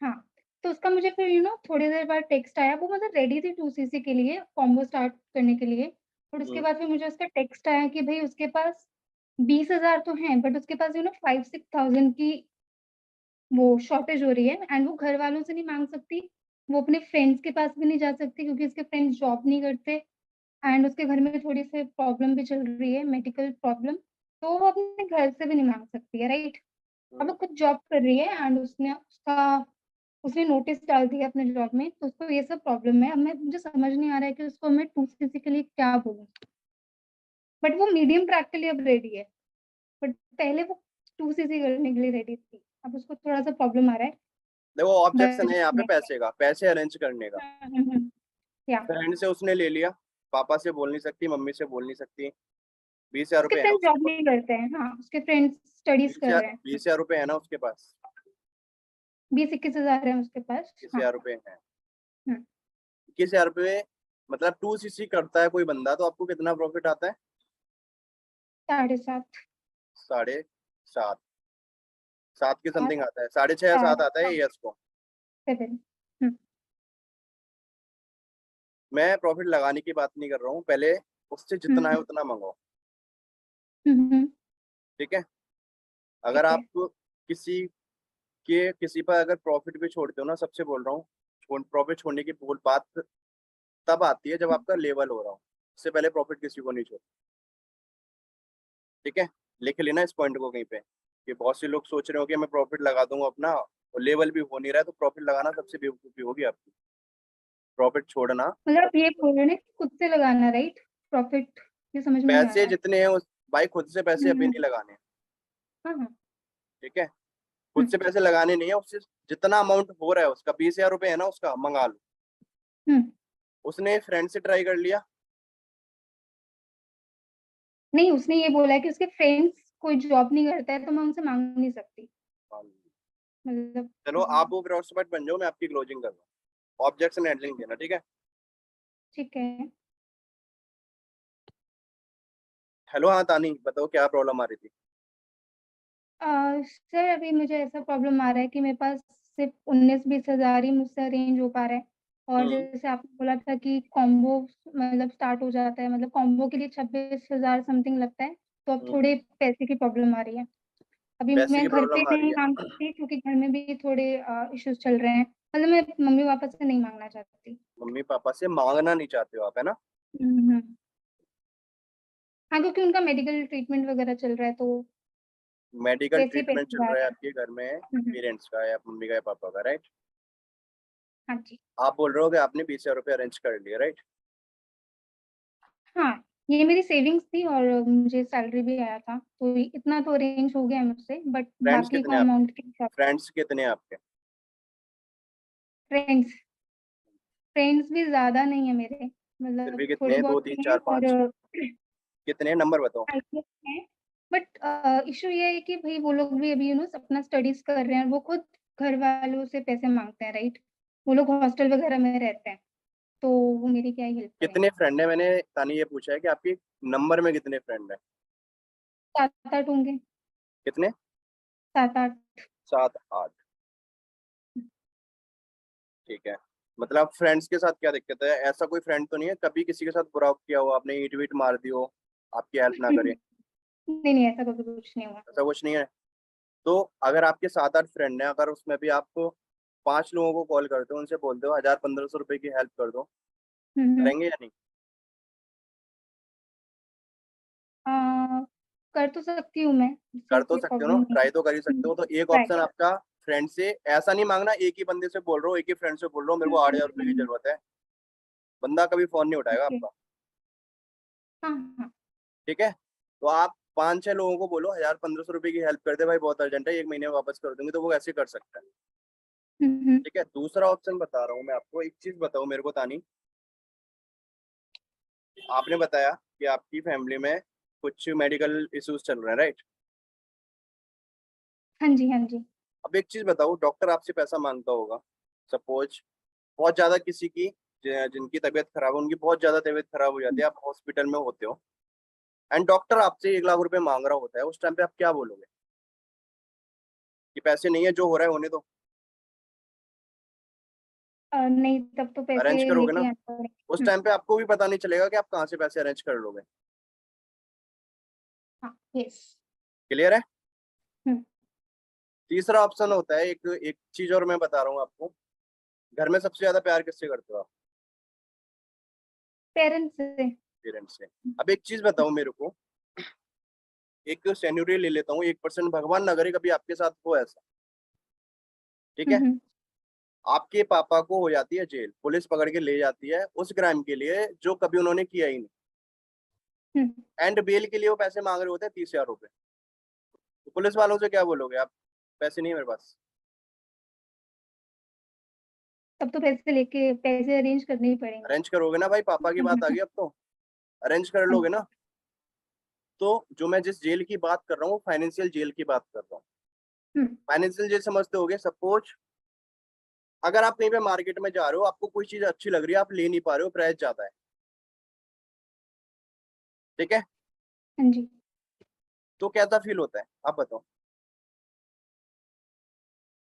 हाँ। तो उसका मुझे फिर थोड़ी देर बाद टेक्स्ट आया, वो मतलब रेडी थी 2cc के लिए कॉम्बो स्टार्ट करने के लिए। और उसके हम्म, बाद फिर मुझे उसका टेक्स्ट आया कि भाई उसके पास 20,000 तो है, बट उसके पास 5-6,000 की वो शॉर्टेज हो रही है। एंड वो घर वालों से नहीं मांग सकती, वो अपने फ्रेंड्स के पास भी नहीं जा सकती क्योंकि उसके फ्रेंड्स जॉब नहीं करते। एंड उसके घर में थोड़ी सी प्रॉब्लम भी चल रही है, मेडिकल प्रॉब्लम। तो वो अपने घर से भी नहीं मांग सकती है, राइट। अब वो खुद जॉब कर रही है एंड उसने नोटिस डाल दिया अपने जॉब में, तो उसको ये सब प्रॉब्लम है। अब मुझे समझ नहीं आ रहा है कि उसको मैं 2cc के लिए क्या बोलूँ। बट वो मीडियम ट्रैक के लिए अब रेडी है, बट पहले वो 2cc करने के लिए रेडी थी। अब उसको थोड़ा सा प्रॉब्लम आ रहा है देखो ऑब्जेक्शन है बजट यहाँ पे में। पैसे का, पैसे अरेंज करने का। या फ्रेंड से उसने ले लिया, पापा से बोल नहीं सकती, मम्मी से बोल नहीं सकती। 20,000 उसके रुपए है ना फ्रेंड्स उसके जॉब पास? नहीं करते हैं, हाँ उसके फ्रेंड्स स्टडीज बीस कर हजार रहे हैं। 20,000 रुपए है ना उसके पास? 20-21 हजार है उसके पास, बीस हाँ। हजार रुपए है। हम्म, 21,000 रुपए मतलब 2cc करता है कोई बंदा, तो आपको कितना प्रॉफिट आता है? 7.5। 7.5, 7 के सात समथिंग आता है, 6.5 या 7 आता है ईयर्स को। 7। मैं प्रॉफिट लगाने की बात नहीं कर रहा हूँ, पहले उससे जितना है उतना मंगाओ। ठीक है, अगर ठीक है। आप किसी कि किसी पर अगर प्रॉफिट भी छोड़ते हो ना, सबसे बोल रहा हूँ, प्रॉफिट छोड़ने की बात तब आती है जब आपका लेवल हो रहा हो, इससे पहले प्रॉफिट किसी को नहीं छोड़। ठीक है, लिख लेना इस पॉइंट को कहीं पे, कि बहुत से लोग सोच रहे हो कि मैं प्रॉफिट लगा दूंगा अपना और लेवल भी हो नहीं रहा है, तो प्रॉफिट लगाना सबसे बेवकूफी होगी आपकी। प्रॉफिट छोड़ना, मतलब आप ये बोल रहे हैं कि खुद से लगाना, राइट? प्रॉफिट, ये समझ में नहीं आ पैसे रहा है। जितने हैं उस भाई खुद से पैसे अभी हम्म, नहीं लगाने हैं। हाँ हाँ। ठीक है, खुद से पैसे लगाने नहीं है, उससे जितना अमाउंट हो रहा है उसका 20,000 रुपये है ना, उसका मंगा लो। हम्म। उसने फ्रेंड से ट्राई कर लिया, नहीं, उसने ये बोला है कि उसके फ्रेंड्स कोई जॉब नहीं करता है तो मैं उनसे मांग नहीं सकती, मतलब। चलो आप वो प्रॉस्पेक्ट बन जाओ, मैं आपकी क्लोजिंग कर रहा हूँ, ऑब्जेक्शन हैंडलिंग देना। ठीक है, ठीक है। हेलो हाँ तानी, बताओ क्या प्रॉब्लम आ रही थी? सर अभी मुझे ऐसा प्रॉब्लम आ रहा है कि मेरे पास सिर्फ 19-20 हज़ार ही मुझसे अरेंज हो पा रहा है, और जैसे आपने बोला था कि कॉम्बो मतलब स्टार्ट हो जाता है, मतलब कॉम्बो के लिए 26,000 समथिंग लगता है, तो अब थोड़े पैसे की प्रॉब्लम आ रही है। अभी पैसे मैं की घर पे प्रॉब्लम आ रही नहीं है? मांग सकती क्योंकि घर में भी थोड़े इश्यूज चल रहे हैं, मतलब मैं मम्मी पापा से नहीं मांगना चाहती। मम्मी पापा से मांगना नहीं चाहते हो आप, है ना? हम्म। हाँ, क्योंकि उनका मेडिकल ट्रीटमेंट वगैरह चल रहा है, तो मेडिकल वैसे ही ट्रीटमेंट पैसे चल जा रहा है रहे हैं। आपके घर में, हम्म, पेरेंट्स का या मम्मी का या पापा का, राइट? हाँ जी। आप बोल रहे हो कि आपने 20,000 रुपये अरेंज कर लिए, राइट? हाँ, ये मेरी सेविंग्स थी और मुझे सैलरी भी आया था, तो इतना तो अरेंज हो गया मुझसे, बट फ्रेंड्स बाकी कितने का हैं आपके? अमाउंट के हिसाब से। फ्रेंड्स कितने हैं आपके? फ्रेंड्स फ्रेंड्स भी ज्यादा नहीं है मेरे, फिर मतलब भी कितने थोड़े हैं? दो बहुत तीन ही हैं, चार और पाँच कितने हैं, नंबर बताओ। आईटीएस हैं। बट इशू ये है कि भाई वो लोग भी अभी अपना स्टडीज कर रहे हैं, वो खुद घर वालों से पैसे मांगते हैं, राइट? वो लोग हॉस्टल वगैरह में रहते हैं, तो वो मेरी क्या हेल्प कितने करेंगे? फ्रेंड है? मैंने तानी ये पूछा है कि आपकी नंबर में कितने फ्रेंड है? 7-8 होंगे। कितने? 7-8। 7-8। ठीक है, मतलब फ्रेंड्स के साथ क्या दिक्कत है? ऐसा कोई फ्रेंड तो नहीं है कभी किसी के साथ बुरा किया हो आपने, ईट वीट मार दी हो, आपकी हेल्प ना करे? नहीं नहीं, ऐसा कभी कुछ नहीं हुआ। ऐसा कुछ नहीं है? तो अगर आपके 7-8 फ्रेंड हैं, अगर उसमें भी आपको 5 लोगों को कॉल करते हो, उनसे बोलते हो 1,000-1,500 रुपए की हेल्प कर दो, हम्म। करेंगे या नहीं? आ, कर तो सकती हूँ मैं, कर इससे तो कोई सकते हो ना, प्रॉब्लम नहीं ट्राई है। तो कर ही सकते हो। तो एक ट्राई। ऑप्शन आपका, फ्रेंड से ऐसा नहीं मांगना, एक ही बंदे से बोल रहे हो, एक ही फ्रेंड से बोल रहे हो मेरे को 8,000 रुपए की जरूरत है, बंदा कभी फोन नहीं उठाएगा ओके। आपका। हाँ हाँ। ठीक है, तो आप 5-6 लोगों को बोलो 1,000-1,500 रुपए की हेल्प कर दे भाई, बहुत अर्जेंट है, 1 महीने में वापस कर दूंगी, तो वो ऐसे कर सकता है। हम्म। ठीक है, दूसरा ऑप्शन बता रहा हूँ मैं आपको, एक चीज बताओ मेरे को तानी, आपने बताया कि आपकी फैमिली में कुछ मेडिकल इश्यूज चल रहे हैं, राइट? हाँ जी, हाँ जी। अब एक चीज बताओ, डॉक्टर आपसे पैसा मांगता होगा, सपोज बहुत ज्यादा किसी की, जिनकी तबीयत खराब है, उनकी बहुत ज्यादा तबीयत खराब हो जाती है, आप हॉस्पिटल में होते हो, एंड डॉक्टर आपसे 1,00,000 रुपए मांग रहा होता है, उस टाइम पे आप क्या बोलोगे? कि पैसे नहीं है, जो हो रहा है होने दो, नहीं, तब तो अरेंज पैसे करोगे लेके ना? आना उस पड़ेगा। टाइम पे आपको भी पता नहीं चलेगा कि आप कहाँ से पैसे अरेंज कर लोगे। हाँ, यस। क्लियर है? हम्म। तीसरा ऑप्शन होता है, एक एक चीज और मैं बता रहा हूँ आपको, घर में सबसे ज्यादा प्यार किससे करते हो आप? पेरेंट्स से। पेरेंट्स से। अब एक चीज बताओ मेरे को, एक सेन्यूरी ले लेता हूँ, 1% भगवान ना करे कभी आपके साथ हो ऐसा, ठीक है? हम्म। आपके पापा को हो जाती है जेल, पुलिस पकड़ के ले जाती है उस क्राइम के लिए जो कभी उन्होंने किया ही नहीं, हम्म। एंड बेल के लिए वो पैसे मांग रहे होते हैं 30,000 रुपए, तो पुलिस वालों से क्या बोलोगे आप? पैसे नहीं है मेरे पास। तब तो पैसे अरेंज करने ही पड़ेंगे। अरेंज करोगे ना भाई, पापा की बात आ गई अब तो, अरेंज कर हाँ लोगे जी। ना? तो जो मैं जिस जेल की बात कर रहा हूँ, फाइनेंशियल जेल की बात कर रहा हूँ। हम्म। फाइनेंशियल जेल समझते होगे, सपोज अगर आप कहीं पे मार्केट में जा रहे हो, आपको कोई चीज अच्छी लग रही है, आप ले नहीं पा रहे हो, प्राइस ज्यादा है, ठीक है, हाँ जी। तो कैसा फील होता है आप बताओ?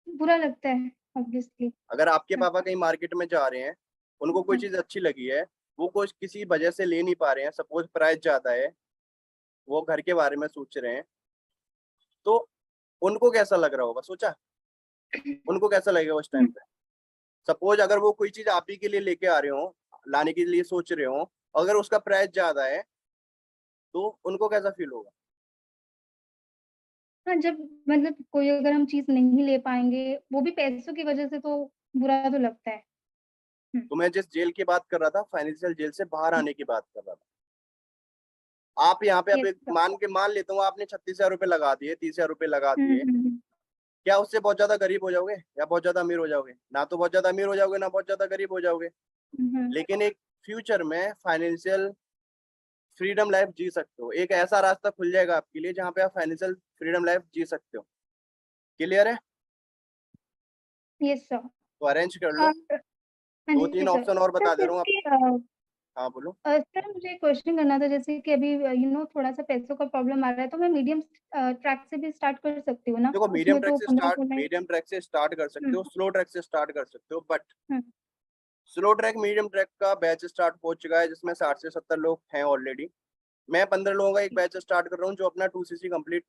बुरा लगता है, ऑब्वियसली। अगर आपके हाँ। पापा कहीं मार्केट में जा रहे हैं, उनको कोई चीज अच्छी लगी है, वो कुछ किसी वजह से ले नहीं पा रहे हैं, सपोज प्राइस ज्यादा है, वो घर के बारे में सोच रहे हैं, तो उनको कैसा लग रहा होगा, सोचा? उनको कैसा लगेगा उस टाइम पे? सपोज अगर वो कोई चीज आप ही के लिए लेके आ रहे हो, लाने के लिए सोच रहे हो, अगर उसका प्राइस ज्यादा है तो उनको कैसा फील होगा? हाँ, जब मतलब कोई अगर हम चीज़ नहीं ले पाएँगे, वो भी पैसों की वज़ह से, तो बुरा तो लगता है। तो मैं जिस जेल की बात कर रहा था, फाइनेंशियल जेल से बाहर आने की बात कर रहा था। आप यहाँ पे अब यस एक सर। मान लेता हूँ आपने 36,000 रुपए लगा दिए, 30,000 रुपए लगा हुँ, दिए, हुँ, हुँ। क्या उससे बहुत ज्यादा गरीब हो जाओगे या बहुत ज्यादा अमीर हो जाओगे? ना तो बहुत ज्यादा अमीर हो जाओगे, ना बहुत ज्यादा गरीब हो जाओगे। हुँ, हुँ। लेकिन एक फ्यूचर में फाइनेंशियल फ्रीडम लाइफ जी सकते हो, एक ऐसा रास्ता खुल जाएगा आपके लिए जहाँ पे आप फाइनेंशियल फ्रीडम लाइफ जी सकते हो। क्लियर है? Yes sir. तो अरेंज कर लो। और हाँ दो जी तीन सर। ऑप्शन और सर बता दे रहा हूँ जैसे आपको। कि हाँ बोलो। सर मुझे एक क्वेश्चन करना था, जैसे कि अभी थोड़ा-सा पैसों का प्रॉब्लम आ रहा है, तो मैं मीडियम ट्रैक से भी स्टार्ट कर सकती हूँ ना? देखो उसमें तो 15-16 मीडियम ट्रैक से स्टार्ट कर सकते हुँ, हो, स्लो ट्रैक से स्टार्ट कर सकते हो, but hmm, slow track medium track का बैच स्टार्ट हो चुका है जिसमें 60 से 70 लोग हैं ऑलरेडी। मैं 15 लोगों का एक जी। बैच स्टार्ट कर रहा हूँ जो अपना 2cc कंप्लीट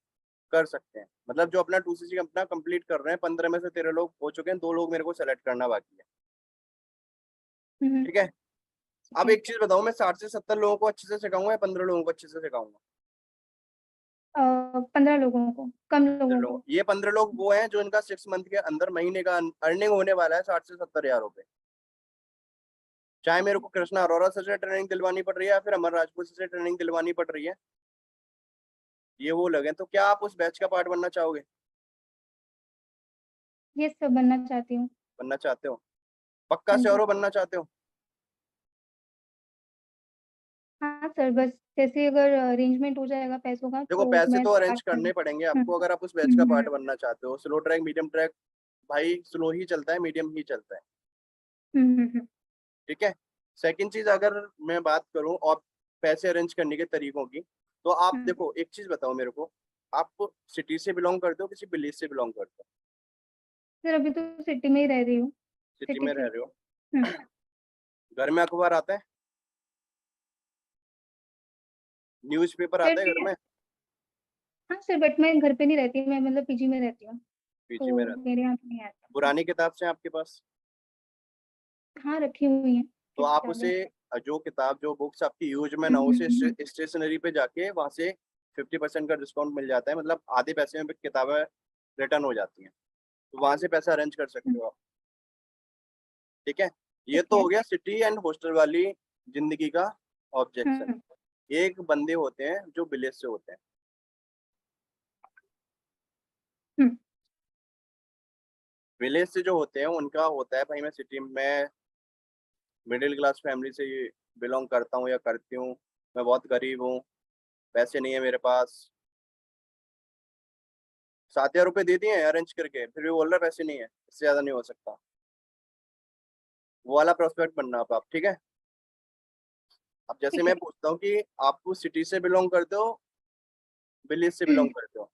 कर सकते हैं, मतलब जो अपना 2cc अपना कंप्लीट कर रहे हैं। 15 में से 13 लोग हो चुके हैं, 2 लोग मेरे को सेलेक्ट करना बाकी है। हुँ, हुँ, ठीक है। ठीक अब है। एक चीज बताऊं, मैं 60 से 70 लोगों को अच्छे से सिखाऊंगा या 15 लोगों को अच्छे से सिखाऊंगा? 15 लोगों को, कम लोगों को। ये 15 लोग वो हैं जो इनका 6 मंथ के अंदर महीने का अर्निंग होने वाला है 60 से 70 हजार रुपए। चाहे मेरे को कृष्णा अरोरा से ट्रेनिंग दिलवानी पड़ रही है या फिर अमर राजपूत से ट्रेनिंग दिलवानी पड़ रही है, ये वो लगे। तो क्या आप उस बैच का पार्ट बनना चाहोगे? यस सर, बनना चाहती हूँ। बनना चाहते हो? पक्का हाँ श्योर जी। हो बनना चाहते हो? हाँ सर, बस जैसे अगर अरेंजमेंट हो जाएगा पैसों का, देखो तो पैसे मैं तो अरेंज स्टार्ट कर करने पड़ेंगे हुँ, आपको अगर आप उस बैच हुँ, का हुँ, पार्ट बनना चाहते हो। स्लो ट्रैक मीडियम ट्रैक, भाई स्लो ही चलता है, मीडियम ही चलता है। हुँ, हुँ, हुँ। ठीक है। सेकंड चीज अगर मैं बात करूं और पैसे अरेंज करने के तरीकों की, तो आप हुँ। देखो एक चीज बताओ मेरे को, आप सिटी से बिलोंग करते हो किसी विलेज से बिलोंग करते हो? सर अभी तो सिटी में ही रह रही हूँ, सिटी सिटी में से। रह रहे हो। हुँ। घर में अखबार आता है, न्यूज़पेपर सर आता है घर मैं में? हाँ सर, बट मैं घर पे नहीं रहती, मैं मतलब पीजी में रहती हूँ, पीजी में तो रहते मेरे यहाँ पे नहीं आता। हो। पुरानी किताब से आपके पास, हाँ, रखी हुई हैं तो आप किताबें। उसे जो किताब जो बुक्स आपकी यूज में हुँ, ना हो, हुँ, उसे हुँ, हुँ। स्टेशनरी पे जाके वहां से 50% का डिस्काउंट मिल जाता है, मतलब आधे पैसे में किताबें रिटर्न हो जाती हैं। तो वहां से पैसा अरेंज कर हुँ, सकते हो आप। ठीक है। ये ठीक तो है। हो गया सिटी एंड हॉस्टल वाली जिंदगी का ऑब्जेक्शन। हुँ, एक बंदे होते हैं जो विलेज से होते हैं। हुँ, विलेज से जो होते हैं उनका होता है भाई मैं सिटी में मिडिल क्लास फैमिली से बिलोंग करता हूँ या करती हूँ, मैं बहुत गरीब हूँ, पैसे नहीं है मेरे पास। 7,000 रुपये दे दिए अरेंज करके, फिर भी बोल रहा है पैसे नहीं है, इससे ज्यादा नहीं हो सकता। वो वाला प्रोस्पेक्ट बनना आप। ठीक है। अब जैसे ठीक है। मैं पूछता हूँ कि आप सिटी से बिलोंग करते हो, विलेज से बिलोंग करते हो?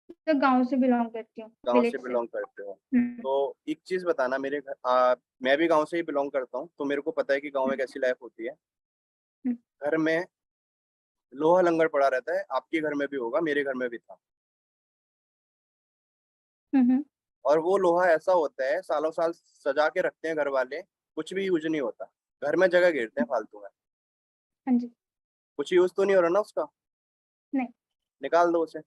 तो गाँव से बिलॉन्ग करती हूँ, गांव से विलेज से। बिलोंग करते हो। हुँ, तो एक चीज बताना, मेरे घर मैं भी गांव से ही बिलोंग करता हूँ, तो मेरे को पता है कि गांव हुँ, में कैसी लाइफ होती है। हुँ, घर में लोहा लंगर पड़ा रहता है, आपके घर में भी होगा, मेरे घर में भी था। हुँ, हुँ। और वो लोहा ऐसा होता है सालों साल सजा के रखते हैं घर वाले, कुछ भी यूज नहीं होता, घर में जगह घेरते हैं फालतू में। हाँ जी। कुछ यूज तो नहीं हो रहा ना उसका, नहीं। निकाल दो उसे।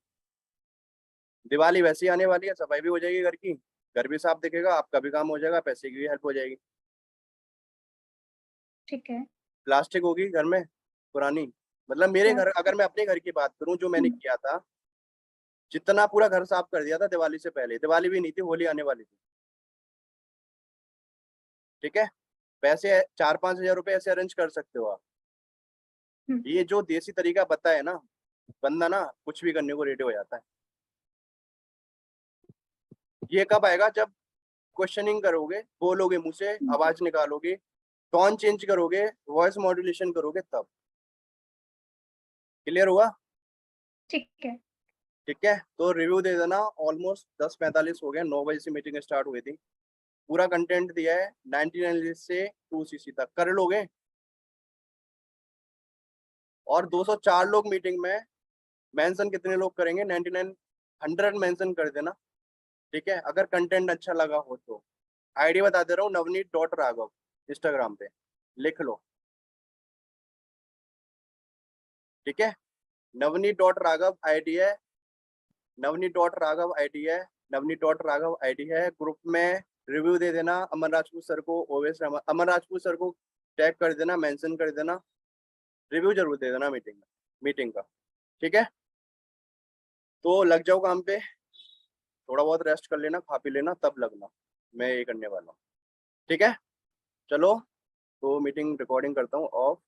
दिवाली वैसे ही आने वाली है, सफाई भी हो जाएगी घर की, घर भी साफ दिखेगा, आपका भी काम हो जाएगा, पैसे की भी हेल्प हो जाएगी। ठीक है। प्लास्टिक होगी घर में पुरानी, मतलब मेरे घर प्लास्टिक अगर मैं अपने घर की बात करूं जो मैंने हुँ, किया था, जितना पूरा घर साफ कर दिया था दिवाली से पहले, दिवाली भी नहीं थी, होली आने वाली थी। ठीक है। पैसे 4-5 हजार रुपए ऐसे अरेंज कर सकते हो आप। हुँ, ये जो देसी तरीका बताया ना, बंदा ना कुछ भी करने को रेडी हो जाता है। ये कब आएगा? जब क्वेश्चनिंग करोगे, बोलोगे, मुंह से हुँ। आवाज निकालोगे, टोन चेंज करोगे, वॉइस मॉड्यूलेशन करोगे, तब। क्लियर हुआ? ठीक है। ठीक है। तो रिव्यू दे देना। ऑलमोस्ट 10:45 हो गए, 9 बजे से मीटिंग स्टार्ट हुई थी। पूरा कंटेंट दिया है 99 से 2cc तक, कर लोगे? और 204 लोग मीटिंग में, मेंशन कितने लोग करेंगे? 99, 100 मेंशन कर देना। ठीक है, अगर कंटेंट अच्छा लगा हो तो। आईडी बता दे रहा हूँ, navneet.raghav इंस्टाग्राम पे लिख लो, ठीक है। navneet.raghav आईडी है, navneet.raghav आईडी है, navneet.raghav आईडी है। ग्रुप में रिव्यू दे देना अमन राजपूत सर को, ओवेस अमन राजपूत सर को टैग कर देना, मेंशन कर देना, रिव्यू जरूर दे देना मीटिंग का, ठीक है। तो लग जाओ काम पे, थोड़ा बहुत रेस्ट कर लेना, खा पी लेना, तब लगना, मैं ये करने वाला हूँ, ठीक है। चलो, तो मीटिंग रिकॉर्डिंग करता हूँ ऑफ।